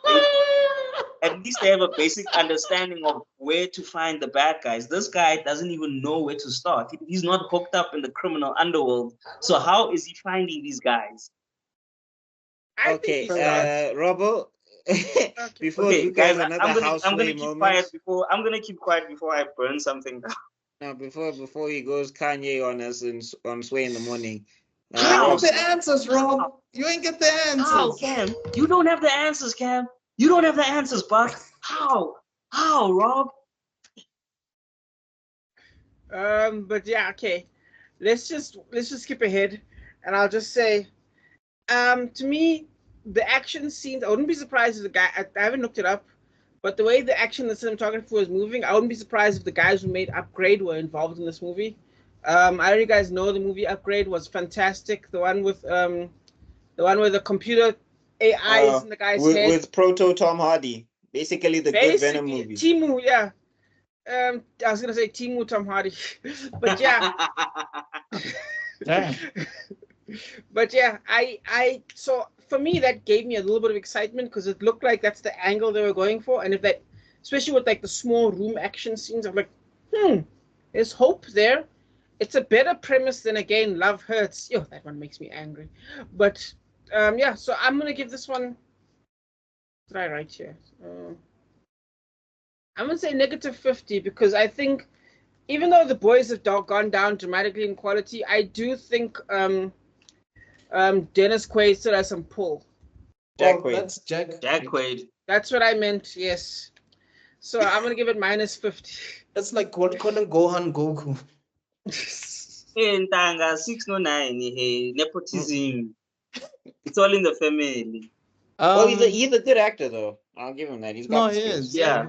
a basic understanding of where to find the bad guys. This guy doesn't even know where to start. He's not hooked up in the criminal underworld. So how is he finding these guys? Okay, Robo. Before you guys, another I'm gonna keep quiet before I burn something down. Now, before he goes Kanye on us on Sway in the Morning. You ain't get the answers, Rob. You ain't get the answers. How, Cam? You don't have the answers, Cam. You don't have the answers, Buck. How, Rob? But yeah, okay. Let's just skip ahead, and I'll just say, to me, the action scenes, I wouldn't be surprised if the guy, I haven't looked it up, but the way the action, the cinematography was moving, I wouldn't be surprised if the guys who made Upgrade were involved in this movie. I know you guys know the movie Upgrade was fantastic. The one with the one where the computer AI is in the guy's head. With Proto Tom Hardy. Basically the good Venom movie. Timu, yeah. I was gonna say Timu Tom Hardy. But yeah. Damn. But yeah, so for me that gave me a little bit of excitement because it looked like that's the angle they were going for, and if that, especially with like the small room action scenes, I'm like, there's hope there. It's a better premise than, again, Love Hurts. Yo, that one makes me angry. But yeah, so I'm gonna give this one. What did I write here? I'm gonna say -50 because I think even though the boys have gone down dramatically in quality, I do think Dennis Quaid still has some pull. Jack Quaid. That's Jack Quaid. That's what I meant, yes. So I'm going to give it -50. That's like calling Gohan Goku. Hey, Ntanga, 609, hey, nepotism. It's all in the family. Well, he's a good actor, though. I'll give him that. He's got he is. Yeah.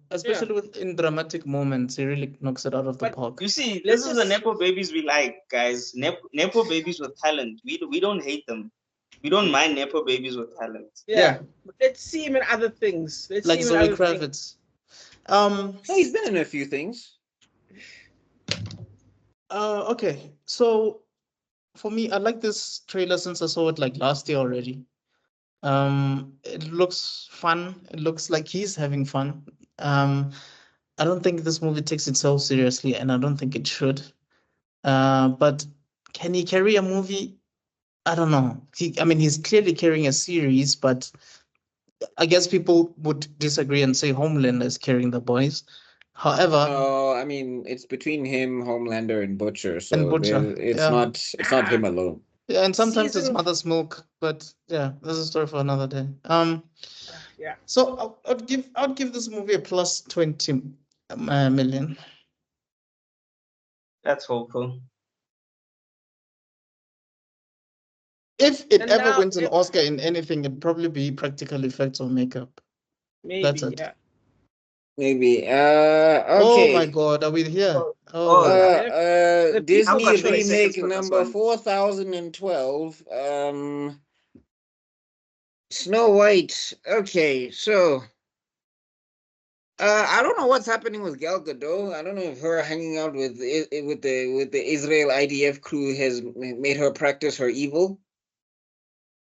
Especially in dramatic moments, he really knocks it out of the park. You see, this is the Nepo babies we like, guys. Nepo babies with talent. We don't hate them. We don't mind Nepo babies with talent. Yeah. But let's see him in other things. Like Zoe Kravitz. He's been in a few things. Okay. So for me, I like this trailer since I saw it like last year already. It looks fun. It looks like he's having fun. I don't think this movie takes itself seriously, and I don't think it should. But can he carry a movie? I don't know. He's clearly carrying a series, but I guess people would disagree and say Homelander is carrying the boys. However, it's between him, Homelander, and Butcher. So it's not him alone. Yeah, and sometimes it's Mother's Milk, but yeah, that's a story for another day. Yeah. So I'd give this movie a plus 20 million. That's hopeful. If it ever wins an Oscar in anything, it'd probably be practical effects or makeup. Maybe. That's it. Yeah. Maybe. Oh my Okay. God, are we here? Oh, Oh, The Disney people I've got choice. 20 seconds remake for this number one. 4012. Snow White. Okay, so I don't know what's happening with Gal Gadot. I don't know if her hanging out with the Israel IDF crew has made her practice her evil.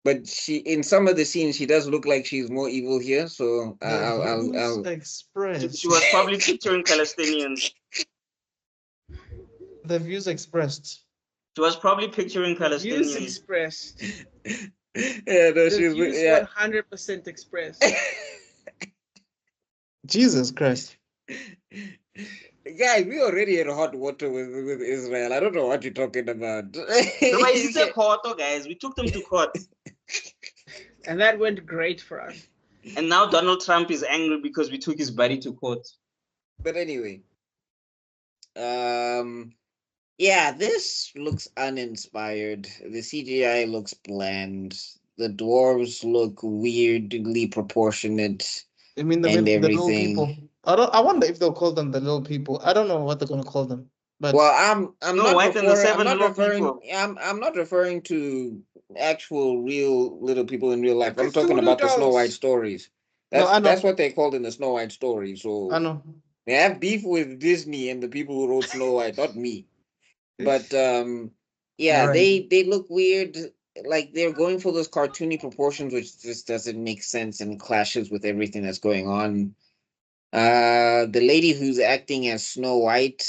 But she, in some of the scenes, she does look like she's more evil here. So the views She expressed. was probably picturing Palestinians. The views expressed. She was probably picturing Views Palestinians. expressed. Yeah, no, The she's views yeah. 100% expressed. Jesus Christ. Guys, we already had hot water with Israel. I don't know what you're talking about. No, but it's a court, guys. We took them to court. And that went great for us. And now Donald Trump is angry because we took his body to court. But anyway, yeah, this looks uninspired. The CGI looks bland. The dwarves look weirdly proportionate I mean and the little everything. people. I wonder if they'll call them the little people. I don't know what they're gonna call them. But Well, I'm Snow not White and the referring. I'm Seven not Little referring. People. I'm not referring to actual real little people in real life. I'm The talking Cthulhu about the Snow White dolls. stories. no, I That's know. what they called in the Snow White story. I So know. they have beef with Disney and the people who wrote Snow White, not me. But yeah, Right. they look weird. Like they're going for those cartoony proportions, which just doesn't make sense and clashes with everything that's going on. The lady who's acting as Snow White,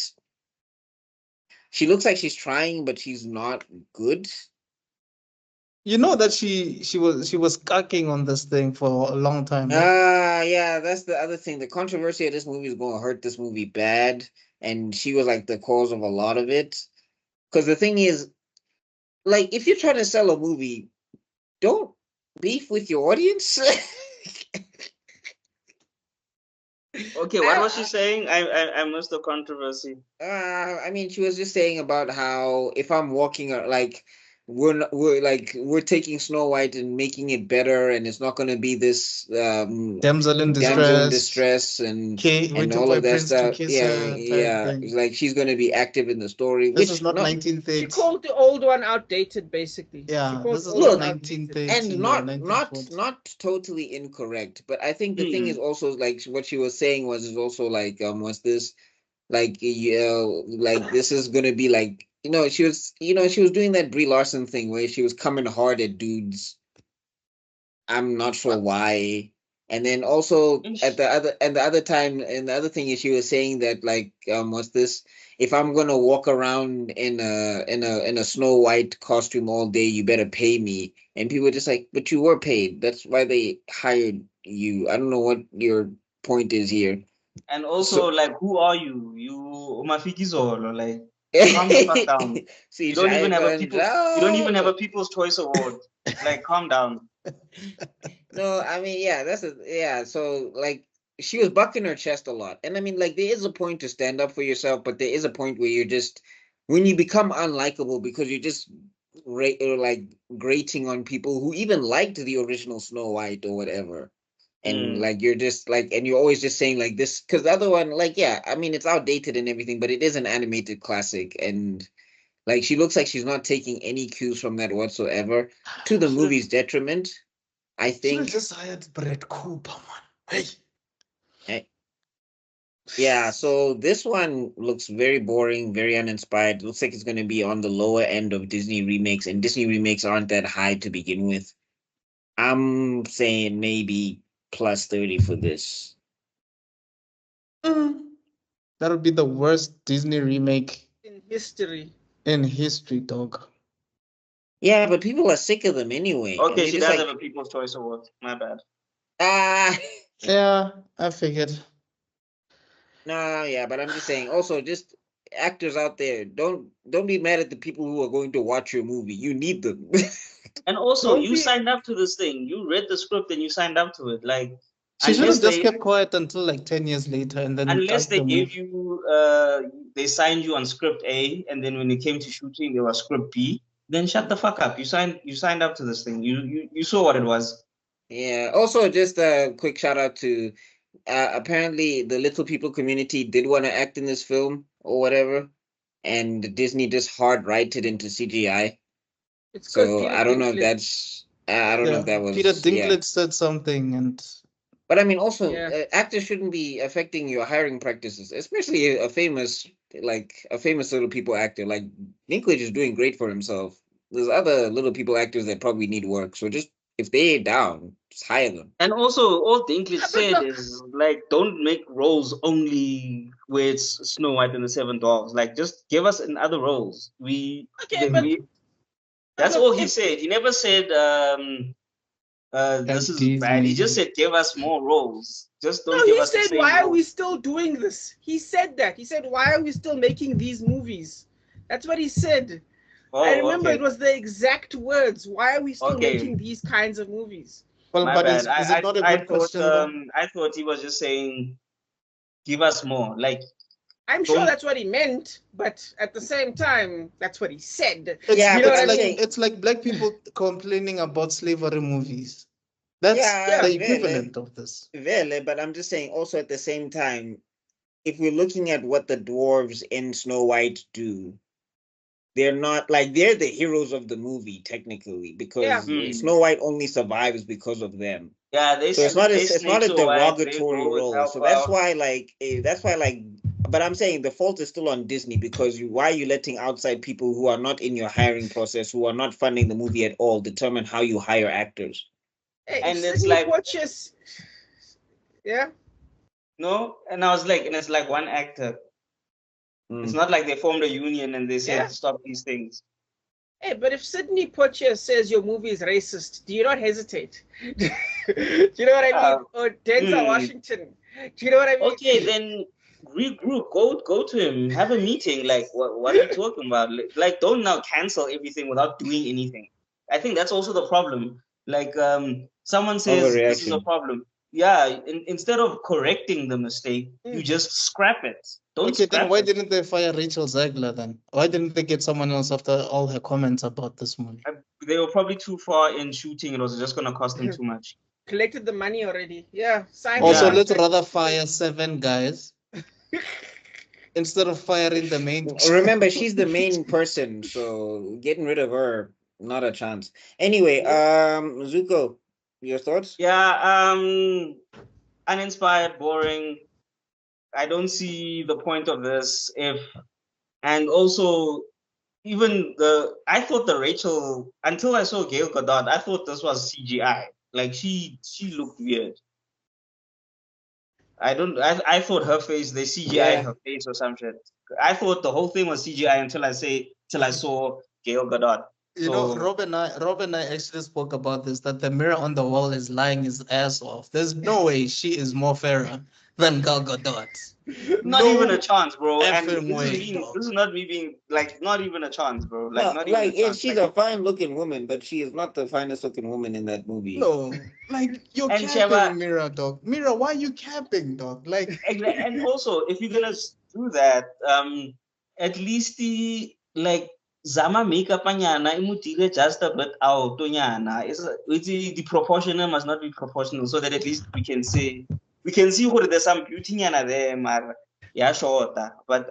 she looks like she's trying, but she's not good. You know that she was cucking on this thing for a long time, right? Yeah, that's the other thing. The controversy of this movie is going to hurt this movie bad, and she was like the cause of a lot of it. Because the thing is, like, if you're trying to sell a movie, don't beef with your audience. Okay, what was she saying? I missed the controversy. I mean, she was just saying about how if I'm walking, like we're taking Snow White and making it better, and it's not going to be this Damsel in damsel in distress. distress and We took all my of that prince to stuff. kiss Yeah, her type yeah. thing. Like she's going to be active in the story, This is which not no, She 1930. called the old one outdated, basically. She Yeah, called this the is old not one look, outdated. 1930 and or not 1940. totally incorrect, but I think the thing is also like what she was saying was is also like was this like like this is gonna be like she was doing that Brie Larson thing where she was coming hard at dudes. I'm not sure why. And then also at the other time, and the other thing is she was saying that like what's this? If I'm gonna walk around in a Snow White costume all day, you better pay me. And people were just like, but you were paid. That's why they hired you. I don't know what your point is here. And also, So like, who are you? You Umafikizolo, like, calm the fuck down. see, You don't even have a people. You don't even have a Njalo. People's Choice Award. Like, calm down. No, I mean, yeah, yeah. So like she was bucking her chest a lot. And I mean, like, there is a point to stand up for yourself, but there is a point where you're just when you become unlikable because you're just like grating on people who even liked the original Snow White or whatever. And like you're just like and you're always just saying like this because the other one, like, yeah, I mean it's outdated and everything, but it is an animated classic. And like she looks like she's not taking any cues from that whatsoever, to the movie's detriment. I Should have think. just hired Brett Cooper, man. Hey. Yeah, so this one looks very boring, very uninspired. Looks like it's going to be on the lower end of Disney remakes, and Disney remakes aren't that high to begin with. I'm saying maybe plus 30 for this. That would be the worst Disney remake In history. in history, dog. Yeah, but people are sick of them anyway. Okay, she just does like, have a People's Choice Award. My bad. Yeah, I figured. No, yeah, but I'm just saying. Also, just actors out there, don't be mad at the people who are going to watch your movie. You need them. And also, Don't you be- signed up to this thing. You read the script and you signed up to it. Like, She should unless have just they kept quiet until like 10 years later and then unless typed they the gave movie. you they signed you on script A, and then when it came to shooting, there was script B. Then shut the fuck up. You signed up to this thing. You saw what it was. Yeah. Also, just a quick shout out to apparently the little people community did want to act in this film or whatever, and Disney just hard righted into CGI. It's So Peter I don't know if Dinklage. that's I don't know if that was Peter Dinklage said something, and but I mean also actors shouldn't be affecting your hiring practices, especially a famous little people actor like Dinklage is doing great for himself. There's other little people actors that probably need work, so just if they're down, just hire them. And also, all Dinklage said is like, don't make roles only where it's Snow White and the Seven Dwarfs. Like, just give us in other roles. That's all he said. He never said this is bad. He just said give us more roles. Just don't give us the same why roles. are we still doing this? He said that. He said, why are we still making these movies? That's what he said. Oh, I remember it was the exact words. Why are we still making these kinds of movies? Well, my but bad. is it not a good question? I thought he was just saying, give us more. Like, I'm sure that's what he meant, but at the same time, that's what he said. It's like black people complaining about slavery movies. That's the equivalent of this. But I'm just saying also at the same time, if we're looking at what the dwarves in Snow White do, they're not like they're the heroes of the movie technically because Snow White only survives because of them. Yeah, so it's not a derogatory role. So that's why but I'm saying the fault is still on Disney because why are you letting outside people who are not in your hiring process, who are not funding the movie at all, determine how you hire actors? And it's like no, and I was like, and it's like one actor. It's not like they formed a union and they said stop these things. Hey, but if Sidney Poitier says your movie is racist, do you not hesitate? Do you know what I mean? Or Denzel Washington. Do you know what I mean? Okay, then regroup. Go to him. Have a meeting. Like, what are you talking about? Like, don't now cancel everything without doing anything. I think that's also the problem. Like, someone says this is a problem. Yeah, instead of correcting the mistake, you just scrap it. Then why didn't they fire Rachel Zegler then? Why didn't they get someone else after all her comments about this movie? They were probably too far in shooting. It was just going to cost them too much. Collected the money already. Yeah. Also, let's rather fire 7 guys instead of firing the main. Remember, she's the main person, so getting rid of her, not a chance. Anyway, Zuko, your thoughts? Yeah, uninspired, boring. I don't see the point of this and also even I thought the Rachel, until I saw Gail Gadot, I thought this was CGI. Like she looked weird. I thought her face, they CGI her face or some shit. I thought the whole thing was CGI until I saw Gail Gadot. You know, Rob and I actually spoke about this, that the mirror on the wall is lying his ass off. There's no way she is more fairer than Gal Gadot. Not even a chance, bro. And this is not me being like, not even a chance, bro. Like, not even a chance. She's a fine-looking woman, but she is not the finest-looking woman in that movie. No, like you're capping, Mira, dog. Mira, why are you capping, dog? Like, and also, if you're gonna do that, at least Zama makeup anyana imutile just a bit out nyana. The proportional must not be proportional, so that at least we can see where there's some beauty nyana there, mar. Yeah, sure. But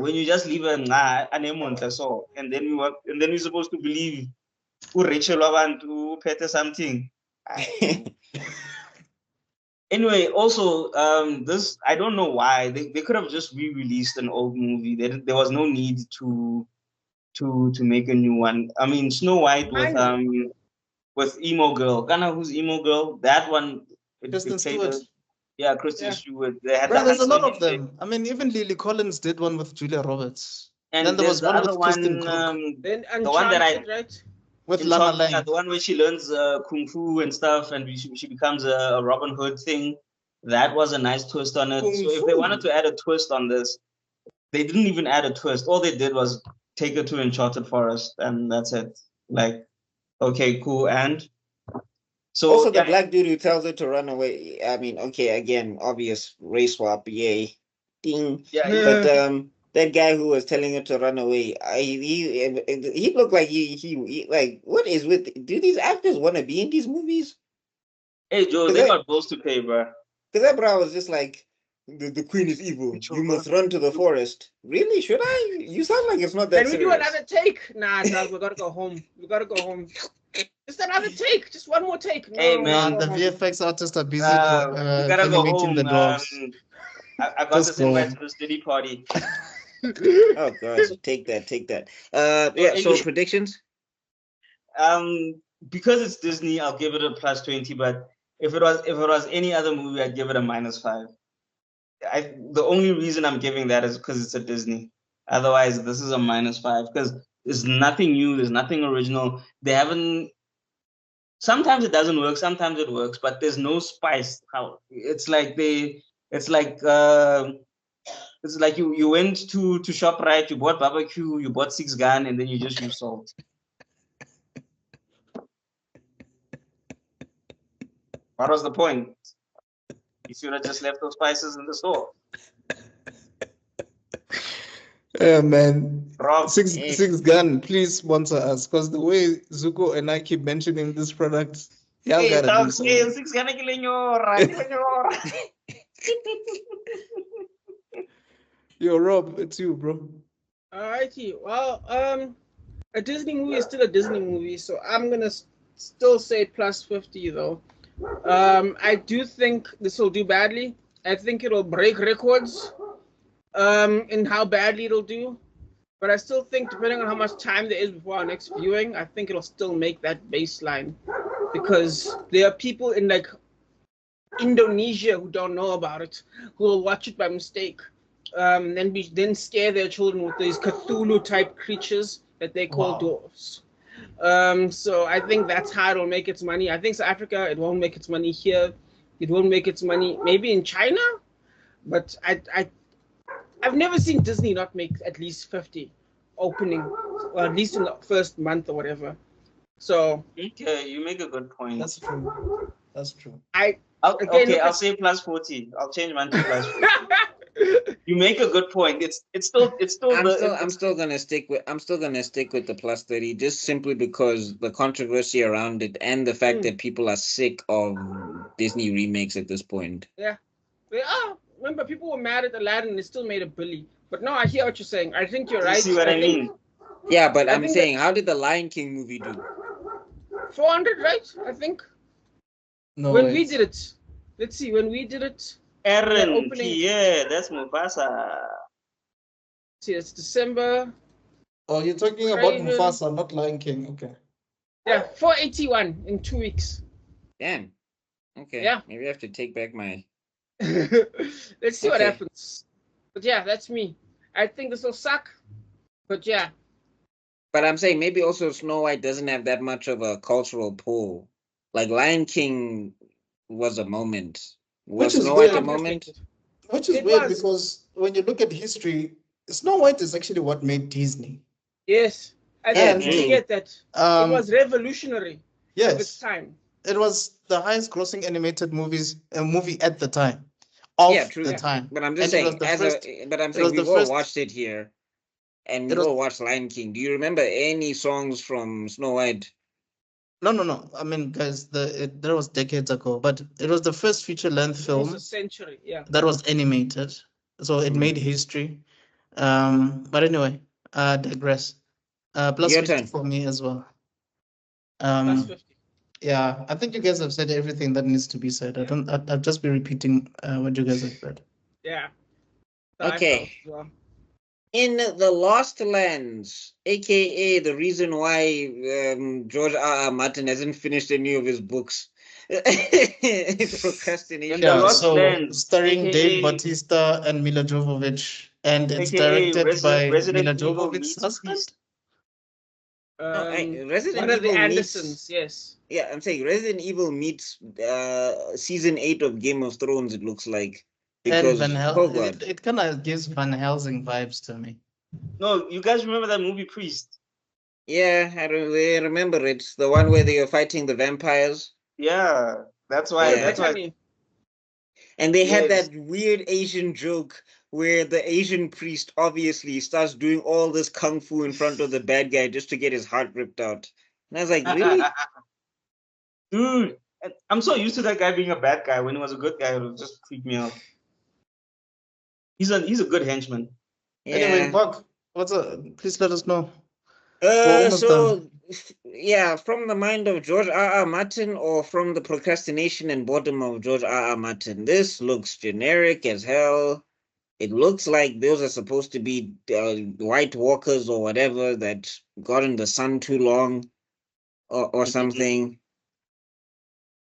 when you just leave an so and then we're supposed to believe who Rachel want to pet something. Anyway, also this I don't know why they could have just re-released an old movie. There was no need to make a new one. I mean, Snow White with emo girl. Ghana, who's emo girl? That one. Kristen Stewart. Yeah, Kristen Stewart. There's a lot of them. I mean, even Lily Collins did one with Julia Roberts. And then there was one with Kristen then the one that right? With Lana Lang. Yeah, the one where she learns kung fu and stuff, and she becomes a Robin Hood thing. That was a nice twist on it. If they wanted to add a twist on this, they didn't even add a twist. All they did was take her to Enchanted Forest, and that's it. Like, okay, cool. And so also the black dude who tells her to run away. I mean, okay, again, obvious race swap, yay, ding. Yeah. But that guy who was telling her to run away, he looked like he like, what is with? Do these actors want to be in these movies? Hey Joe, they got bills to pay, bro. Because that bro was just like, the queen is evil. You must run to the forest. Really? Should I? You sound like it's not that Can we do another take? Nah, dog, we gotta go home. We gotta go home. Just another take. Just one more take. No, Hey, man, the VFX artists are busy we gotta go animating home. the dogs. I got this invite to the study party. Oh gosh, take that. Yeah. So predictions. Because it's Disney, I'll give it a +20. But if it was any other movie, I'd give it a -5. The only reason I'm giving that is because it's a Disney. Otherwise, this is a -5 because there's nothing new, there's nothing original. They haven't. Sometimes it doesn't work, sometimes it works, but there's no spice. How it's like you went to ShopRite, you bought barbecue, you bought 6 gun, and then you just use salt. What was the point? You should have just left those spices in the store. Yeah, man. Rob, Six Gun, please sponsor us. Because the way Zuko and I keep mentioning this product, y'all gotta do something. 6 gun kilenyora. Yo, Rob, it's you, bro. Alrighty. Well, a Disney movie is still a Disney movie, so I'm gonna still say +50 though. I do think this will do badly. I think it'll break records in how badly it'll do. But I still think, depending on how much time there is before our next viewing, I think it'll still make that baseline. Because there are people in like Indonesia who don't know about it, who will watch it by mistake. Then scare their children with these Cthulhu type creatures that they call dwarves. So I think that's how it'll make its money. I think South Africa, it won't make its money here. It won't make its money maybe in China, but I've never seen Disney not make at least 50 opening, or at least in the first month or whatever. So okay, you make a good point. That's true. I'll say +40. I'll change mine to +40. You make a good point. It's still. I'm still gonna stick with the +30, just simply because the controversy around it and the fact that people are sick of Disney remakes at this point. Yeah, they are. Remember, people were mad at Aladdin and they still made a billy. But no, I hear what you're saying. I think you're right. You see what I mean? Yeah, but I'm saying, how did the Lion King movie do? 400, right? I think. No, when we did it, let's see. When we did it, Aaron, yeah, that's Mufasa. See, it's December. Oh, you're talking about Mufasa, not Lion King. Okay. Yeah, 481 in 2 weeks. Damn. Okay. Yeah. Maybe I have to take back my. Let's see what happens. But yeah, that's me. I think this will suck. But yeah. But I'm saying maybe also Snow White doesn't have that much of a cultural pull. Like Lion King was a moment. Was Snow White a moment? Which is weird because when you look at history, Snow White is actually what made Disney. Yes. I think you get that. It was revolutionary. Yes. Of its time. It was the highest grossing animated movie at the time. Time. But I'm just saying, we all watched it here, and we all watched Lion King. Do you remember any songs from Snow White? No. I mean, guys, that was decades ago, but it was the first feature-length film. It was a century, yeah. That was animated, so it made history. But anyway, digress. +50 for me as well. +50. Yeah, I think you guys have said everything that needs to be said. I'll just be repeating what you guys have said. Yeah. Okay. In The Lost Lands, aka the reason why George R. R. Martin hasn't finished any of his books. Procrastination. Yeah, so starring Dave Bautista and Mila Jovovich, and it's directed by Mila Jovovich's husband. Resident one of the Evil Andersons, yes. Yeah, I'm saying Resident Evil meets season 8 of Game of Thrones, it looks like. Because it kind of gives Van Helsing vibes to me. No, you guys remember that movie Priest? Yeah, I remember it. The one where they were fighting the vampires. Yeah, that's why. Yeah. That's why. And they had that weird Asian joke where the Asian priest obviously starts doing all this kung fu in front of the bad guy just to get his heart ripped out. And I was like, really? Dude, I'm so used to that guy being a bad guy. When he was a good guy, it would just freak me out. He's a good henchman. Yeah. Anyway, Buck, please let us know. So yeah, from the mind of George R.R. Martin or from the procrastination and boredom of George R.R. Martin, this looks generic as hell. It looks like those are supposed to be White Walkers or whatever that got in the sun too long or something.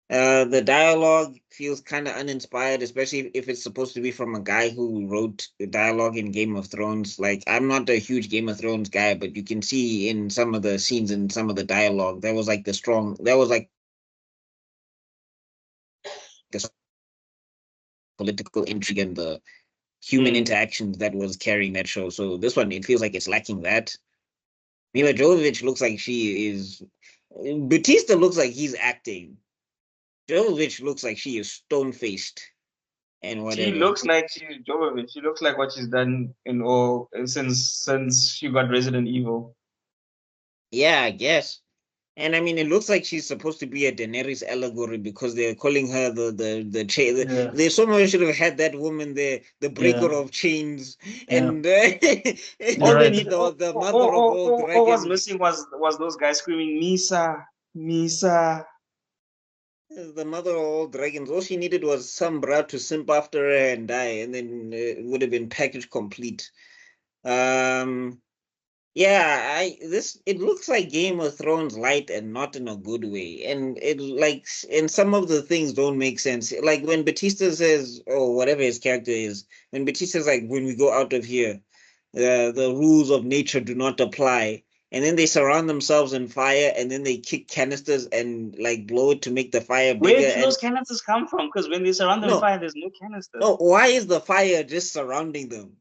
The dialogue feels kind of uninspired, especially if it's supposed to be from a guy who wrote the dialogue in Game of Thrones. Like, I'm not a huge Game of Thrones guy, but you can see in some of the scenes and some of the dialogue, there was like this political intrigue and the human interactions that was carrying that show. So this one, it feels like it's lacking that. Mila Jovovich looks like she is. Batista looks like he's acting. Jovovich looks like she is stone-faced and whatever. She looks like she's Jovovich. She looks like what she's done since she got Resident Evil. Yeah, I guess. And I mean, it looks like she's supposed to be a Daenerys allegory because they're calling her the chain. Yeah. They somehow should have had that woman there, the breaker of chains, and the mother of all dragons. What was missing was those guys screaming Misa, Misa. The mother of all dragons. All she needed was some brat to simp after her and die, and then it would have been package complete. Yeah, it looks like Game of Thrones light and not in a good way. And some of the things don't make sense. Like when Batista says, or whatever his character is, when Batista's like, when we go out of here, the rules of nature do not apply. And then they surround themselves in fire, and then they kick canisters and like blow it to make the fire bigger. Where do those canisters come from? Because when they surround them in fire, there's no canisters. No, why is the fire just surrounding them?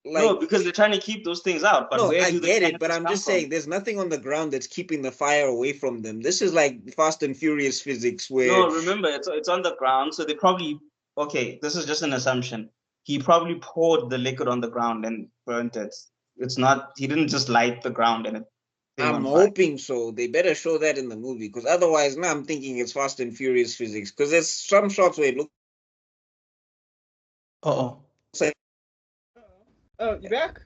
No, because they're trying to keep those things out. But I get it, but I'm just saying there's nothing on the ground that's keeping the fire away from them. This is like Fast and Furious physics where... No, remember, it's on the ground, so they probably... Okay, this is just an assumption. He probably poured the liquid on the ground and burnt it. It's not... He didn't just light the ground and it... I'm hoping so. They better show that in the movie, because otherwise, now I'm thinking it's Fast and Furious physics, because there's some shots where it looks... Uh-oh. Oh, you back?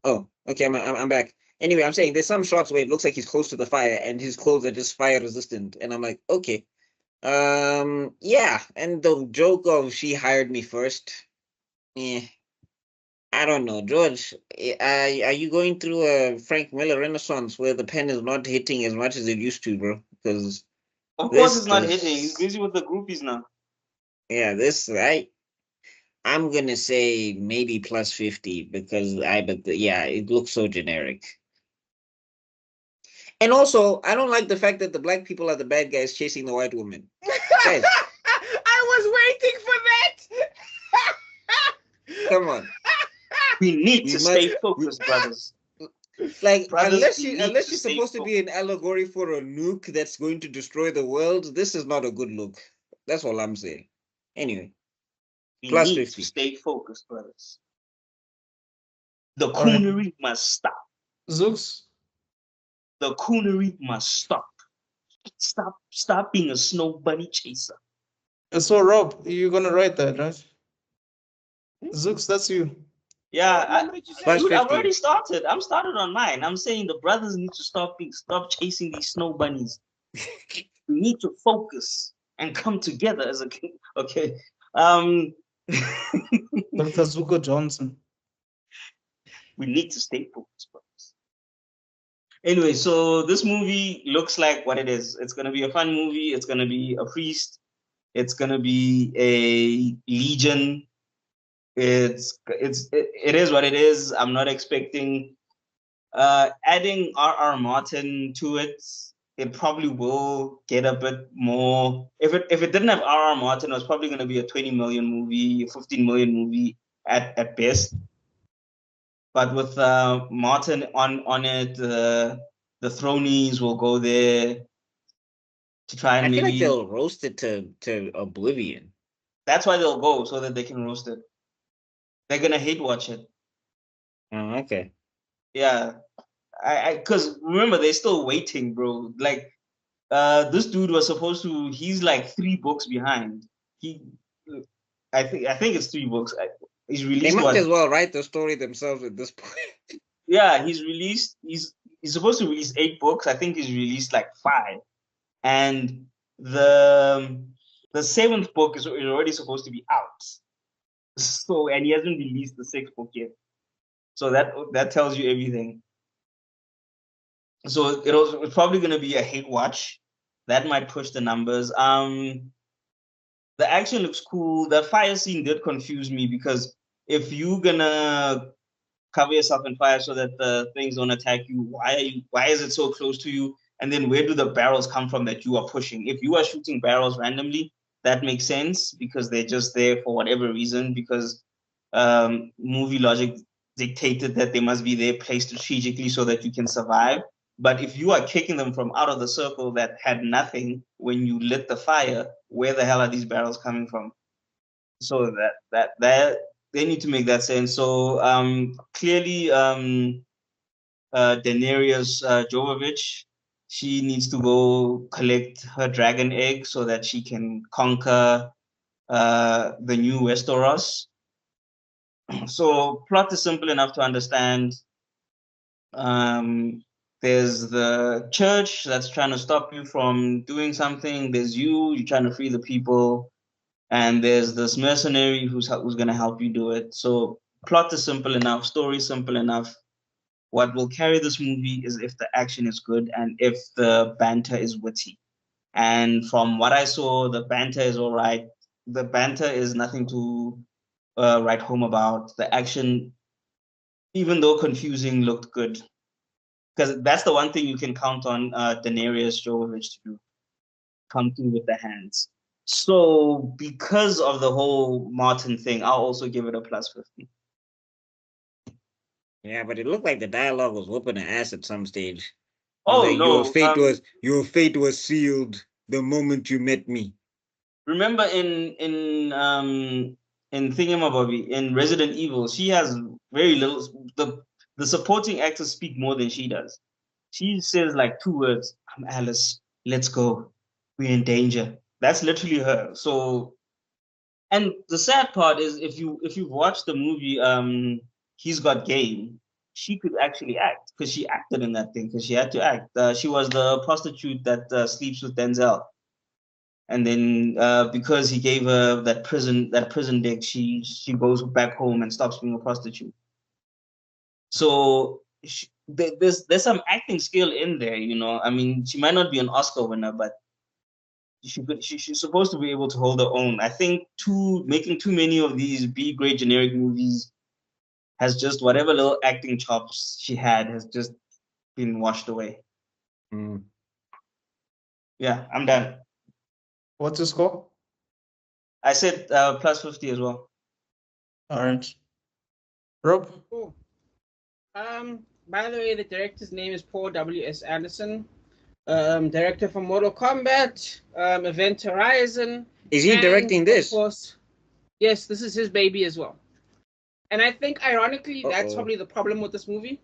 Oh, okay, I'm back. Anyway, I'm saying there's some shots where it looks like he's close to the fire and his clothes are just fire resistant. And I'm like, okay. Yeah. And the joke of she hired me first. I don't know. George, are you going through a Frank Miller renaissance where the pen is not hitting as much as it used to, bro? Because of course it's not hitting. He's busy with the groupies now. Yeah, I'm gonna say maybe plus 50 because it looks so generic. And also, I don't like the fact that the black people are the bad guys chasing the white woman. Guys, I was waiting for that. Come on. We need to stay focused, brothers. Like, unless you're supposed to be an allegory for a nuke that's going to destroy the world, this is not a good look. That's all I'm saying. Anyway. We need to stay focused, brothers. The coonery must stop. Zeus? The coonery must stop. Stop being a snow bunny chaser. So, Rob, you're going to write that, right? Zeus, that's you. Yeah, I've already started. I'm started on mine. I'm saying the brothers need to stop chasing these snow bunnies. We need to focus and come together as a okay. Dr. Zuko Johnson. We need to stay focused, brothers. Anyway, so this movie looks like what it is. It's gonna be a fun movie. It's gonna be a priest. It's gonna be a legion. It is what it is. I'm not expecting adding R.R. Martin to it. It probably will get a bit more. If it didn't have R.R. Martin, it was probably going to be a 20 million movie, 15 million movie at best. But with Martin on it, the thronies will go there to try and I feel like they'll roast it to oblivion. That's why they'll go, so that they can roast it. They're gonna hate watch it. Oh, okay. Yeah. Because remember, they're still waiting, bro. Like, this dude was supposed to. He's like 3 books behind. I think it's 3 books. He's released. They might as well write the story themselves at this point. Yeah, he's released. He's supposed to release 8 books. I think he's released like 5, and the 7th book is already supposed to be out. So, and he hasn't released the 6th book yet. So that tells you everything. So it's probably going to be a hate watch. That might push the numbers. The action looks cool. The fire scene did confuse me because if you're gonna cover yourself in fire so that the things don't attack you, why is it so close to you? And then where do the barrels come from that you are pushing? If you are shooting barrels randomly, that makes sense because they're just there for whatever reason, because movie logic dictated that they must be there placed strategically so that you can survive. But if you are kicking them from out of the circle that had nothing when you lit the fire, where the hell are these barrels coming from? So that they need to make that sense. So clearly Daenerys Jovovich, she needs to go collect her dragon egg so that she can conquer the new Westeros. So plot is simple enough to understand. There's the church that's trying to stop you from doing something. There's you're trying to free the people. And there's this mercenary who's going to help you do it. So plot is simple enough. Story is simple enough. What will carry this movie is if the action is good and if the banter is witty. And from what I saw, the banter is all right. The banter is nothing to write home about. The action, even though confusing, looked good. Because that's the one thing you can count on Daenerys Jovovich to do. Come through with the hands. So because of the whole Martin thing, I'll also give it a +50. Yeah, but it looked like the dialogue was whooping an ass at some stage. Oh like, no! Your fate was sealed the moment you met me. Remember in Thingamabobby, in Resident Evil, she has very little. The supporting actors speak more than she does. She says like 2 words. I'm Alice. Let's go. We're in danger. That's literally her. So, and the sad part is if you've watched the movie He's Got Game, she could actually act because she acted in that thing because she had to act. She was the prostitute that sleeps with Denzel, and then because he gave her that prison dick, she goes back home and stops being a prostitute. So there's some acting skill in there, you know. I mean, she might not be an Oscar winner, but she's supposed to be able to hold her own. I think making too many of these B-grade generic movies has just whatever little acting chops she had has just been washed away. Mm. Yeah, I'm done. What's your score? I said +50 as well. All right. Rob? Cool. By the way, the director's name is Paul W.S. Anderson. Director for Mortal Kombat, Event Horizon. Is he directing this? Of course, yes, this is his baby as well. And I think, ironically, that's probably the problem with this movie.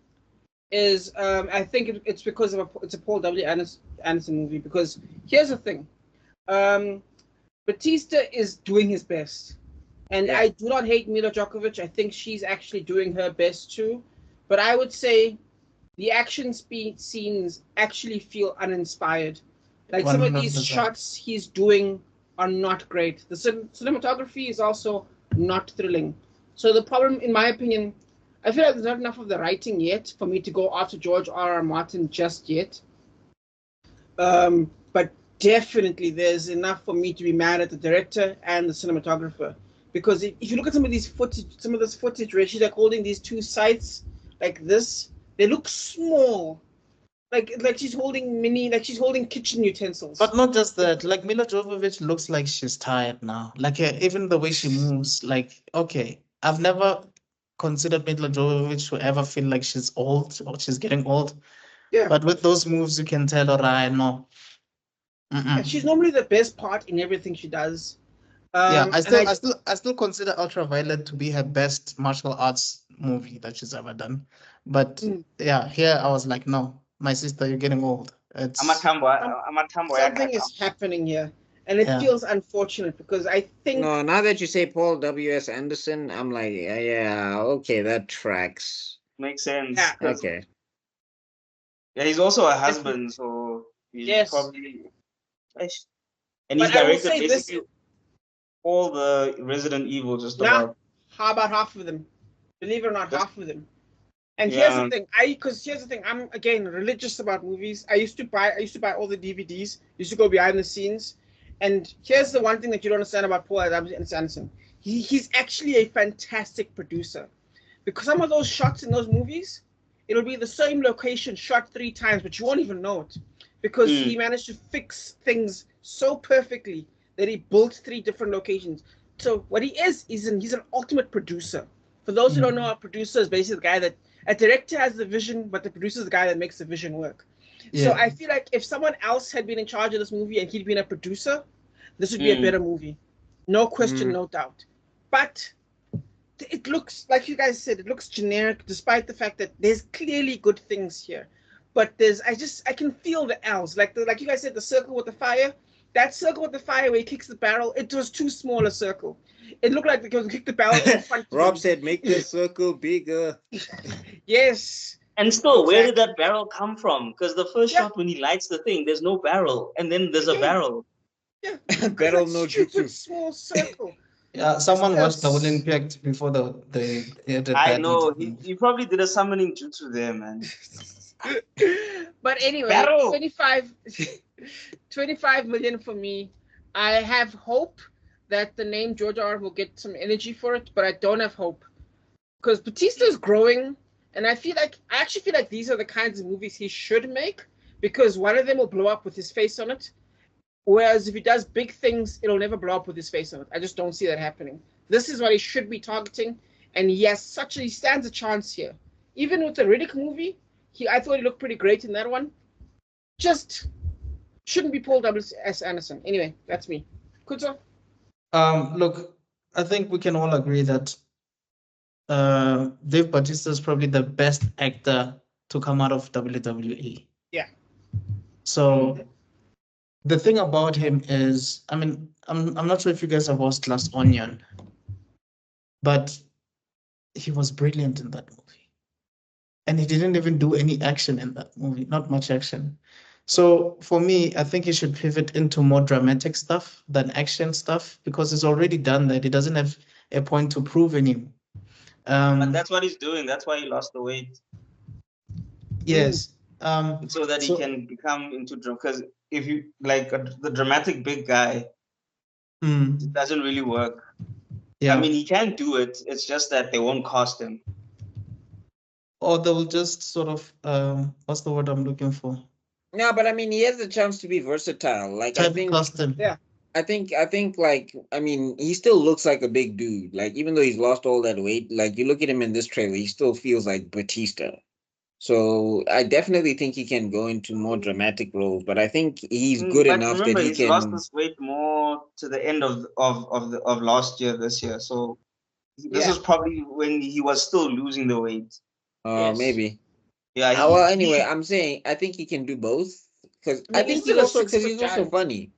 Is I think it's because it's a Paul W. Anderson movie. Because here's the thing, Batista is doing his best, and I do not hate Mila Djokovic. I think she's actually doing her best too. But I would say the action scenes actually feel uninspired. Like 100%. Some of these shots he's doing are not great. The cinematography is also not thrilling. So the problem, in my opinion, I feel like there's not enough of the writing yet for me to go after George R.R. Martin just yet. But definitely there's enough for me to be mad at the director and the cinematographer. Because if you look at some of this footage where she's like holding these 2 sites like this, they look small, like she's holding kitchen utensils. But not just that. Like Mila Jovovich looks like she's tired now. Like even the way she moves. Like okay, I've never considered Mila Jovovich to ever feel like she's old or she's getting old. Yeah. But with those moves, you can tell her, I know. Yeah, she's normally the best part in everything she does. I still consider Ultraviolet to be her best martial arts movie that she's ever done. But yeah, here I was like, no, my sister, you're getting old. It's something is happening here, and it feels unfortunate because I think. No, now that you say Paul W.S. Anderson, I'm like, yeah, okay, that tracks. Makes sense. Yeah. Okay. Yeah, he's also a husband, so he's probably. And he's directed basically all the Resident Evil, just about. How about half of them? Believe it or not, half of them. And here's the thing, I'm again religious about movies. I used to buy all the DVDs, used to go behind the scenes. And here's the one thing that you don't understand about Paul W.S. Anderson. He's actually a fantastic producer. Because some of those shots in those movies, it'll be the same location shot 3 times, but you won't even know it. Because he managed to fix things so perfectly that he built 3 different locations. So what he is he's an ultimate producer. For those who don't know, a producer is basically the guy that a director has the vision, but the producer is the guy that makes the vision work. Yeah. So I feel like if someone else had been in charge of this movie and he'd been a producer, this would be a better movie. No question, no doubt. But it looks, like you guys said, it looks generic, despite the fact that there's clearly good things here. But I can feel the L's. Like you guys said, the circle with the fire. That circle with the fire where he kicks the barrel, it was too small a circle. It looked like he kicked the barrel in front of Rob him. said, make the circle bigger. Yes. And still, where did that barrel come from? Because the first shot when he lights the thing, there's no barrel. And then there's a barrel. Yeah. Barrel no jutsu. Small circle. Yeah, someone watched the Olympic before the I know. He probably did a summoning jutsu there, man. But anyway, 25 million for me. I have hope that the name George R. will get some energy for it, but I don't have hope. Because Batista's growing, and I actually feel like these are the kinds of movies he should make, because one of them will blow up with his face on it. Whereas if he does big things, it'll never blow up with his face on it. I just don't see that happening. This is what he should be targeting, and he stands a chance here. Even with the Riddick movie, I thought he looked pretty great in that one. Just shouldn't be Paul W.S. Anderson. Anyway, that's me. Kudzo? Look, I think we can all agree that Dave Bautista is probably the best actor to come out of WWE. Yeah. So the thing about him is, I mean, I'm not sure if you guys have watched Glass Onion, but he was brilliant in that movie. And he didn't even do any action in that movie, not much action. So for me, I think he should pivot into more dramatic stuff than action stuff, because he's already done that. He doesn't have a point to prove anymore. But that's what he's doing. That's why he lost the weight. Yes. So that he can become into because if you like the dramatic big guy, it doesn't really work. Yeah. I mean, he can do it. It's just that they won't cost him. Or they'll just sort of what's the word I'm looking for? No, but I mean, he has a chance to be versatile. Like I think, yeah. I think, like, I mean, he still looks like a big dude. Like, even though he's lost all that weight, like, you look at him in this trailer, he still feels like Batista. So I definitely think he can go into more dramatic roles, but I think he's good enough that he can. He's lost his weight more to the end of last year, this year. So this is probably when he was still losing the weight. Maybe. Yeah. Well, anyway, I'm saying I think he can do both, because I think he's also funny.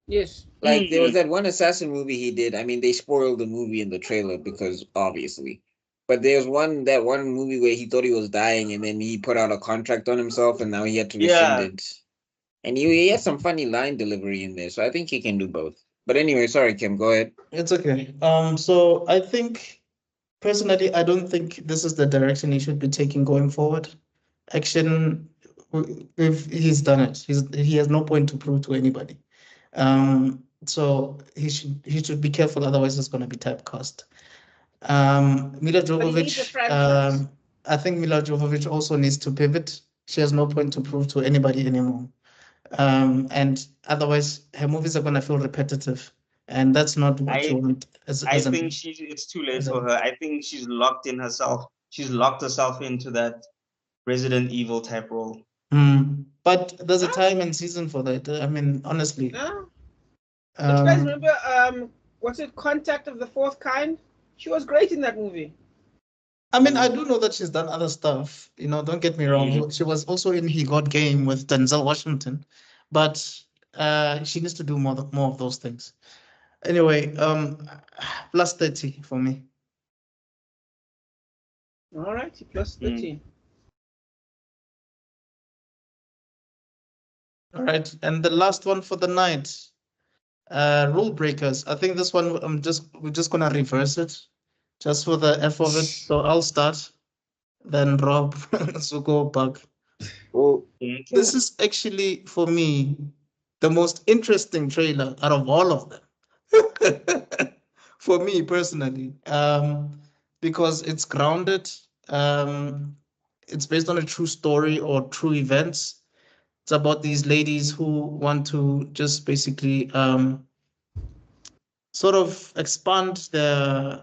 Yes. Like there was that one assassin movie he did. I mean, they spoiled the movie in the trailer because obviously. But there's that one movie where he thought he was dying, and then he put out a contract on himself, and now he had to rescind it. And he has some funny line delivery in there, so I think he can do both. But anyway, sorry, Kim, go ahead. It's okay. So I think personally, I don't think this is the direction he should be taking going forward. Action, if he's done it, he has no point to prove to anybody. So he should be careful, otherwise it's going to be typecast. Mila Jovovich, I think Mila Jovovich also needs to pivot. She has no point to prove to anybody anymore. And otherwise her movies are going to feel repetitive, and that's not what you want. I think it's too late for her. I think she's locked in herself. She's locked herself into that Resident Evil type role. But there's a time and season for that. I mean, honestly. Do you guys remember what's it, Contact of the Fourth Kind? She was great in that movie. I mean, I do know that she's done other stuff. Don't get me wrong. She was also in He Got Game with Denzel Washington, but she needs to do more of those things. Anyway, plus 30 for me. All right, plus 30. All right, and the last one for the night, Rule Breakers. I think this one we're just gonna reverse it, just for the F of it. So I'll start, then Rob, so go back. Oh, This is actually for me the most interesting trailer out of all of them. For me personally, because it's grounded. It's based on a true story or true events. It's about these ladies who want to just basically sort of expand their,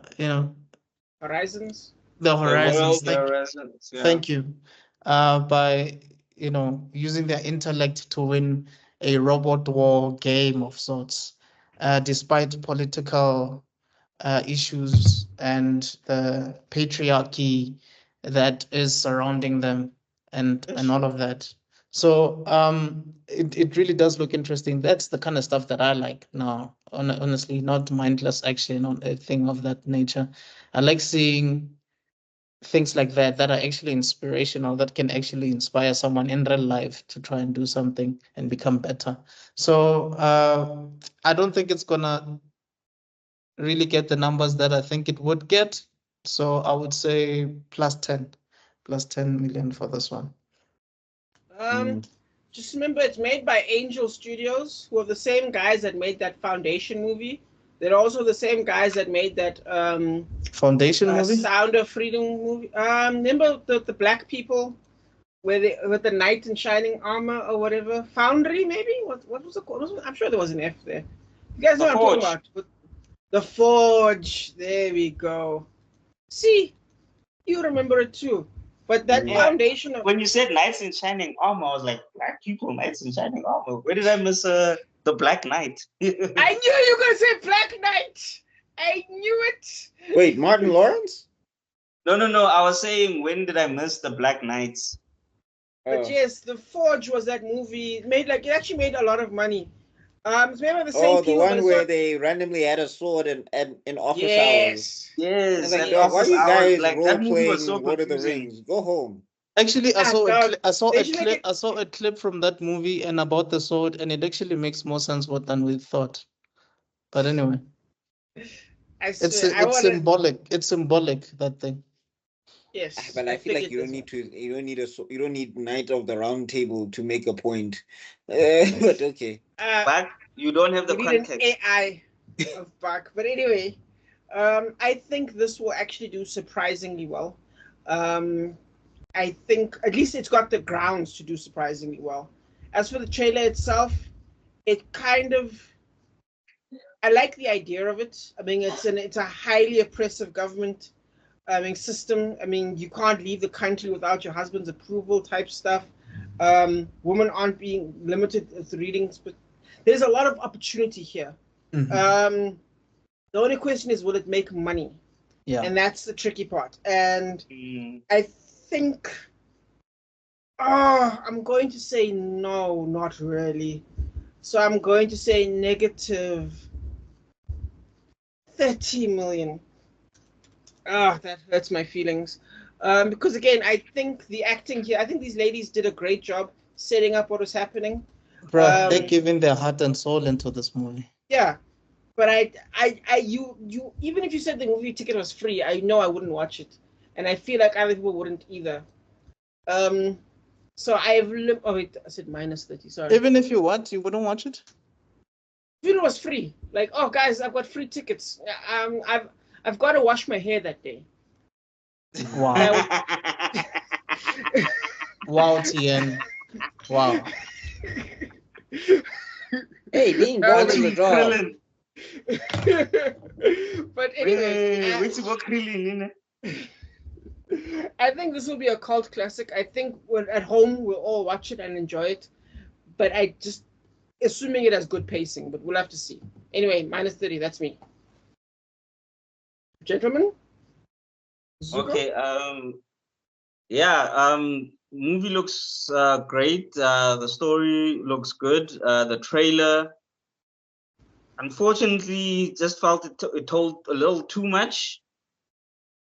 Horizons. The horizons. Yeah. Thank you. By using their intellect to win a robot war game of sorts, despite political issues and the patriarchy that is surrounding them and all of that. So it really does look interesting. That's the kind of stuff that I like now. Honestly, not mindless action, not a thing of that nature. I like seeing things like that are actually inspirational, that can actually inspire someone in real life to try and do something and become better. So I don't think it's gonna really get the numbers that I think it would get. So I would say plus 10 million for this one. Just remember, it's made by Angel Studios, who are the same guys that made that Foundation movie. They're also the same guys that made that Foundation movie, Sound of Freedom movie. Remember the black people with the knight in shining armor or whatever? Foundry, maybe? What was it called? I'm sure there was an F there. You guys know what I'm talking about? But the Forge. There we go. See, you remember it too. But that foundation of... When you said knights in shining armor, I was like, black people, knights in shining armor. Where did I miss the Black Knight? I knew you were gonna say Black Knight. I knew it. Wait, Martin Lawrence? No. I was saying, when did I miss the Black Knights? But yes, The Forge was that movie. It actually made a lot of money. It's made by the same people. The one where they randomly had a sword in office hours. Yes. Like, why are you guys role playing Lord of the Rings? Go home. Actually, I saw a clip from that movie and about the sword, and it actually makes more sense than we thought. But anyway, it's symbolic. It's symbolic, that thing. Yes, but I feel like you don't need Knight of the Round Table to make a point. But okay. But you don't have the context. An AI of Bach. But anyway, I think this will actually do surprisingly well. I think at least it's got the grounds to do surprisingly well. As for the trailer itself, it kind of... I like the idea of it. I mean, it's a highly oppressive government system. I mean, you can't leave the country without your husband's approval type stuff. Women aren't being limited with readings, but there's a lot of opportunity here. The only question is, will it make money? Yeah. And that's the tricky part. And I think, I'm going to say no, not really. So I'm going to say negative 30 million. That hurts my feelings. Because again, I think the acting here, I think these ladies did a great job setting up what was happening. Bro, they're giving their heart and soul into this movie. Yeah. But you even if you said the movie ticket was free, I know I wouldn't watch it. And I feel like other people wouldn't either. So I said minus 30, sorry. Even if you wouldn't watch it? Even if it was free. Like, oh guys, I've got free tickets. I've got to wash my hair that day. Wow. Wow, TN. Wow. Hey, being bald is a job. But anyway, I think this will be a cult classic. I think at home we'll all watch it and enjoy it. But I just assuming it has good pacing, but we'll have to see. Anyway, minus 30, that's me. Gentlemen? Okay. Yeah. Movie looks great. The story looks good. The trailer, unfortunately, just felt it told a little too much.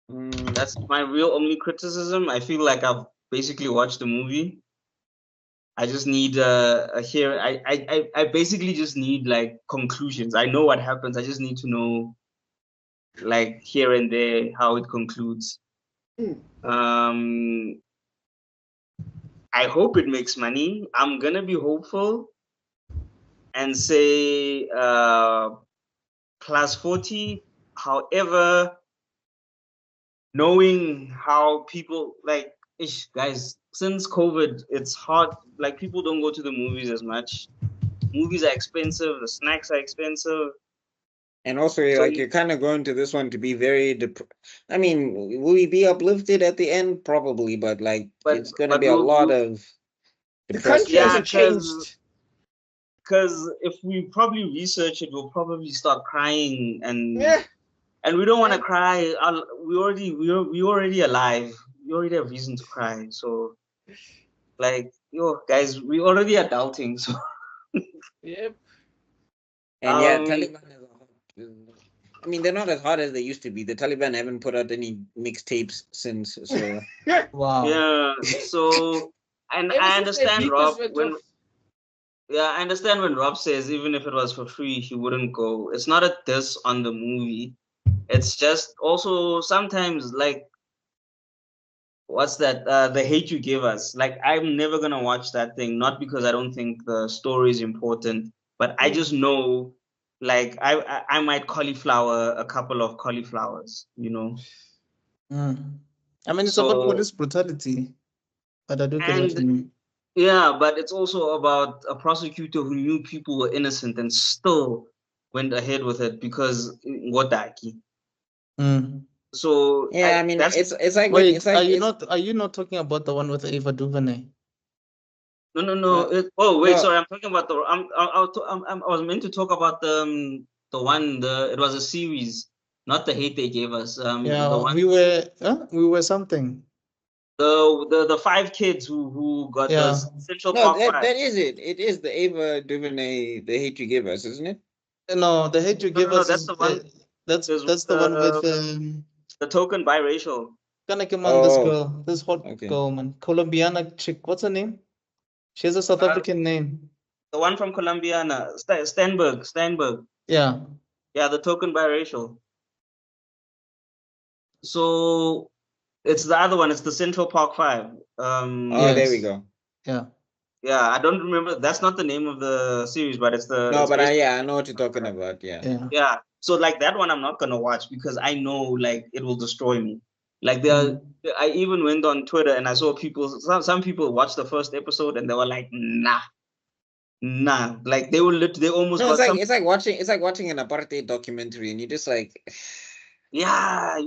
That's my real only criticism. I feel like I've basically watched the movie. I just need I basically just need like conclusions. I know what happens. I just need to know like here and there how it concludes. I hope it makes money. I'm gonna be hopeful and say plus 40. However, knowing how people like guys, since COVID, it's hard. Like people don't go to the movies as much. Movies are expensive, the snacks are expensive. And also, like, you're kind of going to this one to be very I mean, will we be uplifted at the end? Probably, but like, it's going to be a lot of the country hasn't changed. Because if we probably research it, we'll probably start crying, and we don't want to cry. We already alive. We already have reason to cry. So, like, guys, we already adulting. So, yep. And yeah, Taliban is I mean, they're not as hard as they used to be. The Taliban haven't put out any mixtapes since. So wow. Yeah. So, and I understand Rob when. Yeah, I understand when Rob says even if it was for free, he wouldn't go. It's not a diss on the movie. It's just also sometimes like, what's that? The hate you give us. Like, I'm never gonna watch that thing, not because I don't think the story is important, but I just know, like, I might cauliflower a couple of cauliflowers, you know. I mean, it's about police brutality, but I do get what you mean. Yeah, but it's also about a prosecutor who knew people were innocent and still went ahead with it because Ngodaki. So yeah, I mean, it's like wait, it's like are you not talking about the one with Ava DuVernay? No. Sorry, I'm talking about I was meant to talk about the one it was a series, not the hate they gave us. Yeah, the one, we were something. The 5 kids who got the Central Park 5. That is it. It is the Ava DuVernay, The Hate You Give Us, isn't it? No, The Hate You Give Us that's is the one. That's the one with the token biracial. Gonna come on, this hot girl, man, Colombiana chick. What's her name? She has a South African name. The one from Colombiana, Steinberg. Yeah. Yeah, the token biracial. So it's the other one. It's the Central Park 5. Yes. There we go. Yeah. Yeah, I don't remember. That's not the name of the series, but it's the. No, but I know what you're talking about. Yeah. Yeah. So like that one, I'm not gonna watch because I know like it will destroy me. Like I even went on Twitter and I saw some people watched the first episode and they were like, nah. Like they almost. No, it's like watching an apartheid documentary and you're just like, yeah,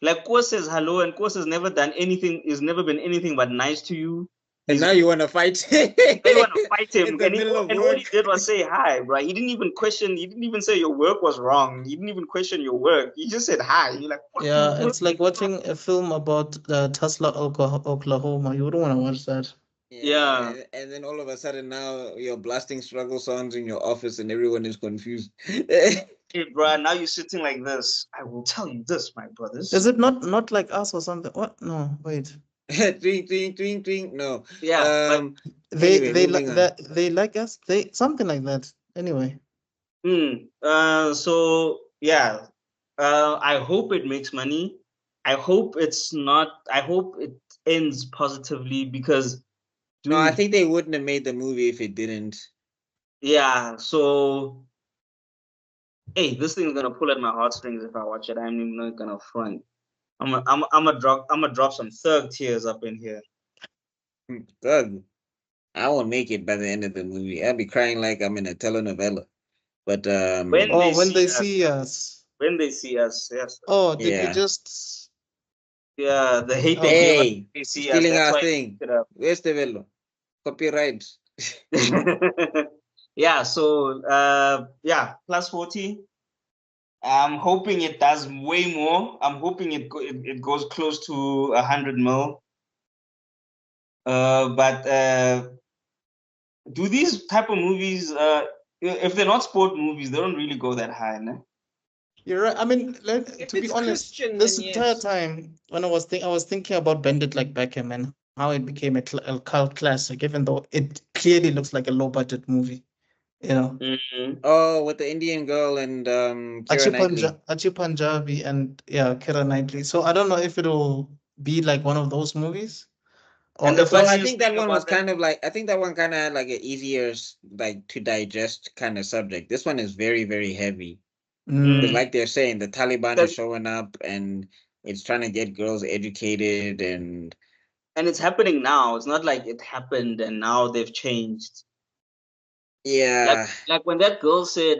like Kwa says hello and Kwa has never done anything. He's never been anything but nice to you. And now you want to fight. You want to fight him, and all he did was say hi, bro. He didn't even question. He didn't even say your work was wrong. He didn't even question your work. He just said hi. You're like, yeah, it's like watching a film about Tulsa, Oklahoma. You wouldn't want to watch that. Yeah. And then all of a sudden now you're blasting struggle songs in your office and everyone is confused. Hey, bro, now you're sitting like this. I will tell you this, my brothers. Is it not like us or something? What? No, wait. Twing. No. Yeah. They like that. They like us. They something like that. Anyway. So yeah. I hope it makes money. I hope it's not. I hope it ends positively because. Dude, no, I think they wouldn't have made the movie if it didn't. Yeah. So. Hey, this thing's gonna pull at my heartstrings if I watch it. I'm even not gonna front. I'm gonna drop some thug tears up in here. Thug. I won't make it by the end of the movie. I'll be crying like I'm in a telenovela. But when they see us. When they see us, yes. Oh, did you just? Yeah, the hate they see stealing us. Our thing. Where's the velo? Copyright. Yeah. So yeah, plus 40. I'm hoping it does way more. I'm hoping it goes close to 100 mil. But do these type of movies, if they're not sport movies, they don't really go that high, no? You're right. I mean, to be honest, Christian, this then entire yes. time when I was thinking about Bend It Like Beckham and how it became a cult classic, even though it clearly looks like a low budget movie. You know, Oh, with the Indian girl and Keira Knightley. Achi Punjabi and yeah, Keira Knightley. So I don't know if it'll be like one of those movies, or And the if Well, I funniest think that thing one was about that, kind of like I think that one kind of had like an easier like to digest kind of subject. This one is very, very heavy. Because like they're saying, the Taliban is showing up and it's trying to get girls educated and it's happening now. It's not like it happened and now they've changed. yeah. Like when that girl said,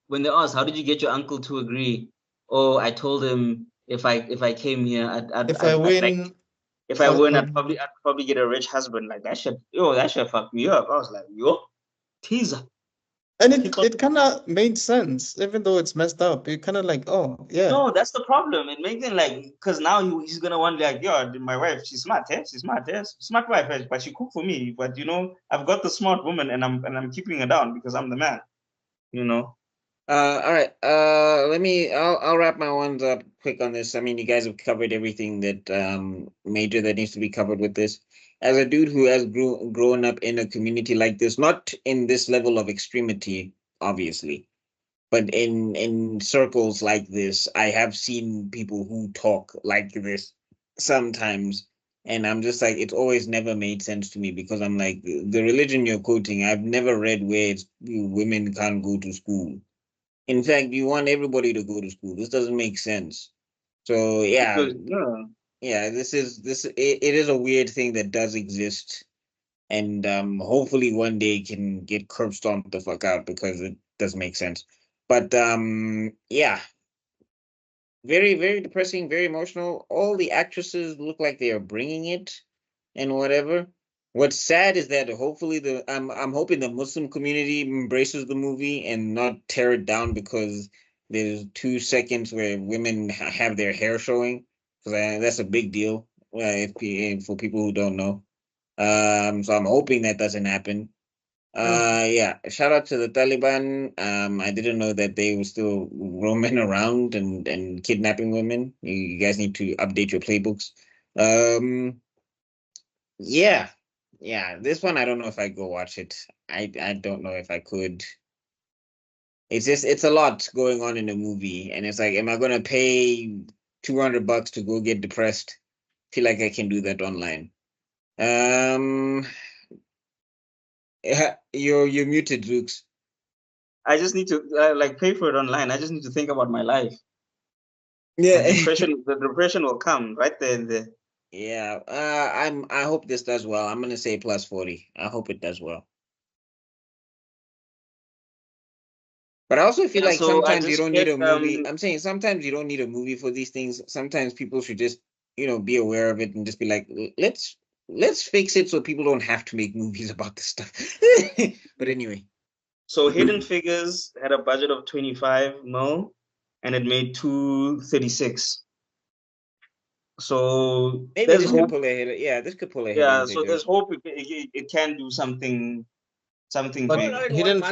when they asked, how did you get your uncle to agree? Oh, I told him if I came here, if I win, like, if I win, I'd I'd probably get a rich husband. Like that shit fucked me up. I was like, yo, teaser. and it kind of made sense, even though it's messed up. It kind of like, oh yeah, No, that's the problem. It makes it like, because now he's gonna want like, yo, my wife, she's smart, eh? She's smart, eh? Smart wife, eh? But she cook for me. But I've got the smart woman, and I'm keeping her down because I'm the man. You know. All right. I'll wrap my ones up quick on this. I mean, you guys have covered everything that major that needs to be covered with this. As a dude who has grown up in a community like this, not in this level of extremity, obviously, but in circles like this, I have seen people who talk like this sometimes, and I'm just like, it's always never made sense to me because I'm like, the religion you're quoting, I've never read where it's women can't go to school. In fact, you want everybody to go to school. This doesn't make sense. So yeah, Because, yeah. yeah, it is a weird thing that does exist, and hopefully one day can get curb stomped the fuck out because it does make sense. But yeah, very, very depressing, very emotional. All the actresses look like they are bringing it and whatever. What's sad is that hopefully I'm hoping the Muslim community embraces the movie and not tear it down because there's 2 seconds where women have their hair showing, because that's a big deal for people who don't know. So I'm hoping that doesn't happen. Yeah, shout out to the Taliban. I didn't know that they were still roaming around and kidnapping women. You guys need to update your playbooks. Yeah, yeah. This one I don't know if I go watch it. I don't know if I could. It's a lot going on in the movie, and it's like, am I gonna pay $200 to go get depressed? Feel like I can do that online. You're muted, Zooks. I just need to like pay for it online. I just need to think about my life. Yeah, the depression will come right there and there. Yeah, I hope this does well. I'm gonna say plus 40. I hope it does well. But I also feel like So I sometimes you just don't need get a movie. I'm saying sometimes you don't need a movie for these things. Sometimes people should just, be aware of it and just be like, let's fix it so people don't have to make movies about this stuff. But anyway. So Hidden Figures had a budget of 25 mil and it made 236. So Maybe there's this could hope. pull ahead. Yeah, this could pull ahead. Yeah, so there's hope it can do something but big. Hidden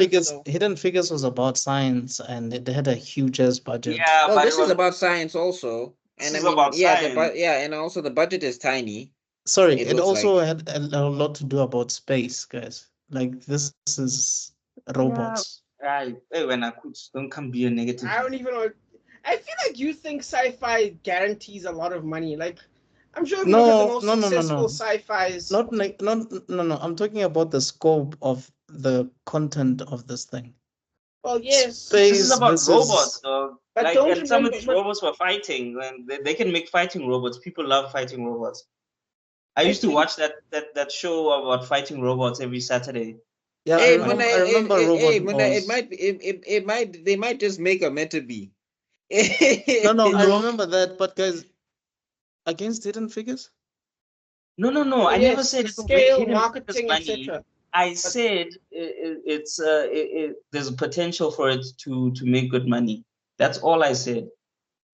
Figures was about science and it had a huge ass budget. Yeah, Well, but this is about science also. this And I is mean, about yeah, science. and also the budget is tiny. Sorry, It it looks also like. had a lot to do about space, guys. Like this is robots. Right. Hey, when I could don't come be a negative. I don't even know. I feel like you think sci-fi guarantees a lot of money. Like, I'm sure if you look at the most successful sci-fis. No. I'm talking about the scope of the content of this thing. Well, yes. Space, this is about robots, though. But like, don't and some of remember, these robots were fighting, and they can make fighting robots. People love fighting robots. I used to watch that show about fighting robots every Saturday. Yeah, Hey, I remember Robot Wars. They might just make a meta be. No, I remember that, but guys, against Hidden Figures? No. I never said scale, marketing, etc. I said there's a potential for it to make good money. That's all I said.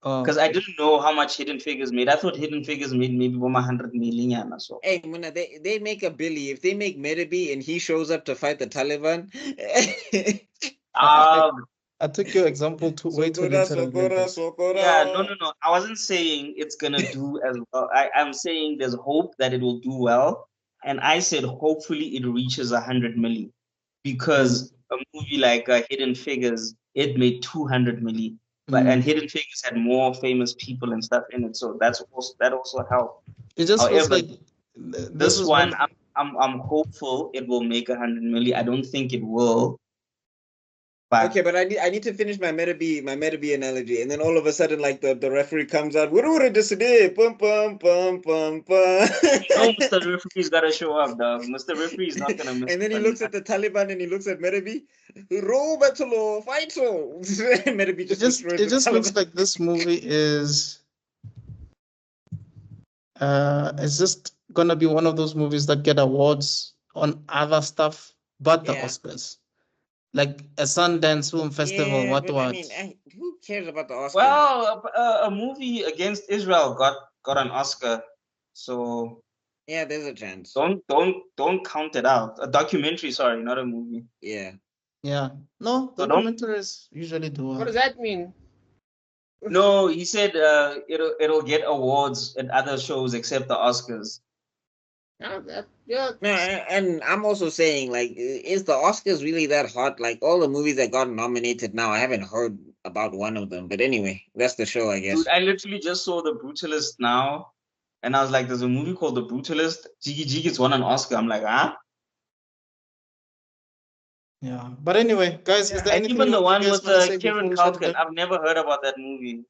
Because I okay. didn't know how much Hidden Figures made. I thought Hidden Figures made maybe 100 million or so. Hey, Muna, they make a Billy. If they make Metabi and he shows up to fight the Taliban, I took your example too way too Sokora, literally. Sokora, Yeah, Sokora. no. I wasn't saying it's gonna do as well. I'm saying there's hope that it will do well, and I said hopefully it reaches 100 million because a movie like Hidden Figures it made 200 million, and Hidden Figures had more famous people and stuff in it, so that also helped. It just feels However, like this this is one one. I'm hopeful it will make 100 million. I don't think it will, but Okay, but I need to finish my Metabi analogy, and then all of a sudden, like the referee comes out, what this today? Pum pum pum pum pum. Mr. Referee's gotta show up, dog. Mr. Referee is not gonna miss. And then he looks at the Taliban and he looks at Metabi, roll battle, fight so. Metabi It just just destroys it the just looks Taliban. like this movie is it's just gonna be one of those movies that get awards on other stuff but the Yeah. Oscars. Like a Sundance Film Festival, Yeah, what but I mean, what? who cares about the Oscars? Well, a movie against Israel got an Oscar, so Yeah, there's a chance. don't count it out. A documentary, sorry, not a movie. Yeah. Yeah. No, So don't. documentaries usually do What well. does that mean? No, he said it'll get awards at other shows except the Oscars. Yeah. No, and I'm also saying, like, is the Oscars really that hot? Like, all the movies that got nominated now, I haven't heard about one of them. But anyway, that's the show, I guess. Dude, I literally just saw The Brutalist now, and I was like, "There's a movie called The Brutalist." Jiggy Jiggy's won an Oscar. I'm like, huh? Yeah. But anyway, guys, is there And anything even the you one guys with want to say before Kieran we shut it Culkin, down? I've never heard about that movie.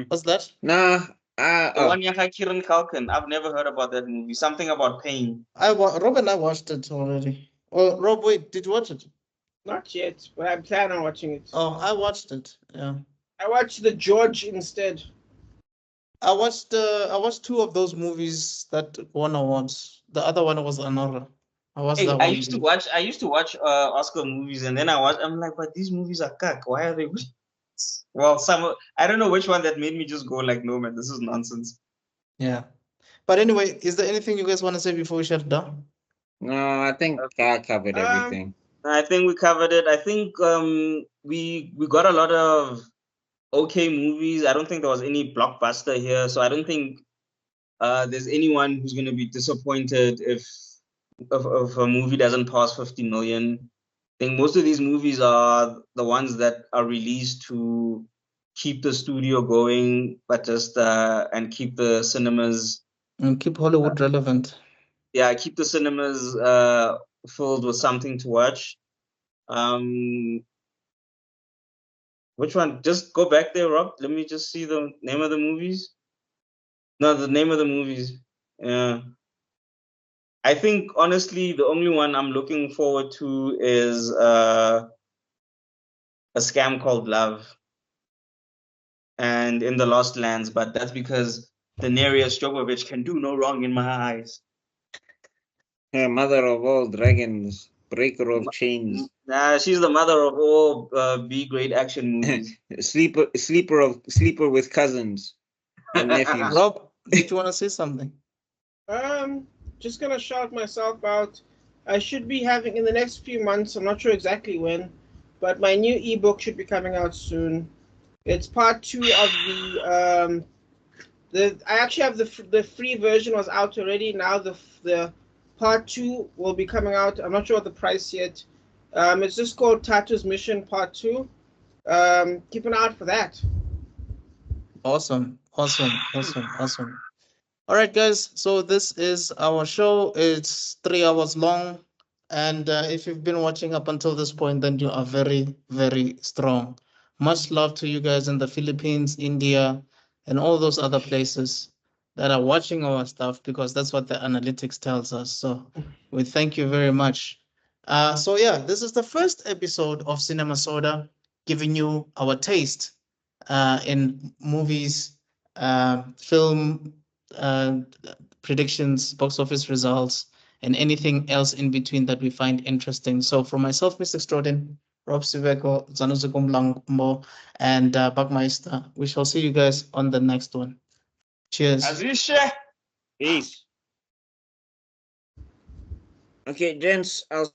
What's that? Nah, The one Yaka Kieran Culkin, I've never heard about that movie. Something about pain. Rob and I watched it already. Oh, Rob, wait, did you watch it? Not yet, but I plan on watching it. Oh, I watched it. Yeah. I watched The George instead. I watched two of those movies that won awards. The other one was Anora. I watched that I one. used to watch Oscar movies, and then I'm like, but these movies are cack. Why are they? Well, I don't know which one that made me just go like, no man, this is nonsense. Yeah. But anyway, is there anything you guys want to say before we shut it down? no, I think I covered everything. I think we covered it. I think we got a lot of okay movies. I don't think there was any blockbuster here, so I don't think there's anyone who's gonna be disappointed if a movie doesn't pass 50 million. I think most of these movies are the ones that are released to keep the studio going, but just and keep the cinemas And keep Hollywood relevant. Yeah, keep the cinemas filled with something to watch. Which one? Just go back there, Rob. Let me just see the name of the movies. No, the name of the movies. Yeah. I think honestly, the only one I'm looking forward to is A Scam Called Love and In the Lost Lands, but that's because Daenerys Jovovich can do no wrong in my eyes. Mother of all dragons, breaker of chains. She's the mother of all B-grade action movies. sleeper with cousins and nephews. Rob, did you want to say something? Just gonna shout myself out. I should be having in the next few months, I'm not sure exactly when, but my new ebook should be coming out soon. It's part 2 of I actually have the free version was out already. Now the part 2 will be coming out. I'm not sure what the price yet. It's just called Tatu's Mission Part 2. Keep an eye out for that. Awesome. All right, guys. So this is our show. It's 3 hours long. And if you've been watching up until this point, then you are very, very strong. Much love to you guys in the Philippines, India, and all those other places that are watching our stuff, because that's what the analytics tells us. So we thank you very much. So yeah, this is the first episode of Cinema Soda, giving you our taste in movies, film predictions, box office results, and anything else in between that we find interesting. So for myself, Mr. Stroden, Rob Siveko, Zanuzikum Langmo, and Buckmeister. We shall see you guys on the next one. Cheers. Azisha. Peace. Okay, gents, I'll